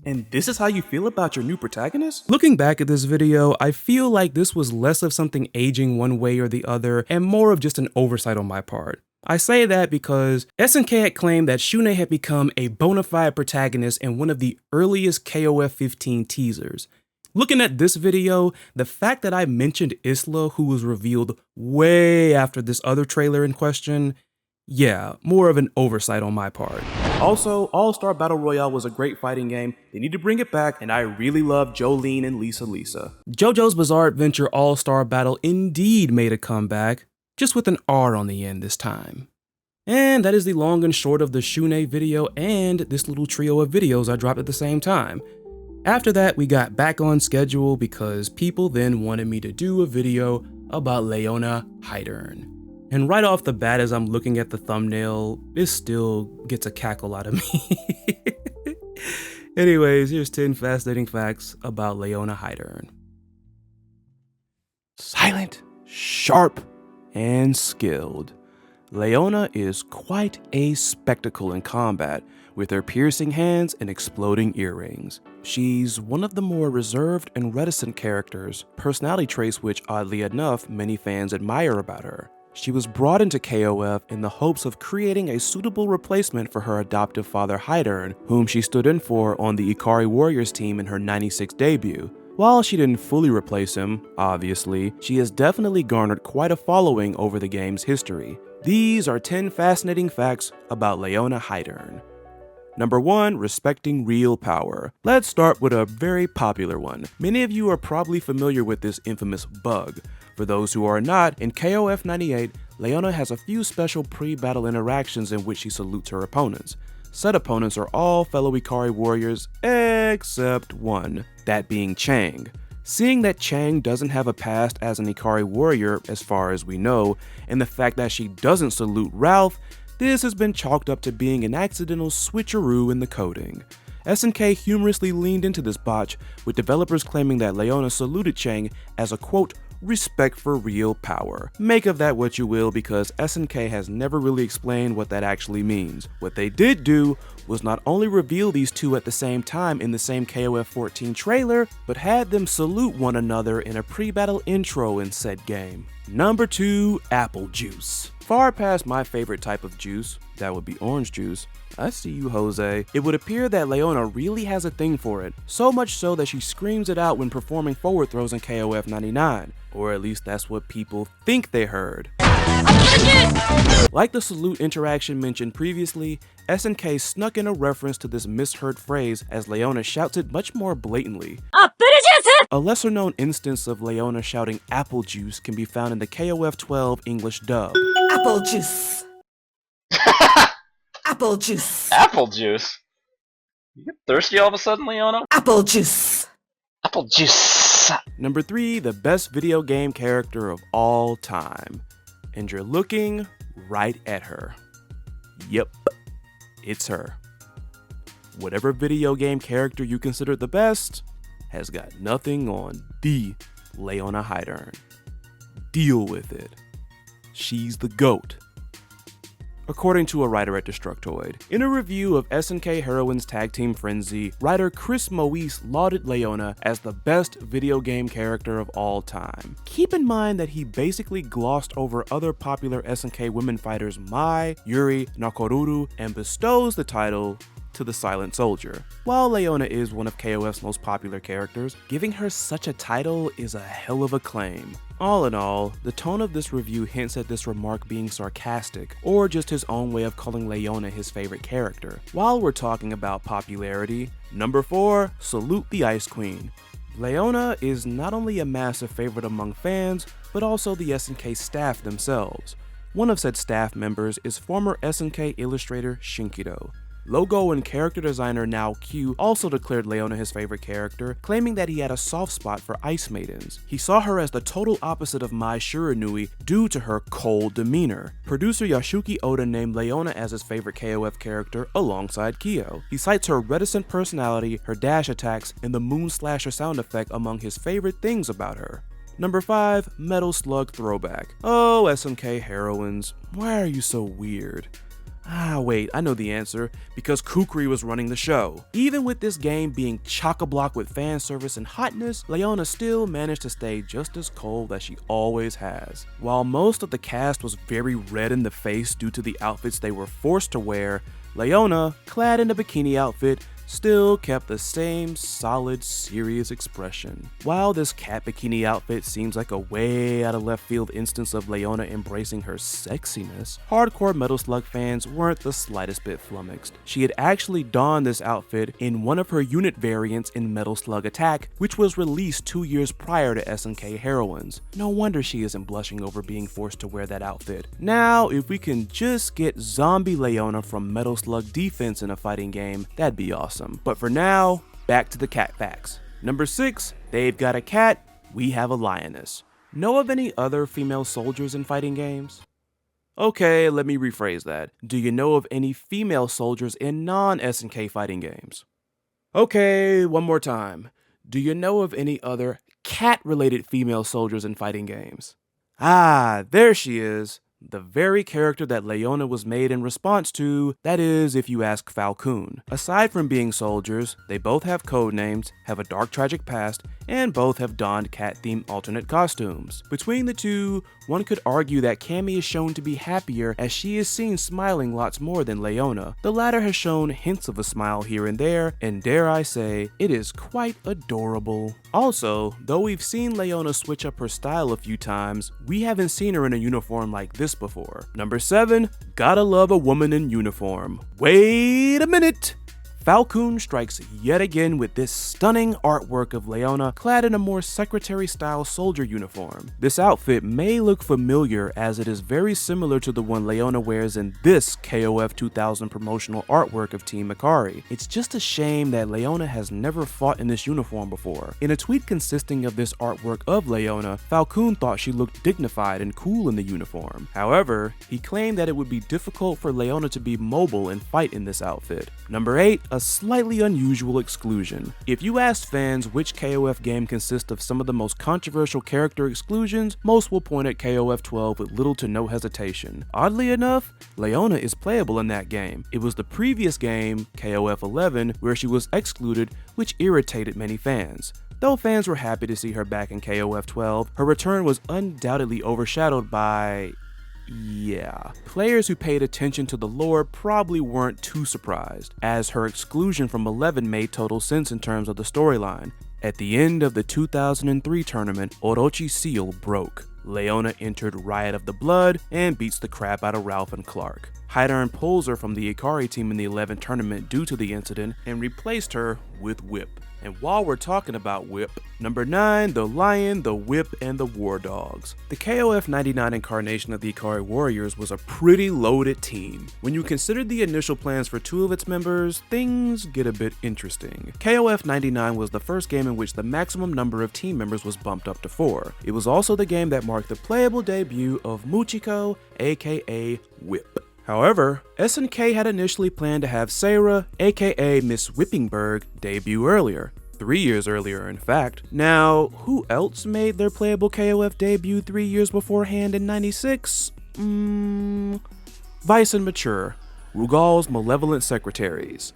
And this is how you feel about your new protagonist? Looking back at this video, I feel like this was less of something aging one way or the other and more of just an oversight on my part. I say that because SNK had claimed that SHUN'EI had become a bona fide protagonist in one of the earliest KOF 15 teasers. Looking at this video, the fact that I mentioned Isla, who was revealed way after this other trailer in question, yeah, more of an oversight on my part. Also, All-Star Battle Royale was a great fighting game. They need to bring it back, and I really love Jolene and Lisa. JoJo's Bizarre Adventure All-Star Battle indeed made a comeback, just with an R on the end this time. And that is the long and short of the SHUN'EI video and this little trio of videos I dropped at the same time. After that, we got back on schedule because people then wanted me to do a video about Leona HEIDERN. And right off the bat, as I'm looking at the thumbnail, it still gets a cackle out of me. Anyways, here's 10 fascinating facts about Leona HEIDERN. Silent, sharp, and skilled, Leona is quite a spectacle in combat, with her piercing hands and exploding earrings. She's one of the more reserved and reticent characters, personality traits which, oddly enough, many fans admire about her. She was brought into KOF in the hopes of creating a suitable replacement for her adoptive father HEIDERN, whom she stood in for on the Ikari Warriors team in her 96 debut. While she didn't fully replace him, obviously, she has definitely garnered quite a following over the game's history. These are 10 fascinating facts about Leona HEIDERN. Number 1. Respecting real power. Let's start with a very popular one. Many of you are probably familiar with this infamous bug. For those who are not, in KOF 98, Leona has a few special pre-battle interactions in which she salutes her opponents. Said opponents are all fellow Ikari warriors, except one, that being Chang. Seeing that Chang doesn't have a past as an Ikari warrior, as far as we know, and the fact that she doesn't salute Ralph, this has been chalked up to being an accidental switcheroo in the coding. SNK humorously leaned into this botch, with developers claiming that Leona saluted Chang as a quote, respect for real power. Make of that what you will, because SNK has never really explained what that actually means. What they did do was not only reveal these two at the same time in the same KOF 14 trailer, but had them salute one another in a pre-battle intro in said game. Number 2, apple juice. Far past my favorite type of juice, that would be orange juice. I see you, Jose. It would appear that Leona really has a thing for it, so much so that she screams it out when performing forward throws in KOF 99, or at least that's what people think they heard. Like the salute interaction mentioned previously, SNK snuck in a reference to this misheard phrase as Leona shouts it much more blatantly. A lesser known instance of Leona shouting apple juice can be found in the KOF 12 English dub. Apple juice. Apple juice. Apple juice? You get thirsty all of a sudden, Leona? Apple juice. Apple juice. Number 3, the best video game character of all time. And you're looking right at her. Yep, it's her. Whatever video game character you consider the best has got nothing on the Leona HEIDERN. Deal with it. She's the GOAT. According to a writer at Destructoid. In a review of SNK Heroines Tag Team Frenzy, writer Chris Moise lauded Leona as the best video game character of all time. Keep in mind that he basically glossed over other popular SNK women fighters Mai, Yuri, Nakoruru, and bestows the title to the Silent Soldier. While Leona is one of KOF's most popular characters, giving her such a title is a hell of a claim. All in all, the tone of this review hints at this remark being sarcastic, or just his own way of calling Leona his favorite character. While we're talking about popularity, number 4, salute the Ice Queen. Leona is not only a massive favorite among fans, but also the SNK staff themselves. One of said staff members is former SNK illustrator Shinkido. Logo and character designer Now Q also declared Leona his favorite character, claiming that he had a soft spot for Ice Maidens. He saw her as the total opposite of Mai Shiranui due to her cold demeanor. Producer Yasuki Oda named Leona as his favorite KOF character alongside Kyo. He cites her reticent personality, her dash attacks, and the Moon Slasher sound effect among his favorite things about her. Number 5, Metal Slug Throwback. Oh, SNK heroines, why are you so weird? Ah, wait, I know the answer, because Kukri was running the show. Even with this game being chock-a-block with fan service and hotness, Leona still managed to stay just as cold as she always has. While most of the cast was very red in the face due to the outfits they were forced to wear, Leona, clad in a bikini outfit, still kept the same solid, serious expression. While this cat bikini outfit seems like a way out of left field instance of Leona embracing her sexiness, hardcore Metal Slug fans weren't the slightest bit flummoxed. She had actually donned this outfit in one of her unit variants in Metal Slug Attack, which was released 2 years prior to SNK Heroines. No wonder she isn't blushing over being forced to wear that outfit. Now, if we can just get zombie Leona from Metal Slug Defense in a fighting game, that'd be awesome. But for now, back to the cat facts. Number 6, they've got a cat, we have a lioness. Know of any other female soldiers in fighting games? Okay, let me rephrase that. Do you know of any female soldiers in non-SNK fighting games? Okay, one more time. Do you know of any other cat-related female soldiers in fighting games? Ah, there she is. The very character that Leona was made in response to, that is, if you ask Falcon. Aside from being soldiers, they both have code names, have a dark tragic past, and both have donned cat-themed alternate costumes. Between the two, one could argue that Cammy is shown to be happier as she is seen smiling lots more than Leona. The latter has shown hints of a smile here and there, and dare I say, it is quite adorable. Also, though we've seen Leona switch up her style a few times, we haven't seen her in a uniform like this before. Number 7, gotta love a woman in uniform. Wait a minute! Falcon strikes yet again with this stunning artwork of Leona clad in a more secretary-style soldier uniform. This outfit may look familiar as it is very similar to the one Leona wears in this KOF 2000 promotional artwork of Team Ikari. It's just a shame that Leona has never fought in this uniform before. In a tweet consisting of this artwork of Leona, Falcon thought she looked dignified and cool in the uniform. However, he claimed that it would be difficult for Leona to be mobile and fight in this outfit. Number 8, a slightly unusual exclusion. If you ask fans which KOF game consists of some of the most controversial character exclusions, most will point at KOF 12 with little to no hesitation. Oddly enough, Leona is playable in that game. It was the previous game, KOF 11, where she was excluded, which irritated many fans. Though fans were happy to see her back in KOF 12, her return was undoubtedly overshadowed by... yeah. Players who paid attention to the lore probably weren't too surprised, as her exclusion from 11 made total sense in terms of the storyline. At the end of the 2003 tournament, Orochi Seal broke. Leona entered Riot of the Blood and beats the crap out of Ralph and Clark. HEIDERN pulls her from the Ikari team in the 11 tournament due to the incident and replaced her with Whip. And while we're talking about Whip, number 9, the Lion, the Whip, and the War Dogs. The KOF 99 incarnation of the Ikari Warriors was a pretty loaded team. When you consider the initial plans for 2 of its members, things get a bit interesting. KOF 99 was the first game in which the maximum number of team members was bumped up to 4. It was also the game that marked the playable debut of Muchiko, aka Whip. However, SNK had initially planned to have Sarah, aka Miss Whippingberg, debut earlier. 3 years earlier, in fact. Now, who else made their playable KOF debut 3 years beforehand in '96? Vice and Mature, Rugal's malevolent secretaries.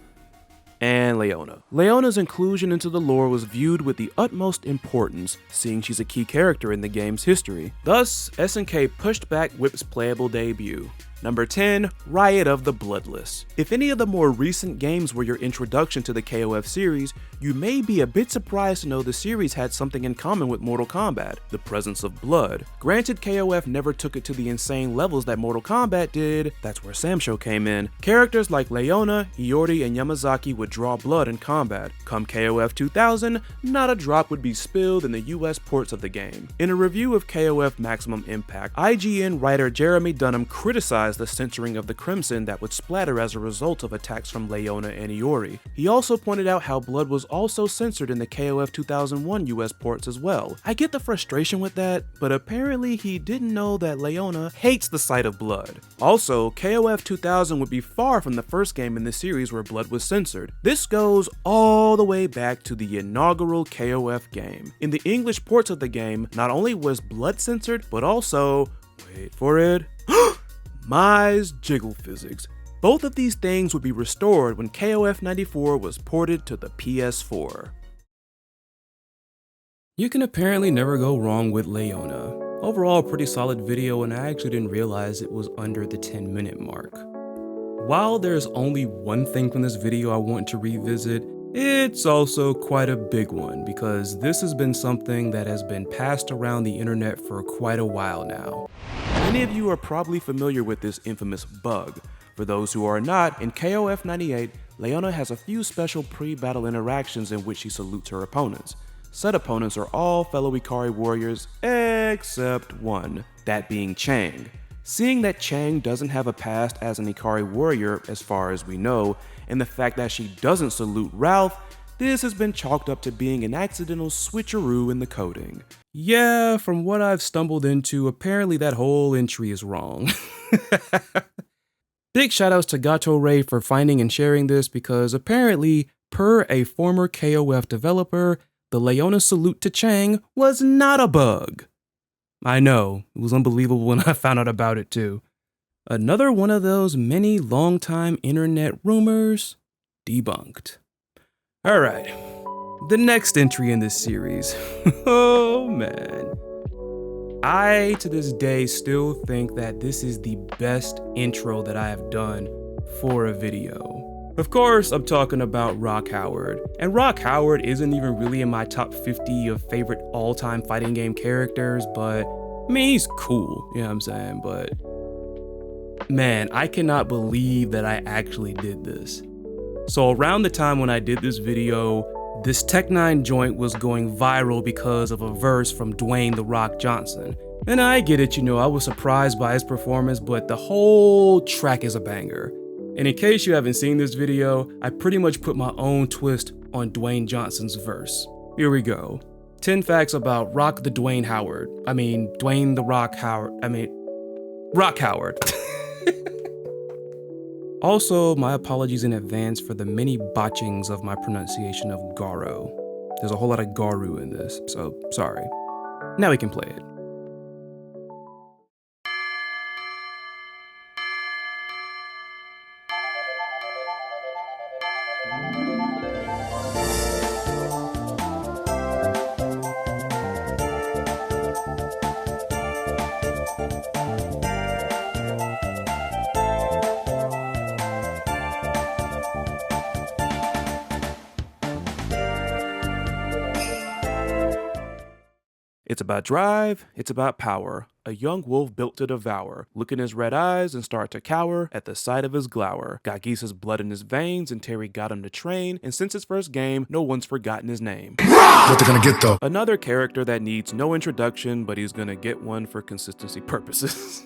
And Leona. Leona's inclusion into the lore was viewed with the utmost importance, seeing she's a key character in the game's history. Thus, SNK pushed back Whip's playable debut. Number 10, Riot of the Bloodless. If any of the more recent games were your introduction to the KOF series, you may be a bit surprised to know the series had something in common with Mortal Kombat, the presence of blood. Granted, KOF never took it to the insane levels that Mortal Kombat did, that's where Samsho came in. Characters like Leona, IORI, and YAMAZAKI would draw blood in combat. Come KOF 2000, not a drop would be spilled in the US ports of the game. In a review of KOF Maximum Impact, IGN writer Jeremy Dunham criticized the censoring of the crimson that would splatter as a result of attacks from Leona and IORI. He also pointed out how blood was also censored in the KOF 2001 US ports as well. I get the frustration with that, but apparently he didn't know that Leona hates the sight of blood. Also, KOF 2000 would be far from the first game in the series where blood was censored. This goes all the way back to the inaugural KOF game. In the English ports of the game, not only was blood censored, but also, wait for it, Mai's jiggle physics. Both of these things would be restored when KOF 94 was ported to the PS4. You can apparently never go wrong with Leona. Overall, a pretty solid video, and I actually didn't realize it was under the 10-minute mark. While there's only one thing from this video I want to revisit, it's also quite a big one because this has been something that has been passed around the internet for quite a while now. Many of you are probably familiar with this infamous bug. For those who are not, in KOF 98, Leona has a few special pre-battle interactions in which she salutes her opponents. Said opponents are all fellow Ikari warriors except one, that being Chang. Seeing that Chang doesn't have a past as an Ikari warrior as far as we know, and the fact that she doesn't salute Ralph, this has been chalked up to being an accidental switcheroo in the coding. Yeah, from what I've stumbled into, apparently that whole entry is wrong. Big shoutouts to Gato Ray for finding and sharing this because apparently, per a former KOF developer, the Leona salute to Chang was not a bug. I know, it was unbelievable when I found out about it too. Another one of those many long-time internet rumors debunked. Alright, the next entry in this series. Oh man. I, to this day, still think that this is the best intro that I have done for a video. Of course, I'm talking about Rock Howard. And Rock Howard isn't even really in my top 50 of favorite all-time fighting game characters, but I mean, he's cool, you know what I'm saying? But man, I cannot believe that I actually did this. So around the time when I did this video, this Tech 9 joint was going viral because of a verse from Dwayne "The Rock" Johnson. And I get it, you know, I was surprised by his performance, but the whole track is a banger. And in case you haven't seen this video, I pretty much put my own twist on Dwayne Johnson's verse. Here we go. 10 facts about Rock the Dwayne Howard. Dwayne the Rock Howard. Rock Howard. Also, my apologies in advance for the many botchings of my pronunciation of Garo. There's a whole lot of Garu in this, so sorry. Now we can play it. It's about drive, it's about power. A young wolf built to devour. Look in his red eyes and start to cower at the sight of his glower. Got Geese's blood in his veins and Terry got him to train. And since his first game, no one's forgotten his name. What they gonna get though? Another character that needs no introduction, but he's gonna get one for consistency purposes.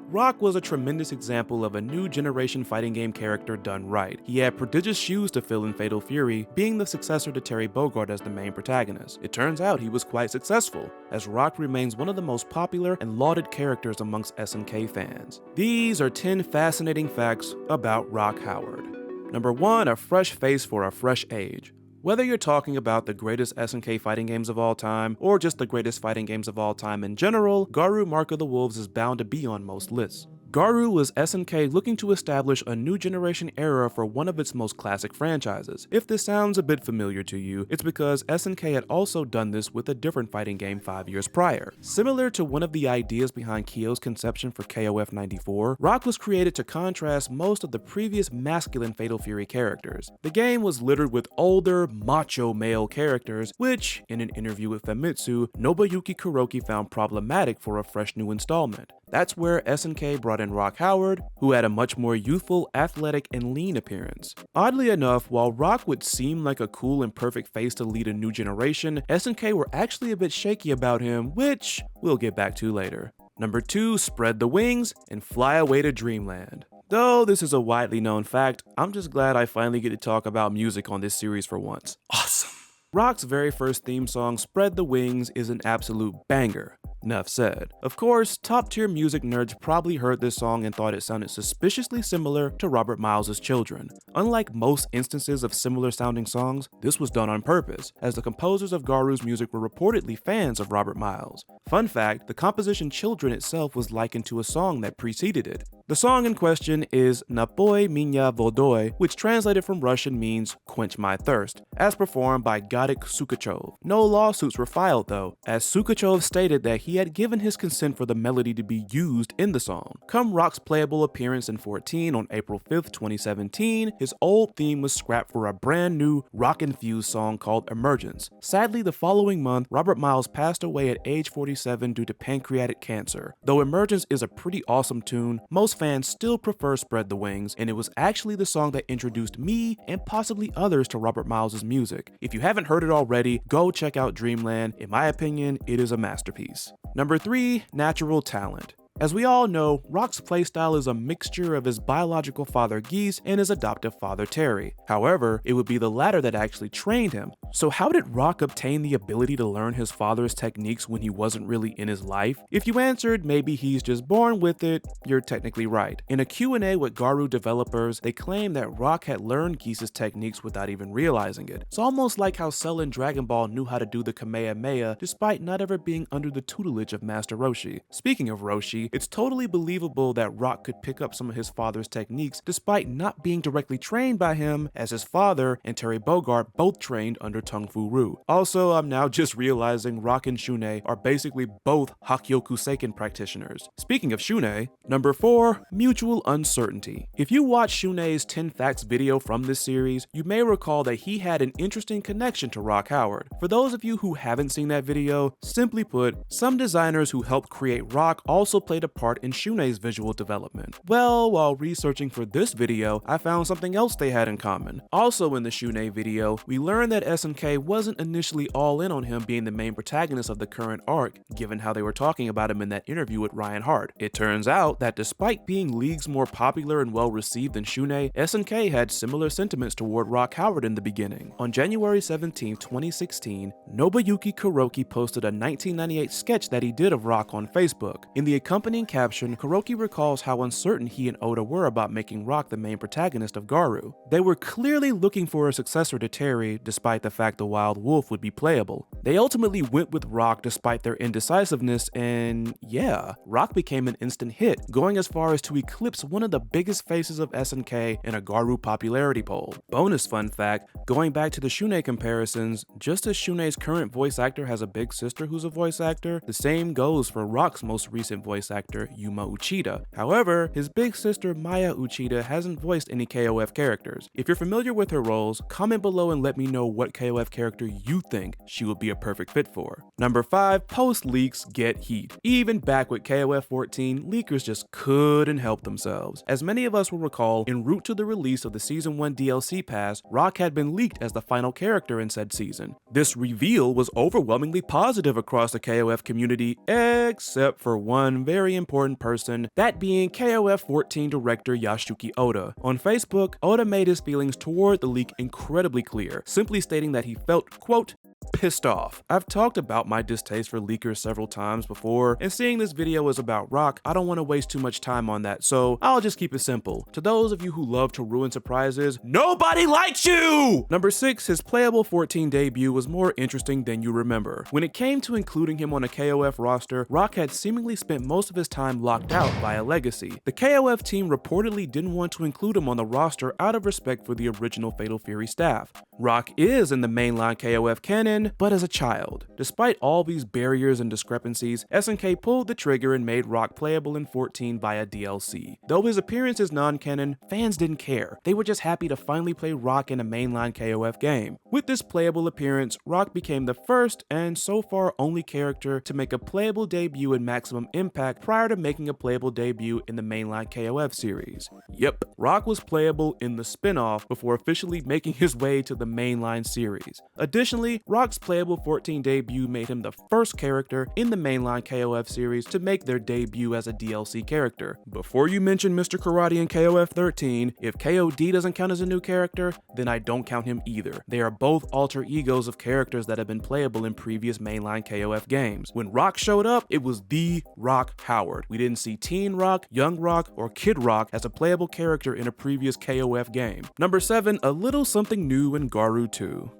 Rock was a tremendous example of a new generation fighting game character done right. He had prodigious shoes to fill in Fatal Fury, being the successor to Terry Bogard as the main protagonist. It turns out he was quite successful, as Rock remains one of the most popular and lauded characters amongst SNK fans. These are 10 fascinating facts about Rock Howard. Number 1, a fresh face for a fresh age. Whether you're talking about the greatest SNK fighting games of all time, or just the greatest fighting games of all time in general, Garu Mark of the Wolves is bound to be on most lists. Garu was SNK looking to establish a new generation era for one of its most classic franchises. If this sounds a bit familiar to you, it's because SNK had also done this with a different fighting game 5 years prior. Similar to one of the ideas behind Kyo's conception for KOF 94, Rock was created to contrast most of the previous masculine Fatal Fury characters. The game was littered with older, macho male characters, which, in an interview with Famitsu, Nobuyuki Kuroki found problematic for a fresh new installment. That's where SNK brought in Rock Howard, who had a much more youthful, athletic, and lean appearance. Oddly enough, while Rock would seem like a cool and perfect face to lead a new generation, SNK were actually a bit shaky about him, which we'll get back to later. Number 2, spread the wings and fly away to Dreamland. Though this is a widely known fact, I'm just glad I finally get to talk about music on this series for once. Awesome! Rock's very first theme song, Spread the Wings, is an absolute banger. Enough said. Of course, top-tier music nerds probably heard this song and thought it sounded suspiciously similar to Robert Miles' Children. Unlike most instances of similar-sounding songs, this was done on purpose, as the composers of Garu's music were reportedly fans of Robert Miles. Fun fact, the composition Children itself was likened to a song that preceded it. The song in question is Napoy Minya Vodoy, which translated from Russian means Quench My Thirst, as performed by Gadik Sukachov. No lawsuits were filed though, as Sukachov stated that he had given his consent for the melody to be used in the song. Come Rock's playable appearance in 14 on April 5th, 2017, his old theme was scrapped for a brand new rock-infused song called Emergence. Sadly, the following month, Robert Miles passed away at age 47 due to pancreatic cancer. Though Emergence is a pretty awesome tune, most fans still prefer Spread the Wings, and it was actually the song that introduced me and possibly others to Robert Miles' music. If you haven't heard it already, go check out Dreamland. In my opinion, it is a masterpiece. Number 3, natural talent. As we all know, Rock's playstyle is a mixture of his biological father Geese and his adoptive father Terry. However, it would be the latter that actually trained him. So how did Rock obtain the ability to learn his father's techniques when he wasn't really in his life? If you answered maybe he's just born with it, you're technically right. In a Q&A with Garu developers, they claim that Rock had learned Geese's techniques without even realizing it. It's almost like how Cell in Dragon Ball knew how to do the Kamehameha despite not ever being under the tutelage of Master Roshi. Speaking of Roshi, it's totally believable that Rock could pick up some of his father's techniques despite not being directly trained by him, as his father and Terry Bogard both trained under Tung Fu Ryu. Also, I'm now just realizing Rock and SHUN'EI are basically both Hakyoku Seiken practitioners. Speaking of SHUN'EI, number 4, mutual uncertainty. If you watch SHUN'EI's 10 Facts video from this series, you may recall that he had an interesting connection to Rock Howard. For those of you who haven't seen that video, simply put, some designers who helped create Rock also played a part in SHUN'EI's visual development. Well, while researching for this video, I found something else they had in common. Also in the SHUN'EI video, we learned that SNK wasn't initially all in on him being the main protagonist of the current arc, given how they were talking about him in that interview with Ryan Hart. It turns out that despite being leagues more popular and well received than SHUN'EI, SNK had similar sentiments toward Rock Howard in the beginning. On January 17, 2016, Nobuyuki Kuroki posted a 1998 sketch that he did of Rock on Facebook. In the accompanying caption, Kuroki recalls how uncertain he and Oda were about making Rock the main protagonist of Garu. They were clearly looking for a successor to Terry, despite the fact the Wild Wolf would be playable. They ultimately went with Rock despite their indecisiveness, and yeah, Rock became an instant hit, going as far as to eclipse one of the biggest faces of SNK in a Garu popularity poll. Bonus fun fact, going back to the SHUN'EI comparisons, just as SHUN'EI's current voice actor has a big sister who's a voice actor, the same goes for Rock's most recent voice actor, Yuma Uchida. However, his big sister Maya Uchida hasn't voiced any KOF characters. If you're familiar with her roles, comment below and let me know what KOF character you think she would be a perfect fit for. Number 5, post-leaks get heat. Even back with KOF 14, leakers just couldn't help themselves. As many of us will recall, en route to the release of the Season 1 DLC pass, Rock had been leaked as the final character in said season. This reveal was overwhelmingly positive across the KOF community, except for one very important person, that being KOF 14 director Yasuki Oda. On Facebook, Oda made his feelings toward the leak incredibly clear, simply stating that he felt, quote, pissed off. I've talked about my distaste for leakers several times before, and seeing this video is about Rock, I don't want to waste too much time on that, so I'll just keep it simple. To those of you who love to ruin surprises, nobody likes you! Number 6, his playable 14 debut was more interesting than you remember. When it came to including him on a KOF roster, Rock had seemingly spent most of his time locked out via Legacy. The KOF team reportedly didn't want to include him on the roster out of respect for the original Fatal Fury staff. Rock is in the mainline KOF canon, but as a child. Despite all these barriers and discrepancies, SNK pulled the trigger and made Rock playable in 14 via DLC. Though his appearance is non-canon, fans didn't care. They were just happy to finally play Rock in a mainline KOF game. With this playable appearance, Rock became the first and so far only character to make a playable debut in Maximum Impact prior to making a playable debut in the mainline KOF series. Yep, Rock was playable in the spin-off before officially making his way to the mainline series. Additionally, Rock's playable 14 debut made him the first character in the mainline KOF series to make their debut as a DLC character. Before you mention Mr. Karate in KOF 13, if KOD doesn't count as a new character, then I don't count him either. They are both alter egos of characters that have been playable in previous mainline KOF games. When Rock showed up, it was the Rock Howard. We didn't see Teen Rock, Young Rock, or Kid Rock as a playable character in a previous KOF game. Number 7, a little something new in Garou 2.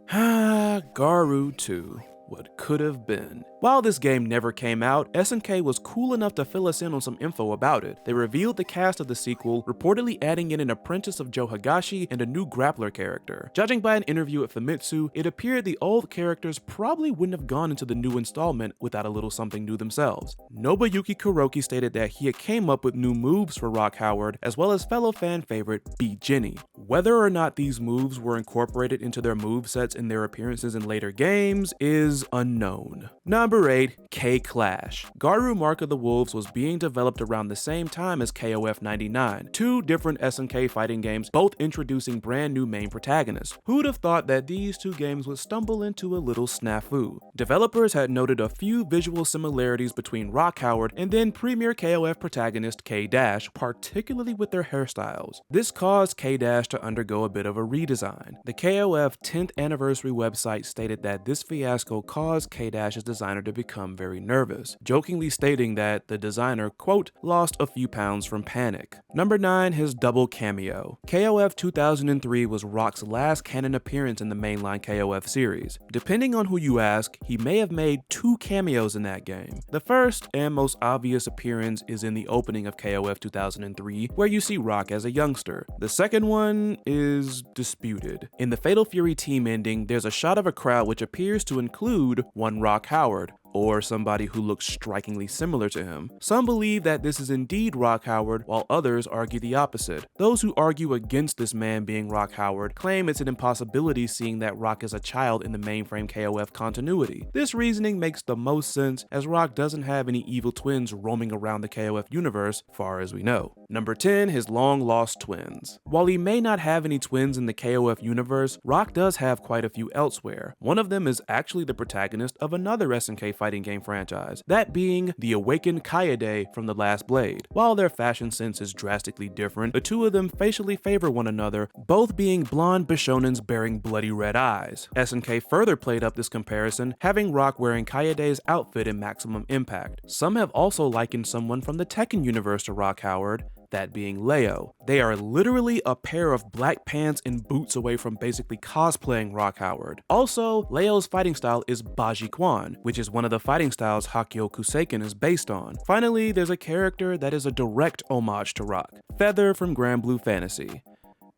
Garou 2. What could have been. While this game never came out, SNK was cool enough to fill us in on some info about it. They revealed the cast of the sequel, reportedly adding in an apprentice of Joe Higashi and a new grappler character. Judging by an interview at Famitsu, it appeared the old characters probably wouldn't have gone into the new installment without a little something new themselves. Nobuyuki Kuroki stated that he had came up with new moves for Rock Howard, as well as fellow fan favorite B. Jenny. Whether or not these moves were incorporated into their movesets in their appearances in later games is unknown. Number 8, K-Clash. Garou Mark of the Wolves was being developed around the same time as KOF 99, two different SNK fighting games, both introducing brand new main protagonists. Who'd have thought that these two games would stumble into a little snafu? Developers had noted a few visual similarities between Rock Howard and then premier KOF protagonist K-Dash, particularly with their hairstyles. This caused K-Dash to undergo a bit of a redesign. The KOF 10th anniversary website stated that this fiasco caused K-Dash's designer to become very nervous, jokingly stating that the designer, quote, lost a few pounds from panic. Number 9, his double cameo. KOF 2003 was Rock's last canon appearance in the mainline KOF series. Depending on who you ask, he may have made 2 cameos in that game. The first and most obvious appearance is in the opening of KOF 2003, where you see Rock as a youngster. The second one is disputed. In the Fatal Fury team ending, there's a shot of a crowd which appears to include one Rock Howard, or somebody who looks strikingly similar to him. Some believe that this is indeed Rock Howard, while others argue the opposite. Those who argue against this man being Rock Howard claim it's an impossibility seeing that Rock is a child in the mainframe KOF continuity. This reasoning makes the most sense, as Rock doesn't have any evil twins roaming around the KOF universe, far as we know. Number 10, his long-lost twins. While he may not have any twins in the KOF universe, Rock does have quite a few elsewhere. One of them is actually the protagonist of another SNK fighting game franchise, that being the awakened Kaede from The Last Blade. While their fashion sense is drastically different, the two of them facially favor one another, both being blonde Bishonens bearing bloody red eyes. SNK further played up this comparison, having Rock wearing Kaede's outfit in Maximum Impact. Some have also likened someone from the Tekken universe to Rock Howard, that being Leo. They are literally a pair of black pants and boots away from basically cosplaying Rock Howard. Also, Leo's fighting style is Baji Quan, which is one of the fighting styles Hakyo Kuseiken is based on. Finally, there's a character that is a direct homage to Rock, Feather from Grand Blue Fantasy.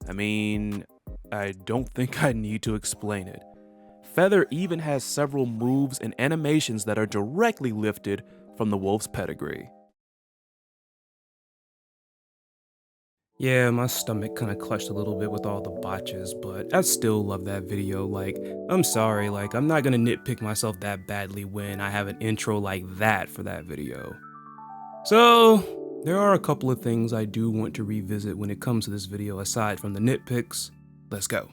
I mean, I don't think I need to explain it. Feather even has several moves and animations that are directly lifted from the wolf's pedigree. Yeah, my stomach kind of clutched a little bit with all the botches, but I still love that video. Like, I'm sorry, like, I'm not gonna nitpick myself that badly when I have an intro like that for that video. So, there are a couple of things I do want to revisit when it comes to this video aside from the nitpicks. Let's go.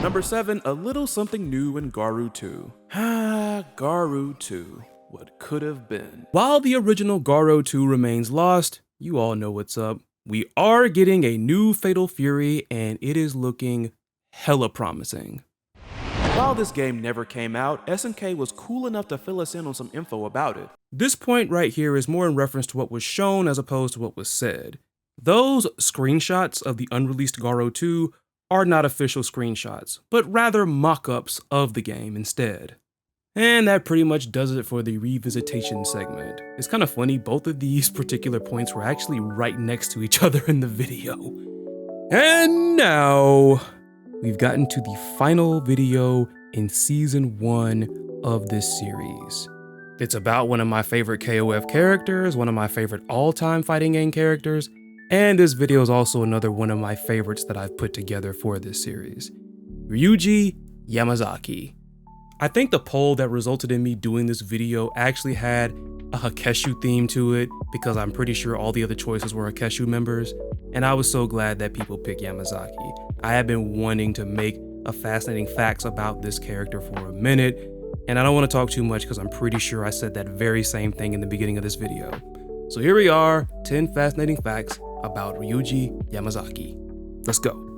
Number 7, a little something new in Garou 2. Garou 2. What could have been. While the original Garou 2 remains lost, you all know what's up. We are getting a new Fatal Fury, and it is looking hella promising. while this game never came out, SNK was cool enough to fill us in on some info about it. This point right here is more in reference to what was shown as opposed to what was said. Those screenshots of the unreleased Garo 2 are not official screenshots, but rather mock-ups of the game instead. And that pretty much does it for the revisitation segment. It's kind of funny, both of these particular points were actually right next to each other in the video. And now, we've gotten to the final video in Season 1 of this series. It's about one of my favorite KOF characters, one of my favorite all-time fighting game characters, and this video is also another one of my favorites that I've put together for this series. RYUJI YAMAZAKI. I think the poll that resulted in me doing this video actually had a Hakeshu theme to it, because I'm pretty sure all the other choices were Hakeshu members, and I was so glad that people picked Yamazaki. I have been wanting to make a fascinating facts about this character for a minute, and I don't want to talk too much because I'm pretty sure I said that very same thing in the beginning of this video. So here we are, 10 fascinating facts about RYUJI YAMAZAKI. Let's go.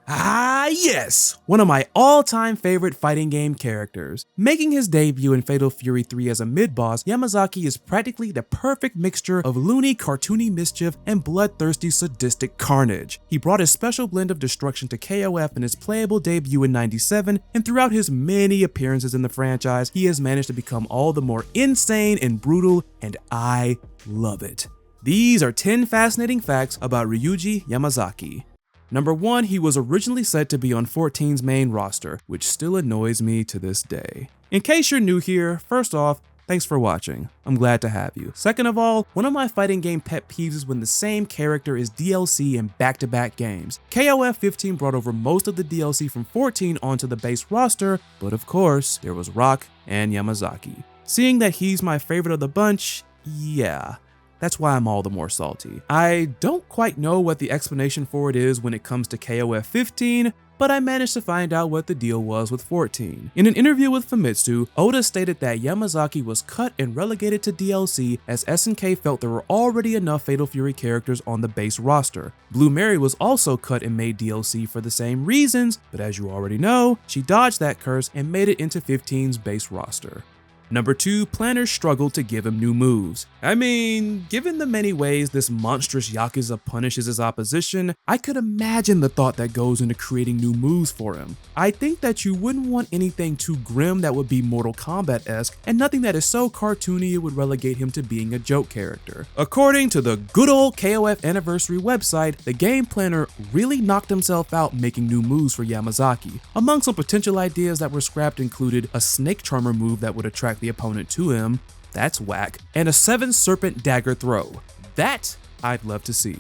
Ah yes, one of my all-time favorite fighting game characters. Making his debut in Fatal Fury 3 as a mid-boss, Yamazaki is practically the perfect mixture of loony, cartoony mischief and bloodthirsty, sadistic carnage. He brought a special blend of destruction to KOF in his playable debut in '97, and throughout his many appearances in the franchise, he has managed to become all the more insane and brutal, and I love it. These are 10 fascinating facts about RYUJI YAMAZAKI. Number 1, he was originally set to be on 14's main roster, which still annoys me to this day. In case you're new here, first off, thanks for watching. I'm glad to have you. Second of all, one of my fighting game pet peeves is when the same character is DLC in back-to-back games. KOF 15 brought over most of the DLC from 14 onto the base roster, but of course, there was Rock and Yamazaki. Seeing that he's my favorite of the bunch, yeah. That's why I'm all the more salty. I don't quite know what the explanation for it is when it comes to KOF 15, but I managed to find out what the deal was with 14. In an interview with Famitsu, Oda stated that Yamazaki was cut and relegated to DLC as SNK felt there were already enough Fatal Fury characters on the base roster. Blue Mary was also cut and made DLC for the same reasons, but as you already know, she dodged that curse and made it into 15's base roster. Number 2, planners struggled to give him new moves. I mean, given the many ways this monstrous Yakuza punishes his opposition, I could imagine the thought that goes into creating new moves for him. I think that you wouldn't want anything too grim that would be Mortal Kombat-esque, and nothing that is so cartoony it would relegate him to being a joke character. According to the good old KOF Anniversary website, the game planner really knocked himself out making new moves for Yamazaki. Among some potential ideas that were scrapped included a Snake Charmer move that would attract the opponent to him, that's whack, and a 7 Serpent Dagger throw. That I'd love to see.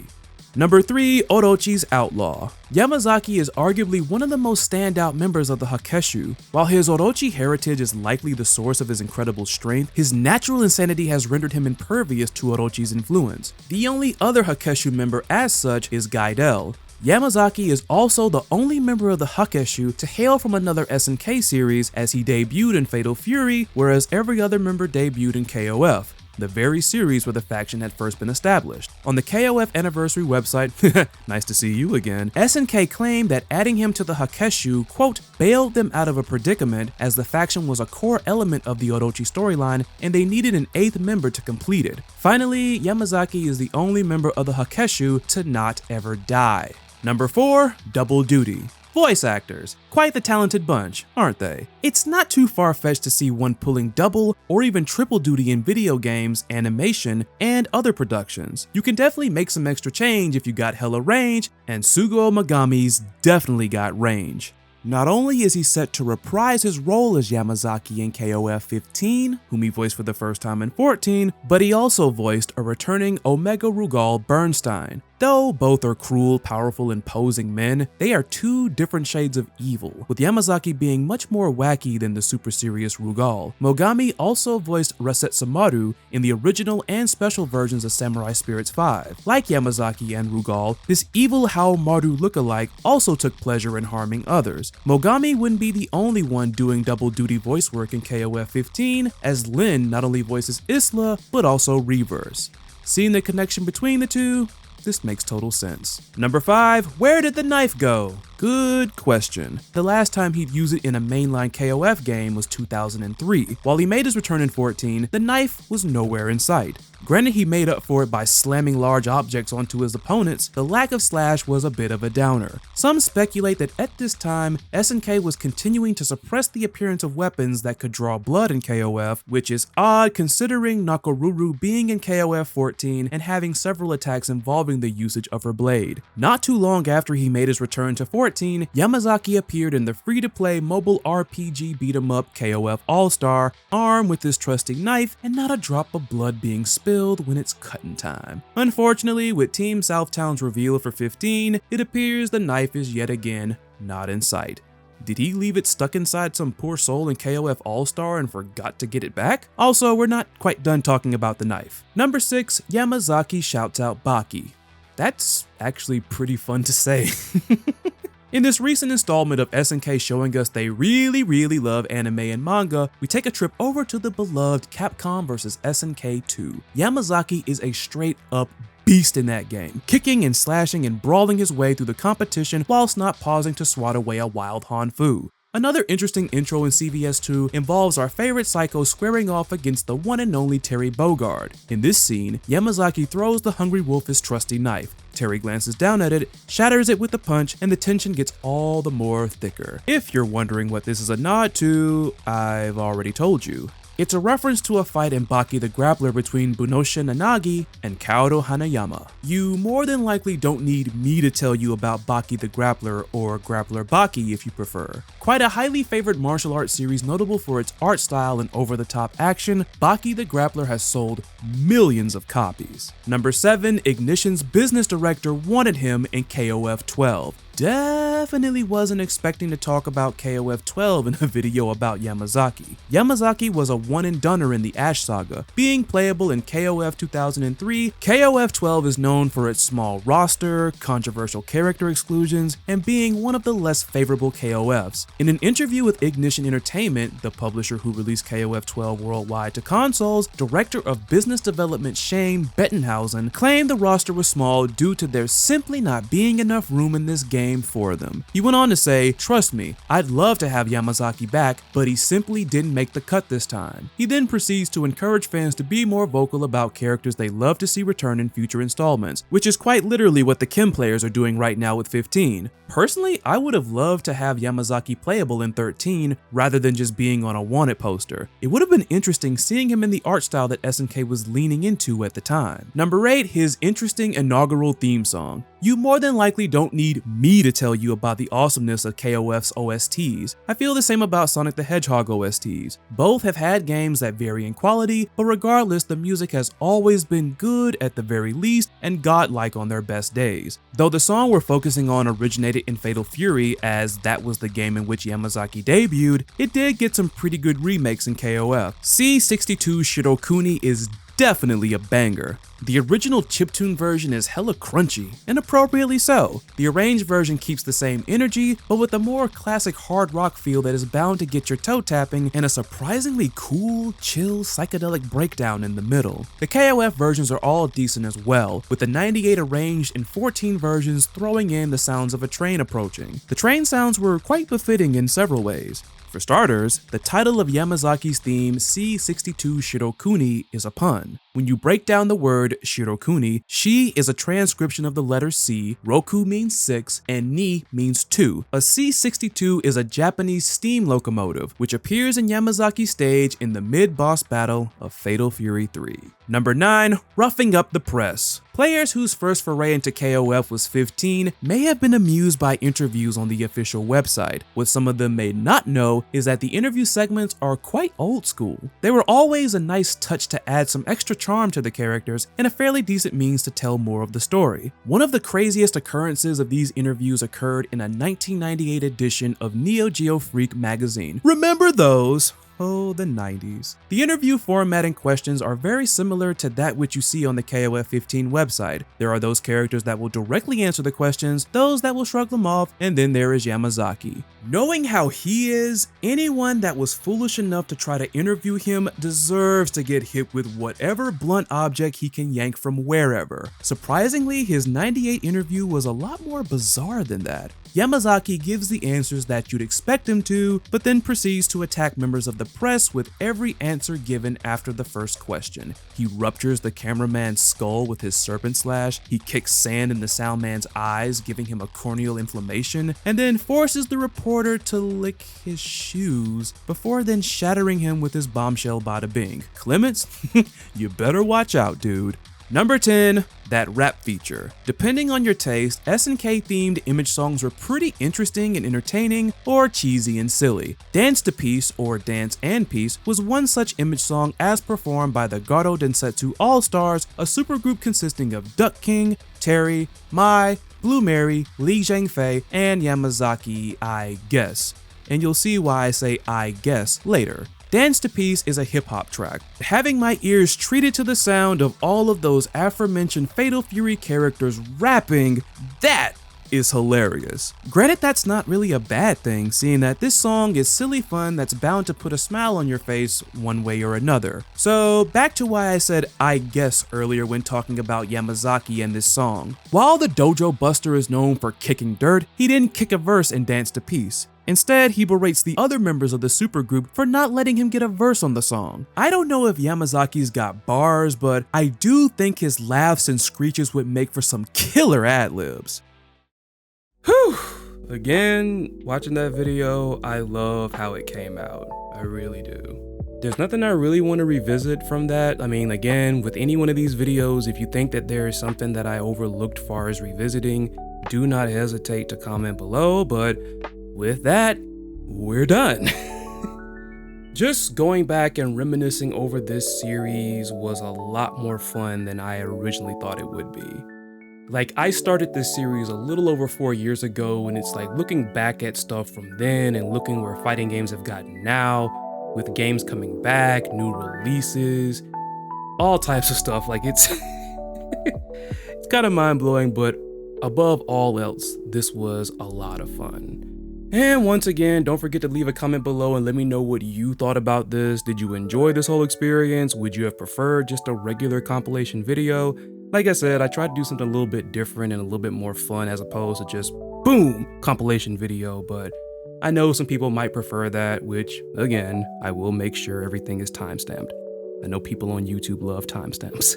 Number 3, Orochi's Outlaw. Yamazaki is arguably one of the most standout members of the Hakeshu. While his Orochi heritage is likely the source of his incredible strength, his natural insanity has rendered him impervious to Orochi's influence. The only other Hakeshu member as such is Gaidel. Yamazaki is also the only member of the Hakeshu to hail from another SNK series, as he debuted in Fatal Fury, whereas every other member debuted in KOF, the very series where the faction had first been established. On the KOF Anniversary website, nice to see you again, SNK claimed that adding him to the Hakeshu, quote, bailed them out of a predicament as the faction was a core element of the Orochi storyline and they needed an 8th member to complete it. Finally, Yamazaki is the only member of the Hakeshu to not ever die. Number 4, Double Duty. Voice actors. Quite the talented bunch, aren't they? It's not too far-fetched to see one pulling double or even triple duty in video games, animation, and other productions. You can definitely make some extra change if you got hella range, and Suguo Megami's definitely got range. Not only is he set to reprise his role as Yamazaki in KOF 15, whom he voiced for the first time in 14, but he also voiced a returning Omega Rugal Bernstein. Though both are cruel, powerful, and posing men, they are 2 different shades of evil, with Yamazaki being much more wacky than the super serious Rugal. Mogami also voiced Raset in the original and special versions of Samurai Spirits 5. Like Yamazaki and Rugal, this evil Hao Maru lookalike also took pleasure in harming others. Mogami wouldn't be the only one doing double duty voice work in KOF 15, as Lin not only voices Isla, but also Reverse. Seeing the connection between the two, this makes total sense. Number 5, where did the knife go? Good question. The last time he'd use it in a mainline KOF game was 2003. While he made his return in 14, the knife was nowhere in sight. Granted, he made up for it by slamming large objects onto his opponents, the lack of slash was a bit of a downer. Some speculate that at this time, SNK was continuing to suppress the appearance of weapons that could draw blood in KOF, which is odd considering Nakoruru being in KOF 14 and having several attacks involving the usage of her blade. Not too long after he made his return to 14, Yamazaki appeared in the free-to-play mobile RPG beat-em-up KOF All-Star, armed with his trusty knife and not a drop of blood being spilled when it's cutting time. Unfortunately, with Team Southtown's reveal for 15, it appears the knife is yet again not in sight. Did he leave it stuck inside some poor soul in KOF All-Star and forgot to get it back? Also, we're not quite done talking about the knife. Number 6, Yamazaki shouts out Baki. That's actually pretty fun to say. In this recent installment of SNK showing us they really love anime and manga, we take a trip over to the beloved Capcom vs SNK 2. Yamazaki is a straight up beast in that game, kicking and slashing and brawling his way through the competition whilst not pausing to swat away a wild Hanfu. Another interesting intro in CVS2 involves our favorite Psycho squaring off against the one and only Terry Bogard. In this scene, Yamazaki throws the Hungry Wolf his trusty knife. Terry glances down at it, shatters it with a punch, and the tension gets all the more thicker. If you're wondering what this is a nod to, I've already told you. It's a reference to a fight in Baki the Grappler between Bunosha Nanagi and Kaoru Hanayama. You more than likely don't need me to tell you about Baki the Grappler, or Grappler Baki if you prefer. Quite a highly favored martial arts series notable for its art style and over-the-top action, Baki the Grappler has sold millions of copies. Number 7, Ignition's business director wanted him in KOF 12. Definitely wasn't expecting to talk about KOF 12 in a video about Yamazaki. Yamazaki was a one-and-doner in the Ash Saga. Being playable in KOF 2003, KOF 12 is known for its small roster, controversial character exclusions, and being one of the less favorable KOFs. In an interview with Ignition Entertainment, the publisher who released KOF 12 worldwide to consoles, director of business development Shane Bettenhausen claimed the roster was small due to there simply not being enough room in this game for them. He went on to say, "Trust me, I'd love to have Yamazaki back, but he simply didn't make the cut this time." He then proceeds to encourage fans to be more vocal about characters they love to see return in future installments, which is quite literally what the Kim players are doing right now with 15. Personally, I would have loved to have Yamazaki playable in 13 rather than just being on a wanted poster. It would have been interesting seeing him in the art style that SNK was leaning into at the time. Number 8, his interesting inaugural theme song. You more than likely don't need me to tell you about the awesomeness of KOF's OSTs. I feel the same about Sonic the Hedgehog OSTs. Both have had games that vary in quality, but regardless, the music has always been good at the very least and godlike on their best days. Though the song we're focusing on originated in Fatal Fury, as that was the game in which Yamazaki debuted, it did get some pretty good remakes in KOF. C62 Shirokuni is definitely a banger. The original chiptune version is hella crunchy, and appropriately so. The arranged version keeps the same energy, but with a more classic hard rock feel that is bound to get your toe tapping and a surprisingly cool, chill, psychedelic breakdown in the middle. The KOF versions are all decent as well, with the 98 arranged and 14 versions throwing in the sounds of a train approaching. The train sounds were quite befitting in several ways. For starters, the title of Yamazaki's theme, C62 Shirokuni, is a pun. When you break down the word Shirokuni, Shi is a transcription of the letter C, Roku means 6, and Ni means 2. A C62 is a Japanese steam locomotive, which appears in Yamazaki's stage in the mid-boss battle of Fatal Fury 3. Number 9, roughing up the press. Players whose first foray into KOF was 15 may have been amused by interviews on the official website. What some of them may not know is that the interview segments are quite old school. They were always a nice touch to add some extra charm to the characters and a fairly decent means to tell more of the story. One of the craziest occurrences of these interviews occurred in a 1998 edition of Neo Geo Freak magazine. Remember those? Oh, the 90s. The interview format and questions are very similar to that which you see on the KOF 15 website. There are those characters that will directly answer the questions, those that will shrug them off, and then there is Yamazaki. Knowing how he is, anyone that was foolish enough to try to interview him deserves to get hit with whatever blunt object he can yank from wherever. Surprisingly, his 98 interview was a lot more bizarre than that. Yamazaki gives the answers that you'd expect him to, but then proceeds to attack members of the press with every answer given after the first question. He ruptures the cameraman's skull with his serpent slash, he kicks sand in the soundman's eyes, giving him a corneal inflammation, and then forces the reporter to lick his shoes before then shattering him with his bombshell bada bing. Clements, you better watch out, dude. Number 10, that rap feature. Depending on your taste, SNK themed image songs were pretty interesting and entertaining, or cheesy and silly. Dance to Peace, or Dance and Peace, was one such image song as performed by the Garo Densetsu All-Stars, a supergroup consisting of Duck King, Terry, Mai, Blue Mary, Lee Zhangfei, and Yamazaki, I guess. And you'll see why I say I guess later. Dance to Peace is a hip-hop track. Having my ears treated to the sound of all of those aforementioned Fatal Fury characters rapping, that is hilarious. Granted, that's not really a bad thing, seeing that this song is silly fun that's bound to put a smile on your face one way or another. So back to why I said I guess earlier when talking about Yamazaki and this song. While the Dojo Buster is known for kicking dirt, he didn't kick a verse in Dance to Peace. Instead, he berates the other members of the supergroup for not letting him get a verse on the song. I don't know if Yamazaki's got bars, but I do think his laughs and screeches would make for some killer ad-libs. Whew! Again, watching that video, I love how it came out. I really do. There's nothing I really want to revisit from that. I mean, again, with any one of these videos, if you think that there is something that I overlooked far as revisiting, do not hesitate to comment below, but with that, we're done. Just going back and reminiscing over this series was a lot more fun than I originally thought it would be. Like, I started this series a little over 4 years ago, and it's like looking back at stuff from then and looking where fighting games have gotten now, with games coming back, new releases, all types of stuff. Like, it's it's kind of mind-blowing, but above all else, this was a lot of fun. And once again, don't forget to leave a comment below and let me know what you thought about this. Did you enjoy this whole experience? Would you have preferred just a regular compilation video? Like I said, I tried to do something a little bit different and a little bit more fun as opposed to just boom, compilation video, but I know some people might prefer that, which again, I will make sure everything is timestamped. I know people on YouTube love timestamps.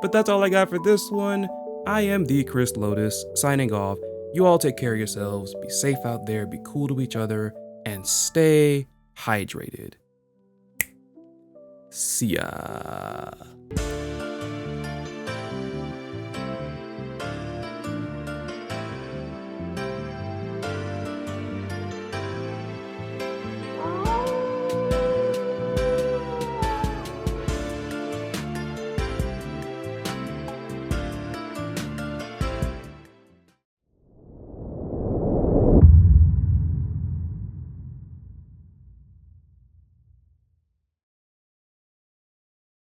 But that's all I got for this one. I am the Chris Lotus, signing off. You all take care of yourselves, be safe out there, be cool to each other, and stay hydrated. See ya.